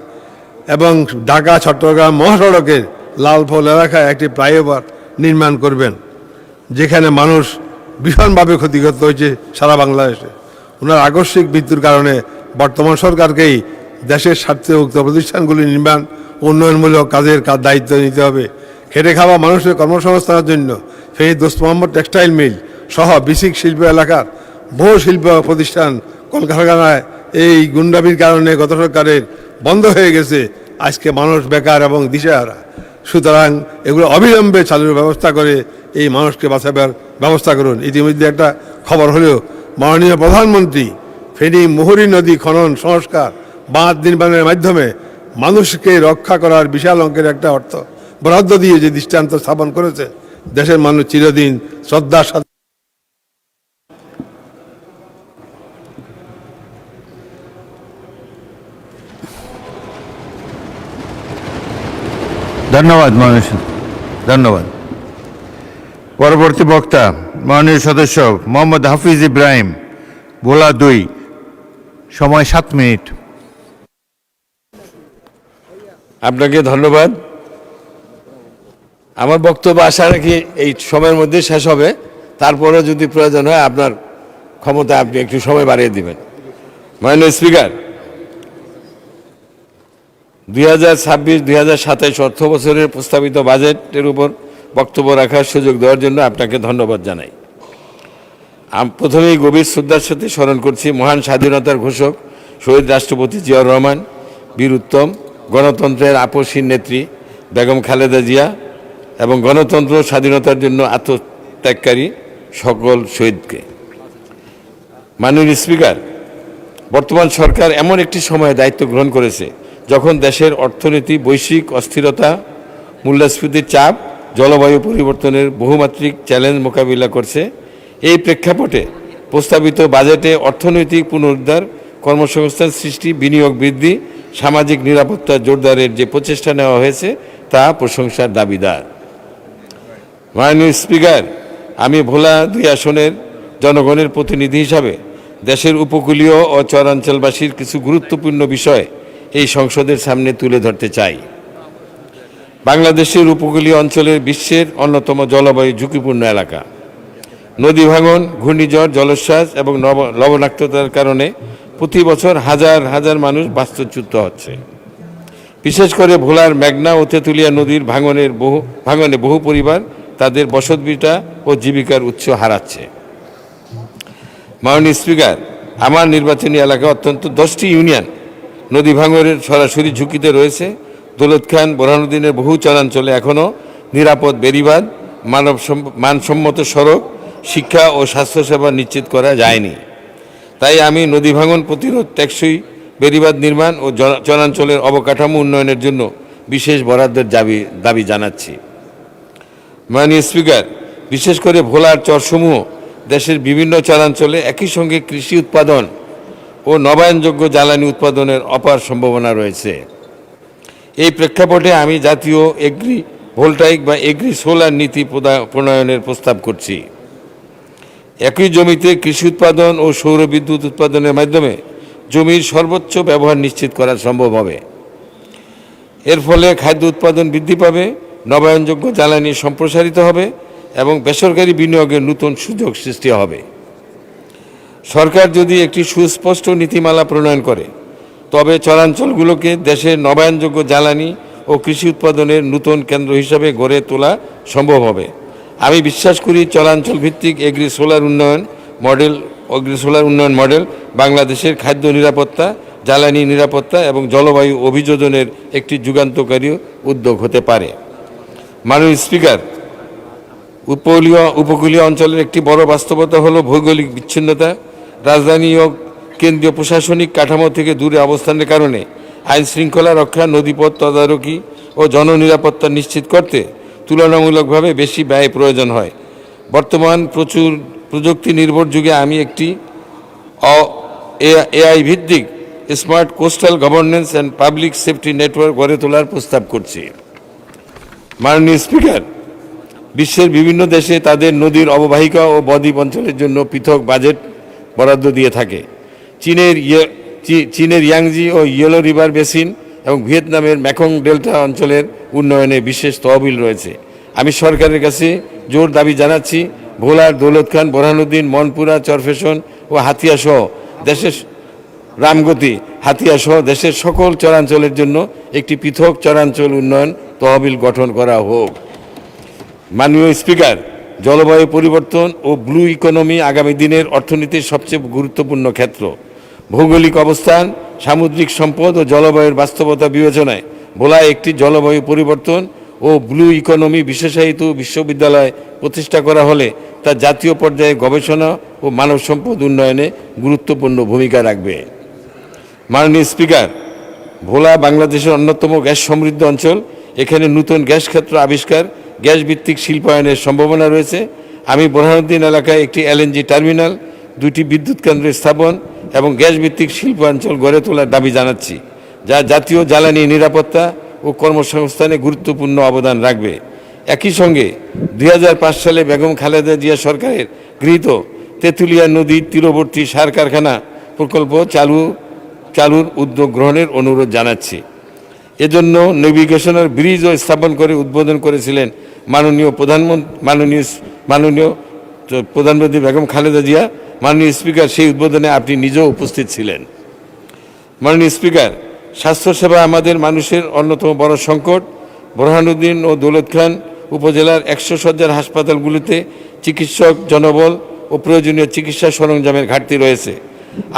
এবং ঢাকা চট্টগ্রাম মহাসড়কের লালপোল এলাকায় একটি ফ্লাইওভার নির্মাণ করবেন, যেখানে মানুষ ভীষণভাবে ক্ষতিগ্রস্ত হয়েছে সারা বাংলাদেশে। ওনার আকস্মিক মৃত্যুর কারণে বর্তমান সরকারকেই দেশের স্বার্থে উক্ত প্রতিষ্ঠানগুলি নির্মাণ উন্নয়নমূলক কাজের দায়িত্ব নিতে হবে। খেটে খাওয়া মানুষের কর্মসংস্থানের জন্য ফেনী দোস্ত মোহাম্মদ টেক্সটাইল মিল সহ বিসিক শিল্প এলাকার বহু শিল্প প্রতিষ্ঠান কলকারখানায় এই গুন্ডামির কারণে গত সরকারের বন্ধ হয়ে গেছে। আজকে মানুষ বেকার এবং দিশেহারা। সুতরাং এগুলো অবিলম্বে চালুর ব্যবস্থা করে এই মানুষকে বাঁচাবার ব্যবস্থা করুন। ইতিমধ্যে একটা খবর হলেও মাননীয় প্রধানমন্ত্রী ফেনী মুহুরী নদী খনন সংস্কার বাঁধ নির্মাণের মাধ্যমে মানুষকে রক্ষা করার বিশাল অঙ্কের একটা অর্থ বরাদ্দ দিয়ে যে দৃষ্টান্ত স্থাপন করেছে, দেশের মানুষ চিরদিন শ্রদ্ধার সাথে ধন্যবাদ মাননীয়, ধন্যবাদ। পরবর্তী বক্তা মাননীয় সদস্য মোহাম্মদ হাফিজ ইব্রাহিম, ভোলা 2, সময় 7 মিনিট। আপনাকে ধন্যবাদ। আমার বক্তব্য আশা রাখি এই সময়ের মধ্যে শেষ হবে, তারপরে যদি প্রয়োজন হয় আপনার ক্ষমতা আপনি একটু সময় বাড়িয়ে দিবেন। মাননীয় স্পিকার, 2026-2027 অর্থ বছরের প্রস্তাবিত বাজেটের উপর বক্তব্য রাখার সুযোগ দেওয়ার জন্য আপনাকে ধন্যবাদ জানাই। প্রথমেই গভীর শ্রদ্ধার সাথে স্মরণ করছি মহান স্বাধীনতার ঘোষক শহীদ রাষ্ট্রপতি জিয়াউর রহমান, বীর উত্তম, গণতন্ত্রের আপসহীন নেত্রী বেগম খালেদা জিয়া এবং গণতন্ত্র স্বাধীনতার জন্য আত্মত্যাগকারী সকল শহীদকে। মাননীয় স্পিকার, বর্তমান সরকার এমন একটি সময়ে দায়িত্ব গ্রহণ করেছে যখন দেশের অর্থনীতি বৈশ্বিক অস্থিরতা, মূল্যস্ফীতির চাপ, জলবায়ু পরিবর্তনের বহুমাত্রিক চ্যালেঞ্জ মোকাবিলা করছে। এই প্রেক্ষাপটে প্রস্তাবিত বাজেটে অর্থনৈতিক পুনরুদ্ধার, কর্মসংস্থান সৃষ্টি, বিনিয়োগ বৃদ্ধি, সামাজিক নিরাপত্তা জোরদারের যে প্রচেষ্টা নেওয়া হয়েছে তা প্রশংসার দাবিদার। মাননীয় স্পিকার, আমি ভোলা 2 আসনের জনগণের প্রতিনিধি হিসাবে দেশের উপকূলীয় ও চরাঞ্চলবাসীর কিছু গুরুত্বপূর্ণ বিষয় এই সংসদের সামনে তুলে ধরতে চাই। বাংলাদেশের উপকূলীয় অঞ্চলের বিশ্বের অন্যতম জলবায়ু ঝুঁকিপূর্ণ এলাকা। নদী ভাঙন, ঘূর্ণিঝড়, জলোচ্ছ্বাস এবং লবণাক্ততার কারণে প্রতি বছর হাজার হাজার মানুষ বাস্তুচ্যুত হচ্ছে। বিশেষ করে ভোলার মেঘনা ও তেঁতুলিয়া নদীর ভাঙনে বহু পরিবার তাদের বসতভিটা ও জীবিকার উৎস হারাচ্ছে। মাননীয় স্পিকার, আমার নির্বাচনী এলাকা অত্যন্ত 10টি ইউনিয়ন নদী ভাঙনের সরাসরি ঝুঁকিতে রয়েছে। দৌলত খান, বোরহানুদ্দিনের বহু চরাঞ্চলে এখনও নিরাপদ বেড়িবাঁধ, মানসম্মত সড়ক, শিক্ষা ও স্বাস্থ্যসেবা নিশ্চিত করা যায়নি। তাই আমি নদী ভাঙন প্রতিরোধ, টেকসই বেড়িবাঁধ নির্মাণ ও চরাঞ্চলের অবকাঠামো উন্নয়নের জন্য বিশেষ বরাদ্দের দাবি জানাচ্ছি। মাননীয় স্পিকার, বিশেষ করে ভোলার চরসমূহ দেশের বিভিন্ন চরাঞ্চলে একই সঙ্গে কৃষি উৎপাদন ও নবায়নযোগ্য জ্বালানি উৎপাদনের অপার সম্ভাবনা রয়েছে। এই প্রেক্ষাপটে আমি জাতীয় এগ্রি ভোল্টাইক বা এগ্রি সোলার নীতি প্রণয়নের প্রস্তাব করছি। একই জমিতে কৃষি উৎপাদন ও সৌর বিদ্যুৎ উৎপাদনের মাধ্যমে জমির সর্বোচ্চ ব্যবহার নিশ্চিত করা সম্ভব হবে। এর ফলে খাদ্য উৎপাদন বৃদ্ধি পাবে, নবায়নযোগ্য জ্বালানি সম্প্রসারিত হবে এবং বেসরকারি বিনিয়োগের নতুন সুযোগ সৃষ্টি হবে। সরকার যদি একটি সুস্পষ্ট নীতিমালা প্রণয়ন করে তবে চরাঞ্চলগুলোকে দেশের নবায়নযোগ্য জ্বালানি ও কৃষি উৎপাদনের নতুন কেন্দ্র হিসাবে গড়ে তোলা সম্ভব হবে। আমি বিশ্বাস করি চরাঞ্চল ভিত্তিক এগ্রি সোলার উন্নয়ন মডেল বাংলাদেশের খাদ্য নিরাপত্তা, জ্বালানি নিরাপত্তা এবং জলবায়ু অভিযোজনের একটি যুগান্তকারী উদ্যোগ হতে পারে। মাননীয় স্পিকার, উপকূলীয় অঞ্চলের একটি বড় বাস্তবতা হলো ভৌগোলিক বিচ্ছিন্নতা। রাজধানী ও কেন্দ্রীয় প্রশাসনিক কাঠামো থেকে দূরে অবস্থানের কারণে আইন শৃঙ্খলা রক্ষা, নদীপথ তদারকি ও জননিরাপত্তা নিশ্চিত করতে তুলনামূলকভাবে বেশি ব্যয় প্রয়োজন হয়। বর্তমান প্রচুর প্রযুক্তি নির্ভর যুগে আমি একটি এআই ভিত্তিক smart coastal governance and public safety network গড়ে তোলার প্রস্তাব করছি। মাননীয় স্পিকার, বিশ্বের বিভিন্ন দেশে তাদের নদীর অববাহিকা ও বদ্বীপ অঞ্চলের জন্য পৃথক বাজেট বরাদ্দ দিয়ে থাকে। চীনের ইয়াংজি ও ইয়েলো রিভার বেসিন এবং ভিয়েতনামের মেকং ডেল্টা অঞ্চলের উন্নয়নে বিশেষ তহবিল রয়েছে। আমি সরকারের কাছে জোর দাবি জানাচ্ছি, ভোলার দৌলতখান, বোরহানুদ্দিন, মনপুরা, চরফেশন ও হাতিয়া সহ দেশের সকল চরাঞ্চলের জন্য একটি পৃথক চরাঞ্চল উন্নয়ন তহবিল গঠন করা হোক। মাননীয় স্পিকার, জলবায়ু পরিবর্তন ও ব্লু ইকোনমি আগামী দিনের অর্থনীতির সবচেয়ে গুরুত্বপূর্ণ ক্ষেত্র। ভৌগোলিক অবস্থান, সামুদ্রিক সম্পদ ও জলবায়ুর বাস্তবতা বিবেচনায় ভোলায় একটি জলবায়ু পরিবর্তন ও ব্লু ইকোনমি বিশেষায়িত বিশ্ববিদ্যালয় প্রতিষ্ঠা করা হলে তা জাতীয় পর্যায়ে গবেষণা ও মানব সম্পদ উন্নয়নে গুরুত্বপূর্ণ ভূমিকা রাখবে। মাননীয় স্পিকার, ভোলা বাংলাদেশের অন্যতম গ্যাস সমৃদ্ধ অঞ্চল। এখানে নতুন গ্যাস ক্ষেত্র আবিষ্কার, গ্যাস ভিত্তিক শিল্পায়নের সম্ভাবনা রয়েছে। আমি বোরহানুদ্দিন এলাকায় একটি এলএনজি টার্মিনাল, 2টি বিদ্যুৎ কেন্দ্র স্থাপন এবং গ্যাস ভিত্তিক শিল্পাঞ্চল গড়ে তোলার দাবি জানাচ্ছি, যা জাতীয় জ্বালানি নিরাপত্তা ও কর্মসংস্থানে গুরুত্বপূর্ণ অবদান রাখবে। একই সঙ্গে 2005 সালে বেগম খালেদা জিয়া সরকারের গৃহীত তেঁতুলিয়া নদীর তীরবর্তী সার কারখানা প্রকল্প চালুর উদ্যোগ গ্রহণের অনুরোধ জানাচ্ছি। এজন্য নেভিগেশনাল ব্রিজও স্থাপন করে উদ্বোধন করেছিলেন মাননীয় প্রধানমন্ত্রী বেগম খালেদা জিয়া। মাননীয় স্পিকার, সেই উদ্বোধনে আপনি নিজেও উপস্থিত ছিলেন। মাননীয় স্পিকার, স্বাস্থ্যসেবা আমাদের মানুষের অন্যতম বড় সংকট। বোরহানুদ্দিন ও দৌলতখান উপজেলার 100 শয্যার হাসপাতালগুলিতে চিকিৎসক, জনবল ও প্রয়োজনীয় চিকিৎসা সরঞ্জামের ঘাটতি রয়েছে।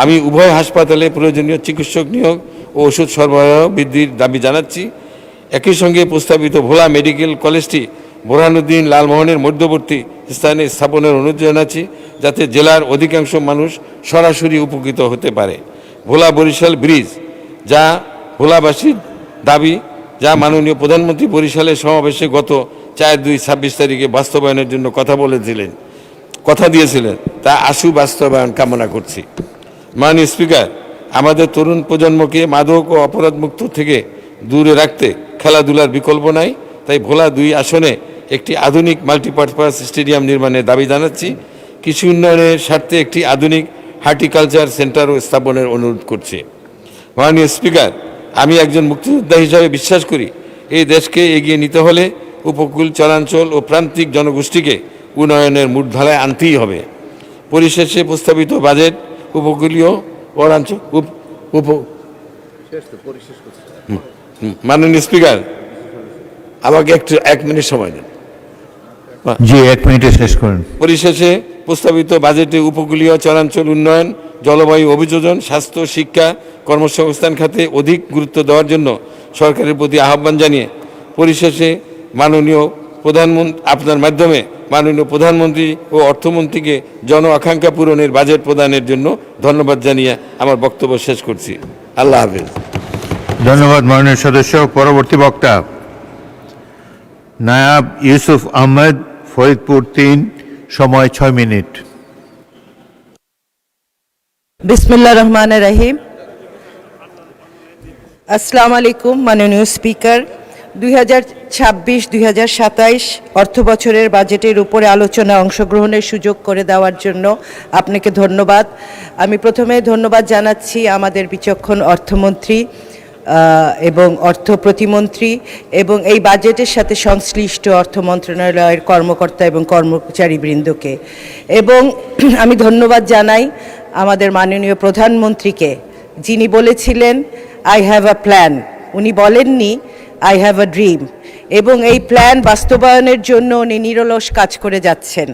আমি উভয় হাসপাতালে প্রয়োজনীয় চিকিৎসক নিয়োগ ও ওষুধ সরবরাহ বৃদ্ধির দাবি জানাচ্ছি। একই সঙ্গে প্রস্তাবিত ভোলা মেডিকেল কলেজটি বোরহানুদ্দিন লালমোহনের মধ্যবর্তী স্থানে স্থাপনের অনুরোধ জানাচ্ছি, যাতে জেলার অধিকাংশ মানুষ সরাসরি উপকৃত হতে পারে। ভোলা বরিশাল ব্রিজ, যা ভোলাবাসীর দাবি, যা মাননীয় প্রধানমন্ত্রী বরিশালের সমাবেশে গত 4/2/26 তারিখে বাস্তবায়নের জন্য কথা দিয়েছিলেন, তা আশু বাস্তবায়ন কামনা করছি। মাননীয় স্পিকার, আমাদের তরুণ প্রজন্মকে মাদক ও অপরাধমুক্ত থেকে দূরে রাখতে খেলাধুলার বিকল্প নাই। তাই ভোলা 2 আসনে একটি আধুনিক মাল্টিপারপাস স্টেডিয়াম নির্মাণের দাবি জানাচ্ছি। কৃষি উন্নয়নের স্বার্থে একটি আধুনিক হর্টিকালচার সেন্টারও স্থাপনের অনুরোধ করছি। মাননীয় স্পিকার, আমি একজন মুক্তিযোদ্ধা হিসাবে বিশ্বাস করি, এই দেশকে এগিয়ে নিতে হলে উপকূল, চরাঞ্চল ও প্রান্তিক জনগোষ্ঠীকে উন্নয়নের মূলধারায় আনতেই হবে। পরিশেষে প্রস্তাবিত বাজেট উপকূলীয় মাননীয় স্পিকার, আমাকে একটু 1 মিনিট সময় দিন। জি, 1 মিনিটে শেষ করেন। পরিশেষে প্রস্তাবিত বাজেটে উপকূলীয় চরাঞ্চল উন্নয়ন, জলবায়ু অভিযোজন, স্বাস্থ্য, শিক্ষা, কর্মসংস্থান খাতে অধিক গুরুত্ব দেওয়ার জন্য সরকারের প্রতি আহ্বান জানিয়ে পরিশেষে আপনার মাধ্যমে মাননীয় প্রধানমন্ত্রী ও অর্থমন্ত্রীকে জন আকাঙ্ক্ষা পূরণের বাজেট প্রদানের জন্য ধন্যবাদ জানিয়ে আমার বক্তব্য শেষ করছি। আল্লাহ হাফেজ। ধন্যবাদ মাননীয় সদস্য। পরবর্তী বক্তা নায়াব ইউসুফ আহমেদ ফরিদপুর 3, সময় 6 মিনিট। বিসমিল্লাহ রহমান রহিম। আসসালামু আলাইকুম মাননীয় স্পিকার, 2026-2027 অর্থ বছরের বাজেটের উপরে আলোচনায় অংশগ্রহণের সুযোগ করে দেওয়ার জন্য আপনাকে ধন্যবাদ। আমি প্রথমে ধন্যবাদ জানাচ্ছি আমাদের বিচক্ষণ অর্থমন্ত্রী এবং অর্থ প্রতিমন্ত্রী এবং এই বাজেটের সাথে সংশ্লিষ্ট অর্থ মন্ত্রণালয়ের কর্মকর্তা এবং কর্মচারীবৃন্দকে, এবং আমি ধন্যবাদ জানাই আমাদের মাননীয় প্রধানমন্ত্রীকে, যিনি বলেছিলেন আই হ্যাভ আ প্ল্যান। উনি বলেননি আই হ্যাভ আ ড্রিম, এবং এই প্ল্যান বাস্তবায়নের জন্য উনি নিরলস কাজ করে যাচ্ছেন।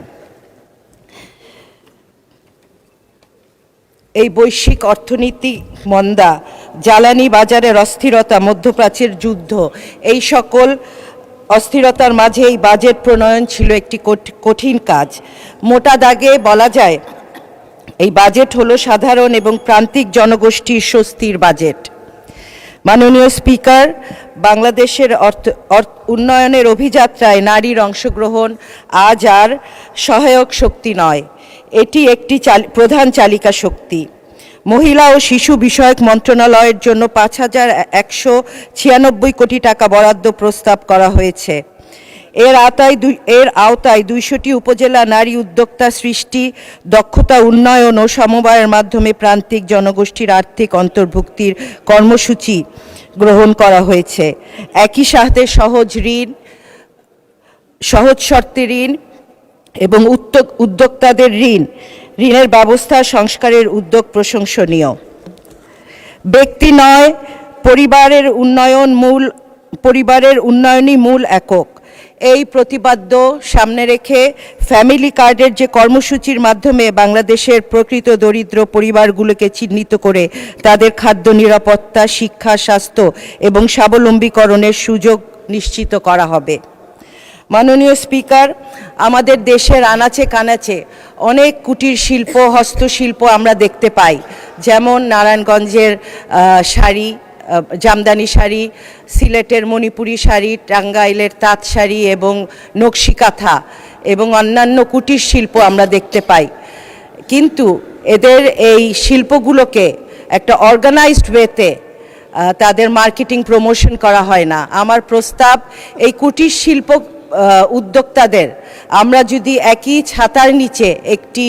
এই বৈশ্বিক অর্থনীতি মন্দা, জ্বালানি বাজারের অস্থিরতা, মধ্যপ্রাচ্যের যুদ্ধ, এই সকল অস্থিরতার মাঝে এই বাজেট প্রণয়ন ছিল একটি কঠিন কাজ। মোটা দাগে বলা যায় এই বাজেট হলো সাধারণ এবং প্রান্তিক জনগোষ্ঠীর স্বস্তির বাজেট। মাননীয় স্পিকার, বাংলাদেশের উন্নয়নের অভিযাত্রায় নারীর অংশগ্রহণ আজ আর সহায়ক শক্তি নয়, এটি একটি প্রধান চালিকা শক্তি। মহিলা ও শিশু বিষয়ক মন্ত্রণালয়ের জন্য 5,196 কোটি টাকা বরাদ্দ প্রস্তাব করা হয়েছে। এর আওতায় 200টি উপজেলা নারী উদ্যোক্তা সৃষ্টি, দক্ষতা উন্নয়ন ও সমবায়ের মাধ্যমে প্রান্তিক জনগোষ্ঠীর আর্থিক অন্তর্ভুক্তির কর্মসূচি গ্রহণ করা হয়েছে। একই সাথে সহজ শর্তে ঋণ এবং উদ্যোক্তাদের ঋণের ব্যবস্থা সংস্কারের উদ্যোগ প্রশংসনীয়। ব্যক্তি নয়, পরিবারের উন্নয়নই মূল একক, এই প্রতিপাদ্য সামনে রেখে ফ্যামিলি কার্ডের যে কর্মসূচির মাধ্যমে বাংলাদেশের প্রকৃত দরিদ্র পরিবারগুলোকে চিহ্নিত করে তাদের খাদ্য নিরাপত্তা, শিক্ষা, স্বাস্থ্য এবং স্বাবলম্বীকরণের সুযোগ নিশ্চিত করা হবে। মাননীয় স্পিকার, আমাদের দেশের আনাচে কানাচে অনেক কুটির শিল্প, হস্তশিল্প আমরা দেখতে পাই, যেমন নারায়ণগঞ্জের শাড়ি, জামদানি শাড়ি, সিলেটের মণিপুরি শাড়ি, টাঙ্গাইলের তাঁত শাড়ি এবং নকশি কাঁথা এবং অন্যান্য কুটির শিল্প আমরা দেখতে পাই। কিন্তু এদের এই শিল্পগুলোকে একটা অর্গানাইজড ওয়েতে তাদের মার্কেটিং প্রমোশন করা হয় না। আমার প্রস্তাব, এই কুটির শিল্প উদ্যোক্তাদের আমরা যদি একই ছাতার নিচে একটি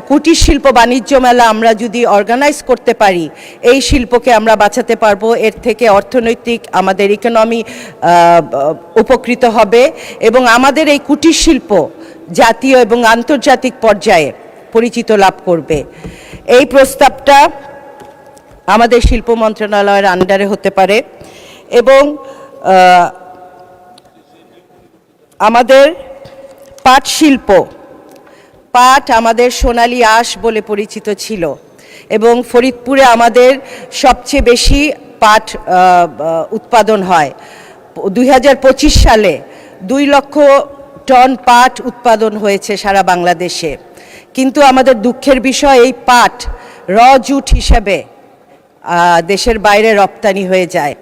কুটির শিল্প বাণিজ্য মেলা আমরা যদি অর্গানাইজ করতে পারি, এই শিল্পকে আমরা বাঁচাতে পারবো। এর থেকে অর্থনৈতিক আমাদের ইকোনমি উপকৃত হবে এবং আমাদের এই কুটির শিল্প জাতীয় এবং আন্তর্জাতিক পর্যায়ে পরিচিত লাভ করবে। এই প্রস্তাবটা আমাদের শিল্প মন্ত্রণালয়ের আন্ডারে হতে পারে এবং আমাদের পাট শিল্প, পাট আমাদের সোনালী আঁশ বলে পরিচিত ছিল এবং ফরিদপুরে আমাদের সবচেয়ে বেশি পাট উৎপাদন হয়। 2025 সালে 2 লক্ষ টন পাট উৎপাদন হয়েছে সারা বাংলাদেশে, কিন্তু আমাদের দুঃখের বিষয় এই পাট জুট হিসাবে দেশের বাইরে রপ্তানি হয়ে যায়।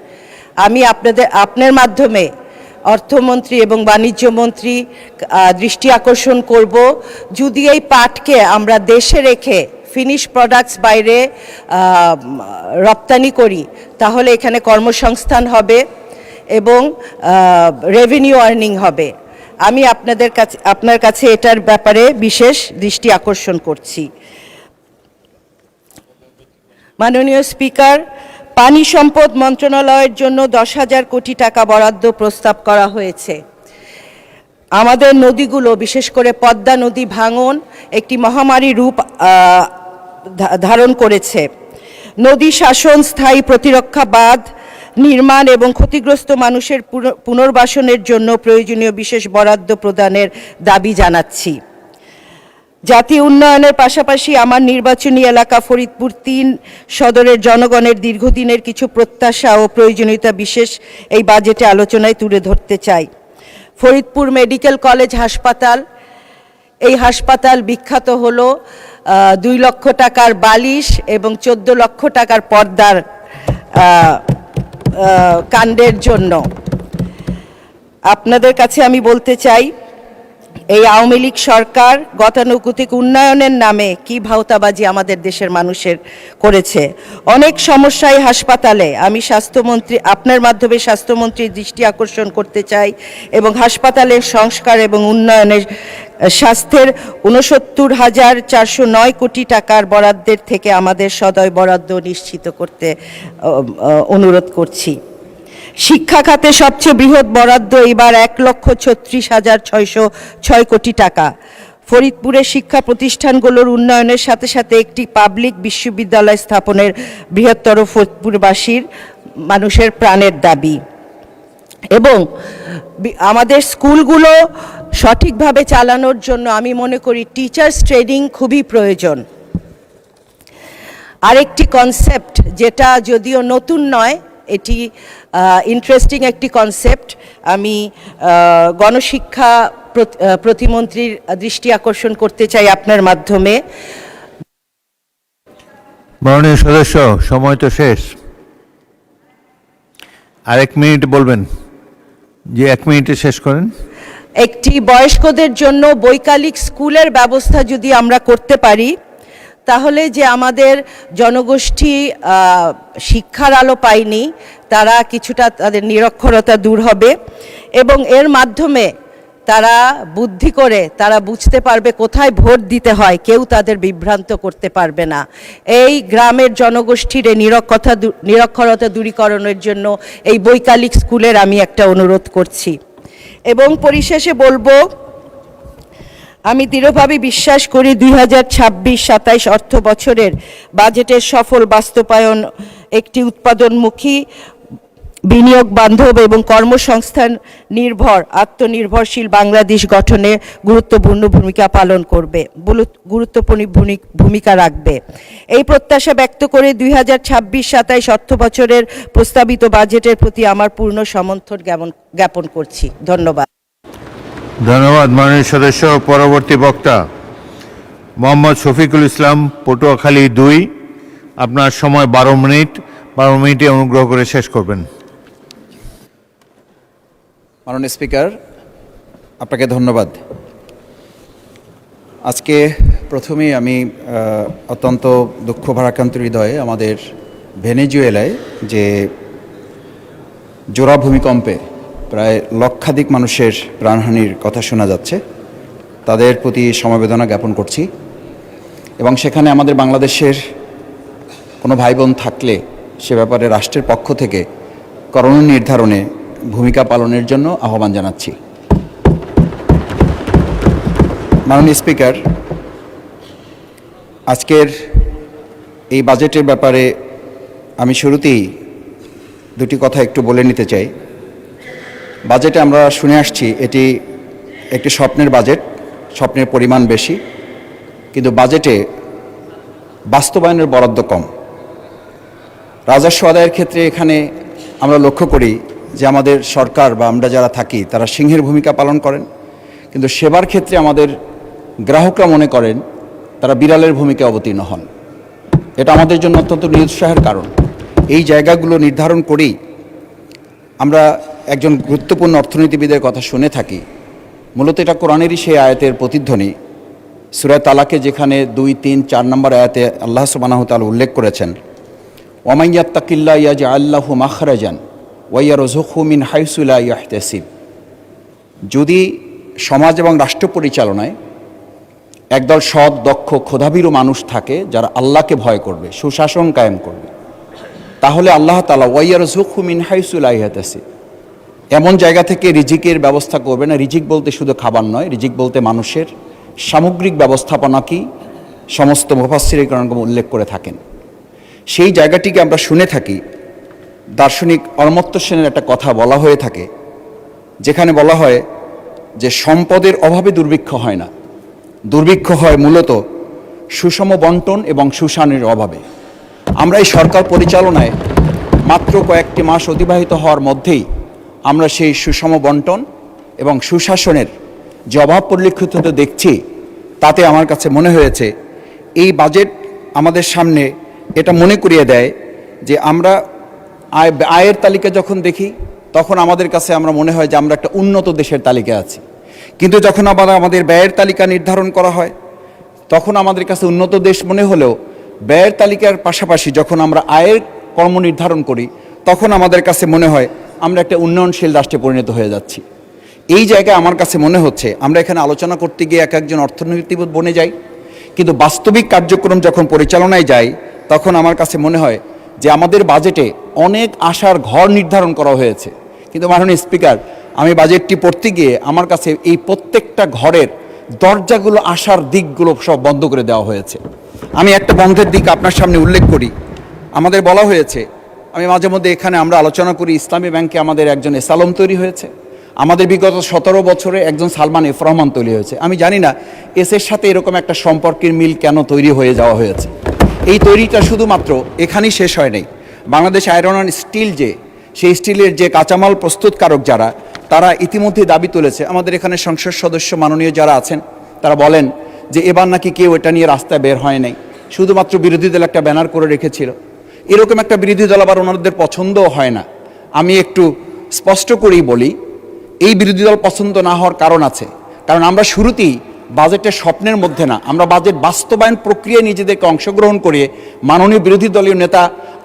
আমি আপনার মাধ্যমে অর্থমন্ত্রী এবং বাণিজ্য মন্ত্রী দৃষ্টি আকর্ষণ করব, যদি এই পাটকে আমরা দেশে রেখে ফিনিশ প্রোডাক্টস বাইরে রপ্তানি করি, তাহলে এখানে কর্মসংস্থান হবে এবং রেভিনিউ আর্নিং হবে। আমি আপনার কাছে এটার ব্যাপারে বিশেষ দৃষ্টি আকর্ষণ করছি। মাননীয় স্পিকার, পানি সম্পদ মন্ত্রণালয়ের জন্য 10,000 কোটি টাকা বরাদ্দ প্রস্তাব করা হয়েছে। আমাদের নদীগুলো, বিশেষ করে পদ্মা নদী ভাঙন একটি মহামারী রূপ ধারণ করেছে। নদী শাসন, স্থায়ী প্রতিরক্ষা বাঁধ নির্মাণ এবং ক্ষতিগ্রস্ত মানুষের পুনর্বাসনের জন্য প্রয়োজনীয় বিশেষ বরাদ্দ প্রদানের দাবি জানাচ্ছি। জাতীয় উন্নয়নের পাশাপাশি আমার নির্বাচনী এলাকা ফরিদপুর 3 সদরের জনগণের দীর্ঘদিনের কিছু প্রত্যাশা ও প্রয়োজনীয়তা বিশেষ এই বাজেটে আলোচনায় তুলে ধরতে চাই। ফরিদপুর মেডিকেল কলেজ হাসপাতাল, এই হাসপাতাল বিখ্যাত হলো 2 লক্ষ টাকার বালিশ এবং 14 লক্ষ টাকার পর্দার কাণ্ডের জন্য। আপনাদের কাছে আমি বলতে চাই, এই আওয়ামী লীগ সরকার গতানুগতিক উন্নয়নের নামে কি ভাওতাবাজি আমাদের দেশের মানুষের করেছে। অনেক সমস্যায় হাসপাতালে, আমি স্বাস্থ্যমন্ত্রী, আপনার মাধ্যমে স্বাস্থ্যমন্ত্রীর দৃষ্টি আকর্ষণ করতে চাই, এবং হাসপাতালের সংস্কার এবং উন্নয়নের স্বাস্থ্যের ৬৯,৪০৯ কোটি টাকার বরাদ্দের থেকে আমাদের সদয় বরাদ্দ নিশ্চিত করতে অনুরোধ করছি। শিক্ষা খাতে সবচেয়ে বৃহৎ বরাদ্দ এবার ১,৩৬,৬০৬ কোটি টাকা। ফরিদপুরের শিক্ষা প্রতিষ্ঠানগুলোর উন্নয়নের সাথে সাথে একটি পাবলিক বিশ্ববিদ্যালয় স্থাপনের বৃহত্তর ফরিদপুরবাসীর মানুষের প্রাণের দাবি। এবং আমাদের স্কুলগুলো সঠিকভাবে চালানোর জন্য আমি মনে করি টিচার্স ট্রেনিং খুবই প্রয়োজন। আরেকটি কনসেপ্ট যেটা যদিও নতুন নয়, এটি ইন্টারেস্টিং একটি কনসেপ্ট, আমি গণশিক্ষা প্রতিমন্ত্রীর দৃষ্টি আকর্ষণ করতে চাই আপনার মাধ্যমে। মাননীয় সদস্য, সময় তো শেষ, আরেক মিনিট বলবেন, যে 1 মিনিটে শেষ করেন। একটি বয়স্কদের জন্য বৈকালিক স্কুলের ব্যবস্থা যদি আমরা করতে পারি, তাহলে যে আমাদের জনগোষ্ঠী শিক্ষার আলো পায়নি, তারা কিছুটা তাদের নিরক্ষরতা দূর হবে, এবং এর মাধ্যমে তারা বুদ্ধি করে তারা বুঝতে পারবে কোথায় ভোট দিতে হয়, কেউ তাদের বিভ্রান্ত করতে পারবে না। এই গ্রামের জনগোষ্ঠীর নিরক্ষরতা দূরীকরণের জন্য এই বৈকালিক স্কুলের আমি একটা অনুরোধ করছি। এবং পরিশেষে বলবো, আমি দৃঢ়ভাবে বিশ্বাস করি 2026-27 অর্থ বছরের বাজেটের সফল বাস্তবায়ন একটি উৎপাদনমুখী, বিনিয়োগ বান্ধব এবং কর্মসংস্থান নির্ভর আত্মনির্ভরশীল বাংলাদেশ গঠনে গুরুত্বপূর্ণ ভূমিকা পালন করবে, গুরুত্বপূর্ণ ভূমিকা রাখবে। এই প্রত্যাশা ব্যক্ত করে 2026-27 অর্থ বছরের প্রস্তাবিত বাজেটের প্রতি আমার পূর্ণ সমর্থন জ্ঞাপন করছি। ধন্যবাদ। ধন্যবাদ মাননীয় সদস্য। পরবর্তী বক্তা মোহাম্মদ শফিকুল ইসলাম, পটুয়াখালী 2। আপনার সময় 12 মিনিট, 12 মিনিটে অনুগ্রহ করে শেষ করবেন। মাননীয় স্পিকার, আপনাকে ধন্যবাদ। আজকে প্রথমেই আমি অত্যন্ত দুঃখ ভারাক্রান্ত হৃদয়ে আমাদের ভেনেজুয়েলায় যে জোড়া ভূমিকম্পে প্রায় লক্ষাধিক মানুষের প্রাণহানির কথা শোনা যাচ্ছে, তাদের প্রতি সমবেদনা জ্ঞাপন করছি। এবং সেখানে আমাদের বাংলাদেশের কোনো ভাই বোন থাকলে সে ব্যাপারে রাষ্ট্রের পক্ষ থেকে করণীয় নির্ধারণে ভূমিকা পালনের জন্য আহ্বান জানাচ্ছি। মাননীয় স্পিকার, আজকের এই বাজেটের ব্যাপারে আমি শুরুতেই দুটি কথা একটু বলে নিতে চাই। বাজেটে আমরা শুনে আসছি এটি একটি স্বপ্নের বাজেট, স্বপ্নের পরিমাণ বেশি, কিন্তু বাজেটে বাস্তবায়নের বরাদ্দ কম। রাজস্ব আদায়ের ক্ষেত্রে এখানে আমরা লক্ষ্য করি যে আমাদের সরকার বা আমরা যারা থাকি তারা সিংহের ভূমিকা পালন করেন, কিন্তু সেবার ক্ষেত্রে আমাদের গ্রাহকরা মনে করেন তারা বিড়ালের ভূমিকা অবতীর্ণ হন। এটা আমাদের জন্য অত্যন্ত নিরুৎসাহের কারণ। এই জায়গাগুলো নির্ধারণ করেই আমরা একজন গুরুত্বপূর্ণ অর্থনীতিবিদের কথা শুনে থাকি। মূলত এটা কোরআনেরই সেই আয়াতের প্রতিধ্বনি। সূরা তালাকে যেখানে 2, 3, 4 নম্বর আয়াতে আল্লাহ সুবহানাহু ওয়া তাআলা উল্লেখ করেছেন, ওয়া ইয়াত্তাকিল্লাহ ইয়াজআল লাহু মাখরাজান ওয়া ইয়ারযুকহু মিন হাইসু লা ইয়াহতাসিব। যদি সমাজ এবং রাষ্ট্র পরিচালনায় একদল সৎ, দক্ষ, ক্ষোধাভীরু মানুষ থাকে যারা আল্লাহকে ভয় করবে, সুশাসন কায়েম করবে, তাহলে আল্লাহ তাআলা ওয়া ইয়ারযুকহু মিন হাইসু লা ইয়াহতাসিব, এমন জায়গা থেকে রিজিকের ব্যবস্থা করবে না। রিজিক বলতে শুধু খাবার নয়, রিজিক বলতে মানুষের সামগ্রিক ব্যবস্থাপনাকেই সমস্ত মুফাসসিরগণ উল্লেখ করে থাকেন। সেই জায়গাটিকে আমরা শুনে থাকি। দার্শনিক অমর্ত্য সেনের একটা কথা বলা হয়ে থাকে, যেখানে বলা হয় যে সম্পদের অভাবে দুর্ভিক্ষ হয় না, দুর্ভিক্ষ হয় মূলত সুষম বন্টন এবং সুশাসনের অভাবে। আমরা এই সরকার পরিচালনায় মাত্র কয়েকটি মাস অতিবাহিত হওয়ার মধ্যেই আমরা সেই সুষম বন্টন এবং সুশাসনের যে অভাব পরিলক্ষিত দেখছি, তাতে আমার কাছে মনে হয়েছে এই বাজেট আমাদের সামনে এটা মনে করিয়ে দেয় যে আমরা আয়ের তালিকা যখন দেখি তখন আমাদের কাছে আমরা মনে হয় যে আমরা একটা উন্নত দেশের তালিকায় আছি, কিন্তু যখন আবার আমাদের ব্যয়ের তালিকা নির্ধারণ করা হয়, তখন আমাদের কাছে উন্নত দেশ মনে হলেও ব্যয়ের তালিকার পাশাপাশি যখন আমরা আয়ের কর্ম নির্ধারণ করি, তখন আমাদের কাছে মনে হয় আমরা একটা উন্নয়নশীল রাষ্ট্রে পরিণত হয়ে যাচ্ছি। এই জায়গায় আমার কাছে মনে হচ্ছে আমরা এখানে আলোচনা করতে গিয়ে এক একজন অর্থনীতিবিদ বনে যাই, কিন্তু বাস্তবিক কার্যক্রম যখন পরিচালনায় যায় তখন আমার কাছে মনে হয় যে আমাদের বাজেটে অনেক আশার ঘর নির্ধারণ করা হয়েছে, কিন্তু মাননীয় স্পিকার, আমি বাজেটটি পড়তে গিয়ে আমার কাছে এই প্রত্যেকটা ঘরের দরজাগুলো, আশার দিকগুলো সব বন্ধ করে দেওয়া হয়েছে। আমি একটা বন্ধের দিক আপনার সামনে উল্লেখ করি। আমাদের বলা হয়েছে, আমি মাঝে মধ্যে এখানে আমরা আলোচনা করি, ইসলামী ব্যাংকে আমাদের একজন এসালম তৈরি হয়েছে, আমাদের বিগত 17 বছরে একজন সালমান এফ রহমান তৈরি হয়েছে। আমি জানি না এসের সাথে এরকম একটা সম্পর্কের মিল কেন তৈরি হয়ে যাওয়া হয়েছে। এই তৈরিটা শুধুমাত্র এখানেই শেষ হয় নাই। বাংলাদেশ আয়রন অ্যান্ড স্টিল সেই স্টিলের যে কাঁচামাল প্রস্তুতকারক যারা, তারা ইতিমধ্যে দাবি তুলেছে। আমাদের এখানে সংসদ সদস্য মাননীয় যারা আছেন তারা বলেন যে এবার নাকি কেউ এটা নিয়ে রাস্তায় বের হয় নাই, শুধুমাত্র বিরোধী দল একটা ব্যানার করে রেখেছিল। এরকম একটা বিরোধী দল আবার ওনাদের পছন্দও হয় না। আমি একটু স্পষ্ট করেই বলি, এই বিরোধী দল পছন্দ না হওয়ার কারণ আছে, কারণ আমরা শুরুতেই বাজেটের স্বপ্নের মধ্যে না, আমরা বাজেট বাস্তবায়ন প্রক্রিয়ায় নিজেদেরকে অংশগ্রহণ করিয়ে মাননীয় বিরোধী দলীয় নেতা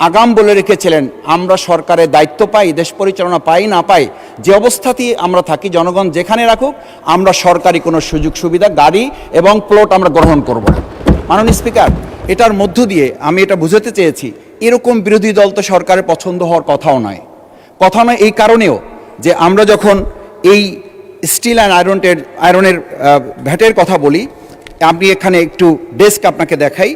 আগাম বলে রেখেছিলেন, আমরা সরকারের দায়িত্ব পাই, দেশ পরিচালনা পাই না পাই, যে অবস্থাতেই আমরা থাকি, জনগণ যেখানে রাখুক, আমরা সরকারি কোনো সুযোগ সুবিধা, গাড়ি এবং প্লট আমরা গ্রহণ করব না। মাননীয় স্পিকার, এটার মধ্য দিয়ে আমি এটা বুঝাতে চেয়েছি, এরকম বিরোধী দল তো সরকারের পছন্দ হওয়ার কথাও নয়। এই কারণেও যে আমরা যখন এই স্টিল অ্যান্ড আয়রনের ভ্যাটের কথা বলি, আমি এখানে একটু ডেস্ক আপনাকে দেখাই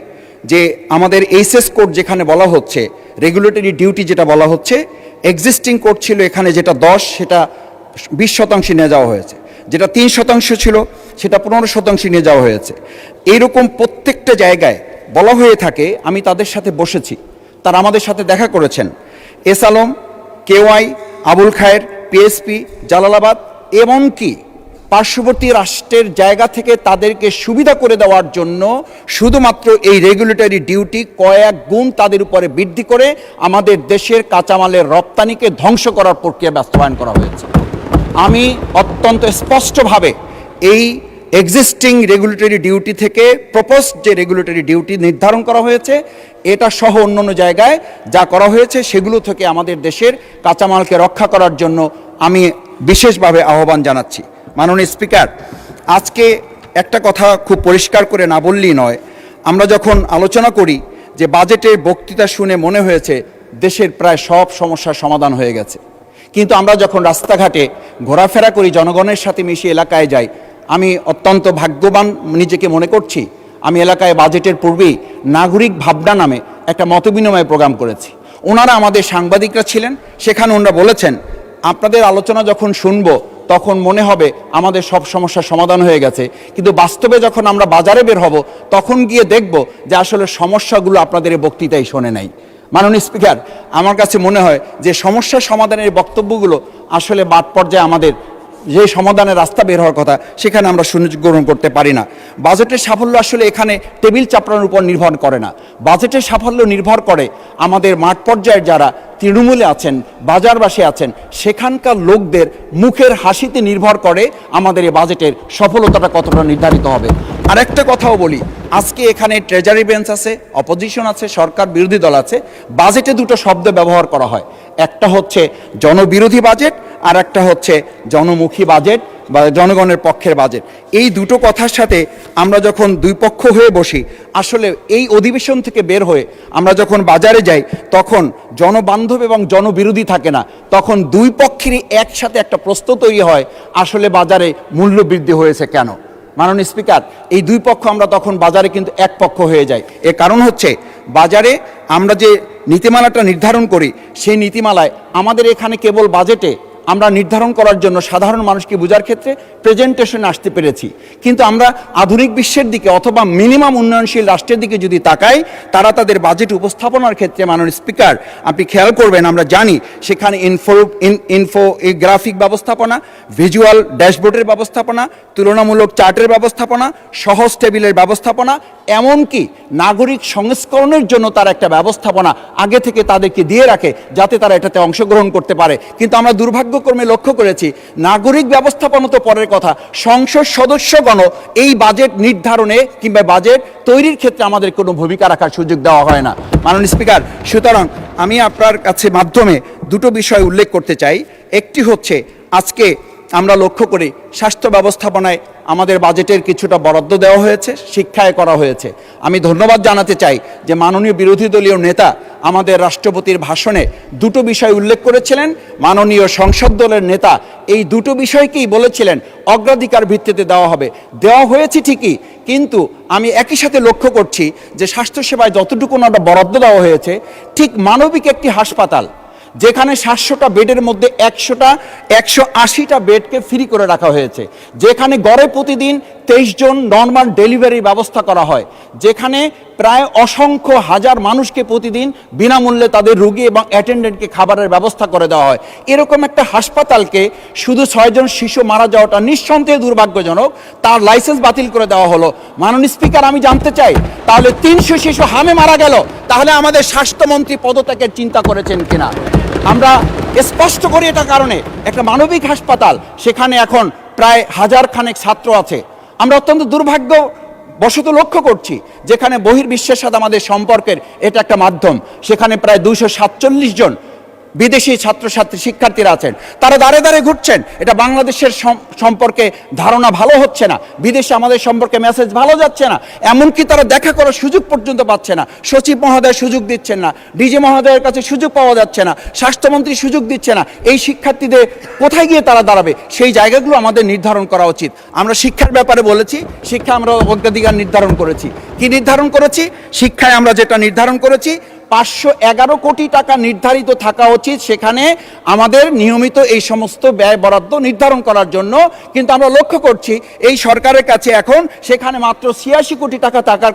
যে আমাদের এইচএস কোড যেখানে বলা হচ্ছে, রেগুলেটরি ডিউটি যেটা বলা হচ্ছে, এক্সিস্টিং কোড ছিল এখানে যেটা 10, সেটা 20% নিয়ে যাওয়া হয়েছে, যেটা 3% ছিল সেটা 15% নিয়ে যাওয়া হয়েছে। এইরকম প্রত্যেকটা জায়গায় বলা হয়ে থাকে। আমি তাদের সাথে বসেছি, তারা আমাদের সাথে দেখা করেছেন, এস আলম, কেওয়াই, আবুল খায়ের, পিএসপি, জালালাবাদ, এমনকি পার্শ্ববর্তী রাষ্ট্রের জায়গা থেকে তাদেরকে সুবিধা করে দেওয়ার জন্য শুধুমাত্র এই রেগুলেটরি ডিউটি কয়েক গুণ তাদের উপরে বৃদ্ধি করে আমাদের দেশের কাঁচামালের রপ্তানিকে ধ্বংস করার প্রক্রিয়া বাস্তবায়ন করা হয়েছে। আমি অত্যন্ত স্পষ্টভাবে এই এক্সিস্টিং রেগুলেটরি ডিউটি থেকে প্রপোজ যে রেগুলেটরি ডিউটি নির্ধারণ করা হয়েছে, এটা সহ অন্যান্য জায়গায় যা করা হয়েছে সেগুলো থেকে আমাদের দেশের কাঁচামালকে রক্ষা করার জন্য আমি বিশেষভাবে আহ্বান জানাচ্ছি। মাননীয় স্পিকার, আজকে একটা কথা খুব পরিষ্কার করে না বললেই নয়, আমরা যখন আলোচনা করি যে বাজেটের বক্তৃতা শুনে মনে হয়েছে দেশের প্রায় সব সমস্যার সমাধান হয়ে গেছে, কিন্তু আমরা যখন রাস্তাঘাটে ঘোরাফেরা করি, জনগণের সাথে মিশে এলাকায় যাই, আমি অত্যন্ত ভাগ্যবান নিজেকে মনে করছি। আমি এলাকায় বাজেটের পূর্বেই নাগরিক ভাবনা নামে একটা মতবিনিময় প্রোগ্রাম করেছি। ওনারা আমাদের সাংবাদিকরা ছিলেন, সেখানে ওনারা বলেছেন আপনাদের আলোচনা যখন শুনবো তখন মনে হবে আমাদের সব সমস্যার সমাধান হয়ে গেছে, কিন্তু বাস্তবে যখন আমরা বাজারে বের হব তখন গিয়ে দেখব যে আসলে সমস্যাগুলো আপনাদের এই বক্তৃতায় শোনে নাই। মাননীয় স্পিকার, আমার কাছে মনে হয় যে সমস্যা সমাধানের বক্তব্যগুলো আসলে বাদ পর্যায়ে আমাদের যে সমাধানের রাস্তা বের হওয়ার কথা সেখানে আমরা সুযোগ গ্রহণ করতে পারি না। বাজেটের সাফল্য আসলে এখানে টেবিল চাপড়ানোর উপর নির্ভর করে না, বাজেটের সাফল্য নির্ভর করে আমাদের মাঠ পর্যায়ের যারা তৃণমূলে আছেন, বাজারবাসী আছেন, সেখানকার লোকদের মুখের হাসিতে নির্ভর করে আমাদের এই বাজেটের সফলতাটা কতটা নির্ধারিত হবে। আরেকটা কথাও বলি, আজকে এখানে ট্রেজারি বেঞ্চ আছে, অপোজিশন আছে, সরকার বিরোধী দল আছে, বাজেটে দুটো শব্দ ব্যবহার করা হয়, একটা হচ্ছে জনবিরোধী বাজেট আর একটা হচ্ছে জনমুখী বাজেট বা জনগণের পক্ষের বাজেট। এই দুটো কথার সাথে আমরা যখন দুই পক্ষ হয়ে বসি, আসলে এই অধিবেশন থেকে বের হয়ে আমরা যখন বাজারে যাই তখন জনবান্ধব এবং জনবিরোধী থাকে না, তখন দুই পক্ষেরই একসাথে একটা প্রশ্ন তৈরি হয়, আসলে বাজারে মূল্য বৃদ্ধি হয়েছে কেন। মাননীয় স্পিকার, এই দুই পক্ষ আমরা তখন বাজারে কিন্তু এক পক্ষ হয়ে যাই। এর কারণ হচ্ছে বাজারে আমরা যে নীতিমালাটা নির্ধারণ করি সেই নীতিমালায় আমাদের এখানে কেবল বাজেটে আমরা নির্ধারণ করার জন্য সাধারণ মানুষকে বোঝার ক্ষেত্রে প্রেজেন্টেশন আসতে পেরেছি, কিন্তু আমরা আধুনিক বিশ্বের দিকে অথবা মিনিমাম উন্নয়নশীল রাষ্ট্রের দিকে যদি তাকাই, তারা তাদের বাজেট উপস্থাপনার ক্ষেত্রে মাননীয় স্পিকার আপনি খেয়াল করবেন, আমরা জানি সেখানে ইনফোগ্রাফিক ব্যবস্থাপনা, ভিজুয়াল ড্যাশবোর্ডের ব্যবস্থাপনা, তুলনামূলক চার্টের ব্যবস্থাপনা, সহজ টেবিলের ব্যবস্থাপনা, এমনকি নাগরিক সংস্করণের জন্য তার একটা ব্যবস্থাপনা আগে থেকে তাদেরকে দিয়ে রাখে যাতে তারা এটাতে অংশগ্রহণ করতে পারে। কিন্তু আমরা দুর্ভাগ্য দুর্ভাগ্যক্রমে লক্ষ্য করেছি, নাগরিক ব্যবস্থাপনা তো পরের কথা, সংসদ সদস্যগণ এই বাজেট নির্ধারণে কিংবা বাজেট তৈরির ক্ষেত্রে আমাদের কোনো ভূমিকা রাখার সুযোগ দেওয়া হয় না মাননীয় স্পিকার। সুতরাং আমি আপনার কাছে মাধ্যমে দুটো বিষয় উল্লেখ করতে চাই। একটি হচ্ছে, আজকে আমরা লক্ষ্য করি স্বাস্থ্য ব্যবস্থাপনায় আমাদের বাজেটের কিছুটা বরাদ্দ দেওয়া হয়েছে, শিক্ষায় করা হয়েছে। আমি ধন্যবাদ জানাতে চাই যে মাননীয় বিরোধী দলীয় নেতা আমাদের রাষ্ট্রপতির ভাষণে দুটো বিষয় উল্লেখ করেছিলেন। মাননীয় সংসদ দলের নেতা এই দুটো বিষয়কেই বলেছিলেন অগ্রাধিকার ভিত্তিতে দেওয়া হবে। দেওয়া হয়েছে ঠিকই, কিন্তু আমি একই সাথে লক্ষ্য করছি যে স্বাস্থ্যসেবায় যতটুকু না বরাদ্দ দেওয়া হয়েছে, ঠিক মানবিক একটি হাসপাতাল যেখানে 700টা বেডের মধ্যে 180টা বেডকে ফ্রি করে রাখা হয়েছে, যেখানে গড়ে প্রতিদিন 23 জন নর্মাল ডেলিভারির ব্যবস্থা করা হয়, যেখানে প্রায় অসংখ্য হাজার মানুষকে প্রতিদিন বিনামূল্যে তাদের রোগী এবং অ্যাটেন্ডেন্টকে খাবারের ব্যবস্থা করে দেওয়া হয়। এরকম একটা হাসপাতালকে শুধু 6 জন শিশু মারা যাওয়াটা নিঃসন্দেহে দুর্ভাগ্যজনক, তার লাইসেন্স বাতিল করে দেওয়া হলো। মাননীয় স্পিকার, আমি জানতে চাই, তাহলে 300 শিশু হামে মারা গেল, তাহলে আমাদের স্বাস্থ্যমন্ত্রী পদত্যাগের চিন্তা করেছেন কিনা? আমরা স্পষ্ট করি এটা কারণে একটা মানবিক হাসপাতাল, সেখানে এখন প্রায় 1000 খানেক ছাত্র আছে। আমরা অত্যন্ত দুর্ভাগ্যবশত লক্ষ্য করছি যেখানে বহির্বিশ্বের সাথে আমাদের সম্পর্কের এটা একটা মাধ্যম, সেখানে প্রায় 247 জন বিদেশি ছাত্রছাত্রী শিক্ষার্থীরা আছেন, তারা দাঁড়ে দাঁড়ে ঘুরছেন। এটা বাংলাদেশের সম্পর্কে ধারণা ভালো হচ্ছে না, বিদেশে আমাদের সম্পর্কে মেসেজ ভালো যাচ্ছে না, এমনকি তারা দেখা করার সুযোগ পর্যন্ত পাচ্ছে না। সচিব মহোদয় সুযোগ দিচ্ছেন না, ডিজি মহোদয়ের কাছে সুযোগ পাওয়া যাচ্ছে না, স্বাস্থ্যমন্ত্রী সুযোগ দিচ্ছে না। এই শিক্ষার্থীদের কোথায় গিয়ে তারা দাঁড়াবে, সেই জায়গাগুলো আমাদের নির্ধারণ করা উচিত। আমরা শিক্ষার ব্যাপারে বলেছি, শিক্ষা আমরা অগ্রাধিকার নির্ধারণ করেছি। কি নির্ধারণ করেছি? শিক্ষায় আমরা যেটা নির্ধারণ করেছি, 511 কোটি টাকা নির্ধারিত থাকা উচিত সেখানে আমাদের নিয়মিত এই সমস্ত ব্যয় বরাদ্দ নির্ধারণ করার জন্য। কিন্তু আমরা লক্ষ্য করছি এই সরকারের কাছে এখন সেখানে মাত্র 86 কোটি টাকা থাকার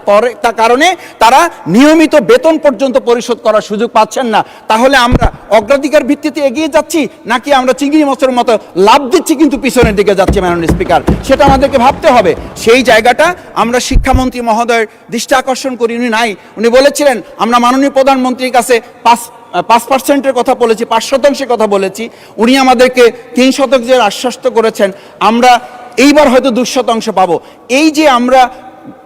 কারণে তারা নিয়মিত বেতন পর্যন্ত পরিশোধ করার সুযোগ পাচ্ছেন না। তাহলে আমরা অগ্রাধিকার ভিত্তিতে এগিয়ে যাচ্ছি নাকি আমরা চিংড়ি মাছের মতো লাভ দিচ্ছি কিন্তু পিছনের দিকে যাচ্ছি মাননীয় স্পিকার? সেটা আমাদেরকে ভাবতে হবে। সেই জায়গাটা আমরা শিক্ষামন্ত্রী মহোদয়ের দৃষ্টি আকর্ষণ করি, উনি নাই। উনি বলেছিলেন আমরা মাননীয় প্রধানমন্ত্রীর কাছে 5% কথা বলেছি, 5% কথা বলেছি। উনি আমাদেরকে 3% আশ্বস্ত করেছেন, আমরা এইবার হয়তো 2% পাবো। এই যে আমরা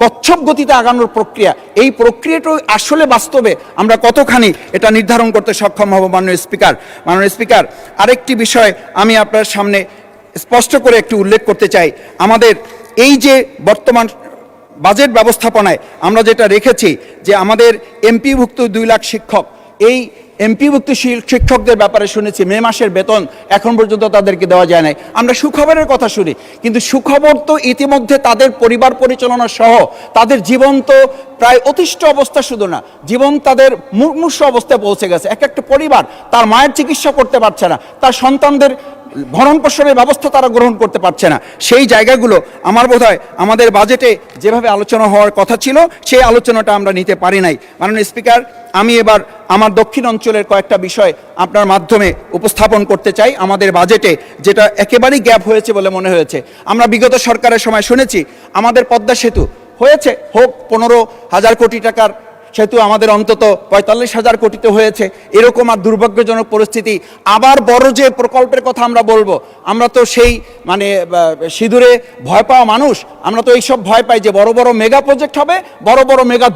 কচ্ছপ গতিতে আগানোর প্রক্রিয়া, এই প্রক্রিয়াটা আসলে বাস্তবে আমরা কতখানি এটা নির্ধারণ করতে সক্ষম হব মাননীয় স্পিকার। মাননীয় স্পিকার, আরেকটি বিষয় আমি আপনার সামনে স্পষ্ট করে একটু উল্লেখ করতে চাই। আমাদের এই যে বর্তমান বাজেট ব্যবস্থাপনায় আমরা যেটা রেখেছি যে আমাদের এমপিভুক্ত 2 লাখ শিক্ষক, এই এমপিভুক্ত শিক্ষকদের ব্যাপারে শুনেছি মে মাসের বেতন এখন পর্যন্ত তাদেরকে দেওয়া যায় নাই। আমরা সুখবরের কথা শুনি, কিন্তু সুখবর তো ইতিমধ্যে তাদের পরিবার পরিচালনা সহ তাদের জীবন তো প্রায় অতিষ্ঠ অবস্থা, শুধু না জীবন তাদের মুমূর্ষ অবস্থায় পৌঁছে গেছে। একটা পরিবার তার মায়ের চিকিৎসা করতে পারছে না, তার সন্তানদের ভরণ পোষণের ব্যবস্থা তারা গ্রহণ করতে পারছে না। সেই জায়গাগুলো আমার বোধহয় আমাদের বাজেটে যেভাবে আলোচনা হওয়ার কথা ছিল সেই আলোচনাটা আমরা নিতে পারি নাই। মাননীয় স্পিকার, আমি এবার আমার দক্ষিণ অঞ্চলের কয়েকটা বিষয় আপনার মাধ্যমে উপস্থাপন করতে চাই। আমাদের বাজেটে যেটা একেবারেই গ্যাপ হয়েছে বলে মনে হয়েছে, আমরা বিগত সরকারের সময় শুনেছি আমাদের পদ্মা সেতু হয়েছে, হোক 15,000 কোটি টাকার সেতু আমাদের অন্তত 45,000 কোটিতে হয়েছে, এরকম আর দুর্ভাগ্যজনক পরিস্থিতি। আবার বড় যে প্রকল্পের কথা আমরা বলবো, আমরা তো সেই মানে সিঁদুরে ভয় পাওয়া মানুষ, আমরা তো এইসব ভয় পাই যে বড় বড় মেগা প্রজেক্ট হবে, বড় বড় মেগা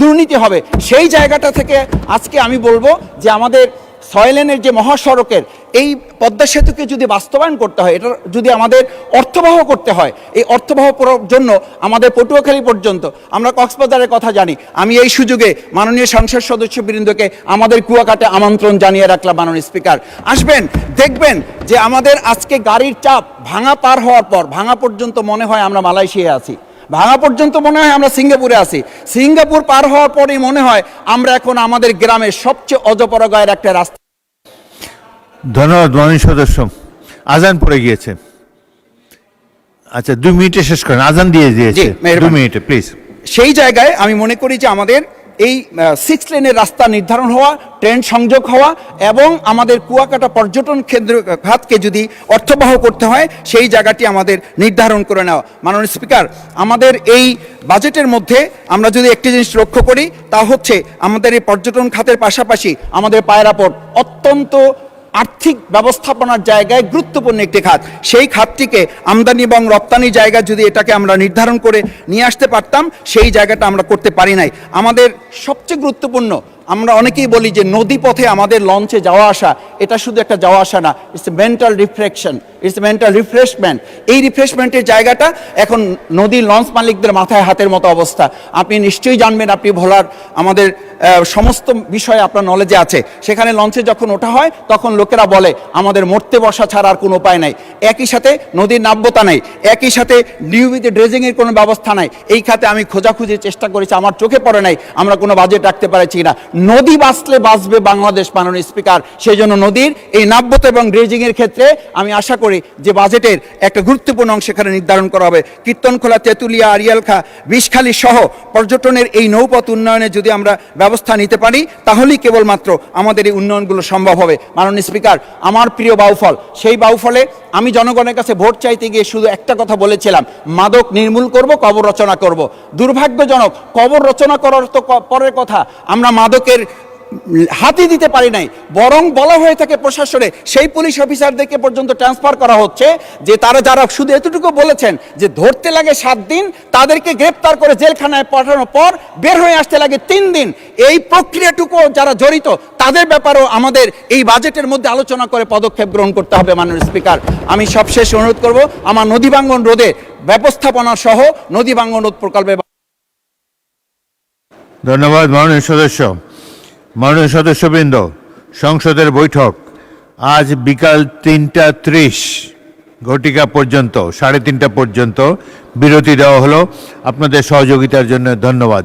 দুর্নীতি হবে। সেই জায়গাটা থেকে আজকে আমি বলবো যে আমাদের 6 লেনের যে মহাসড়কের এই পদ্মা সেতুকে যদি বাস্তবায়ন করতে হয়, এটা যদি আমাদের অর্থবহ করতে হয়, এই অর্থবহ জন্য আমাদের পটুয়াখালী পর্যন্ত, আমরা কক্সবাজারের কথা জানি। আমি এই সুযোগে মাননীয় সংসদ সদস্যবৃন্দকে আমাদের কুয়াকাটা আমন্ত্রণ জানিয়ে রাখলাম। মাননীয় স্পিকার, আসবেন, দেখবেন যে আমাদের আজকে গাড়ির চাপ ভাঙা পার হওয়ার পর, ভাঙা পর্যন্ত মনে হয় আমরা মালয়েশিয়ায় আছি, ভাঙা পর্যন্ত মনে হয় আমরা সিঙ্গাপুরে আছি, সিঙ্গাপুর পার হওয়ার পরেই মনে হয় আমরা এখন আমাদের গ্রামের সবচেয়ে অজপরগায়ের একটা রাস্তা। ধন্যবাদ মাননীয় সদস্য। আজান পড়ে গিয়েছে, আচ্ছা 2 মিনিটে শেষ করেন, আজান দিয়ে দিয়েছে, 2 মিনিটে প্লিজ। সেই জায়গায় আমি মনে করি যে আমাদের এই 6 লেনের রাস্তা নির্ধারণ হওয়া, ট্রেন সংযোগ হওয়া এবং আমাদের কুয়াকাটা পর্যটন কেন্দ্র খাতকে যদি অর্থবহ করতে হয় সেই জায়গাটি আমাদের নির্ধারণ করে নেওয়া। মাননীয় স্পিকার, আমাদের এই বাজেটের মধ্যে আমরা যদি একটি জিনিস লক্ষ্য করি তা হচ্ছে আমাদের এই পর্যটন খাতের পাশাপাশি আমাদের পায়রা পোর্ট অত্যন্ত আর্থিক ব্যবস্থাপনার জায়গায় গুরুত্বপূর্ণ একটি খাত। সেই খাতটিকে আমদানি এবং রপ্তানি জায়গা যদি এটাকে আমরা নির্ধারণ করে নিয়ে আসতে পারতাম, সেই জায়গাটা আমরা করতে পারি নাই। আমাদের সবচেয়ে গুরুত্বপূর্ণ, আমরা অনেকেই বলি যে নদী পথে আমাদের লঞ্চে যাওয়া আসা, এটা শুধু একটা যাওয়া আসা না, it's a mental reflection, it's a mental refreshment. এই রিফ্রেশমেন্টের জায়গাটা এখন নদীর লঞ্চ মালিকদের মাথায় হাতের মতো অবস্থা। আপনি নিশ্চয়ই জানবেন, আপনি ভোলার আমাদের সমস্ত বিষয়ে আপনার নলেজে আছে। সেখানে লঞ্চে যখন ওঠা হয় তখন লোকেরা বলে আমাদের মরতে বসা ছাড়া আর কোনো উপায় নাই। একই সাথে নদীর নাব্যতা নেই, একই সাথে নিয়মিত ড্রেজিংয়ের কোনো ব্যবস্থা নাই। এই খাতে আমি খোঁজাখুঁজির চেষ্টা করেছি, আমার চোখে পড়ে নাই আমরা কোনো বাজেট রাখতে পারছি না। নদী বাঁচলে বাঁচবে বাংলাদেশ, মাননীয় স্পিকার। সেই জন্য নদীর এই নাব্যতা এবং ড্রেজিংয়ের ক্ষেত্রে আমি আশা করি যে বাজেটের একটা গুরুত্বপূর্ণ অংশ এখানে নির্ধারণ করা হবে। কীর্তনখোলা, তেঁতুলিয়া, আড়িয়ালখা, বিষখালী সহ পর্যটনের এই নৌপথ উন্নয়নে যদি আমরা ব্যবস্থা নিতে পারি, তাহলেই কেবলমাত্র আমাদের এই উন্নয়নগুলো সম্ভব হবে। মাননীয় স্পিকার, আমার প্রিয় বাউফল, সেই বাউফলে আমি জনগণের কাছে ভোট চাইতে গিয়ে শুধু একটা কথা বলেছিলাম, মাদক নির্মূল করব, কবর রচনা করব। দুর্ভাগ্যজনক, কবর রচনা করার তো পরের কথা, আমরা মাদকের হাতি দিতে পারি নাই। বরং বলা হয়ে থাকে প্রশাসনে, সেই পুলিশ অফিসারদেরকে পর্যন্ত ট্রান্সফার করা হচ্ছে যে তারা যারা শুধু এতটুকু বলেছেন যে ধরতে লাগে 7 দিন, তাদেরকে গ্রেপ্তার করে জেলখানায় পাঠানোর পর বের হয়ে আসতে লাগে 3 দিন। এই প্রক্রিয়াটুকু যারা জড়িত তাদের ব্যাপারেও আমাদের এই বাজেটের মধ্যে আলোচনা করে পদক্ষেপ গ্রহণ করতে হবে। মাননীয় স্পিকার, আমি সবশেষ অনুরোধ করব, আমার নদী ভাঙ্গন রোধে ব্যবস্থাপনা সহ নদী ভাঙ্গন রোধ প্রকল্পে। ধন্যবাদ মাননীয় সদস্য। মাননীয় সদস্যবৃন্দ, সংসদের বৈঠক আজ বিকাল 3:30 ঘটিকা পর্যন্ত, 3:30 পর্যন্ত বিরতি দেওয়া হলো। আপনাদের সহযোগিতার জন্য ধন্যবাদ।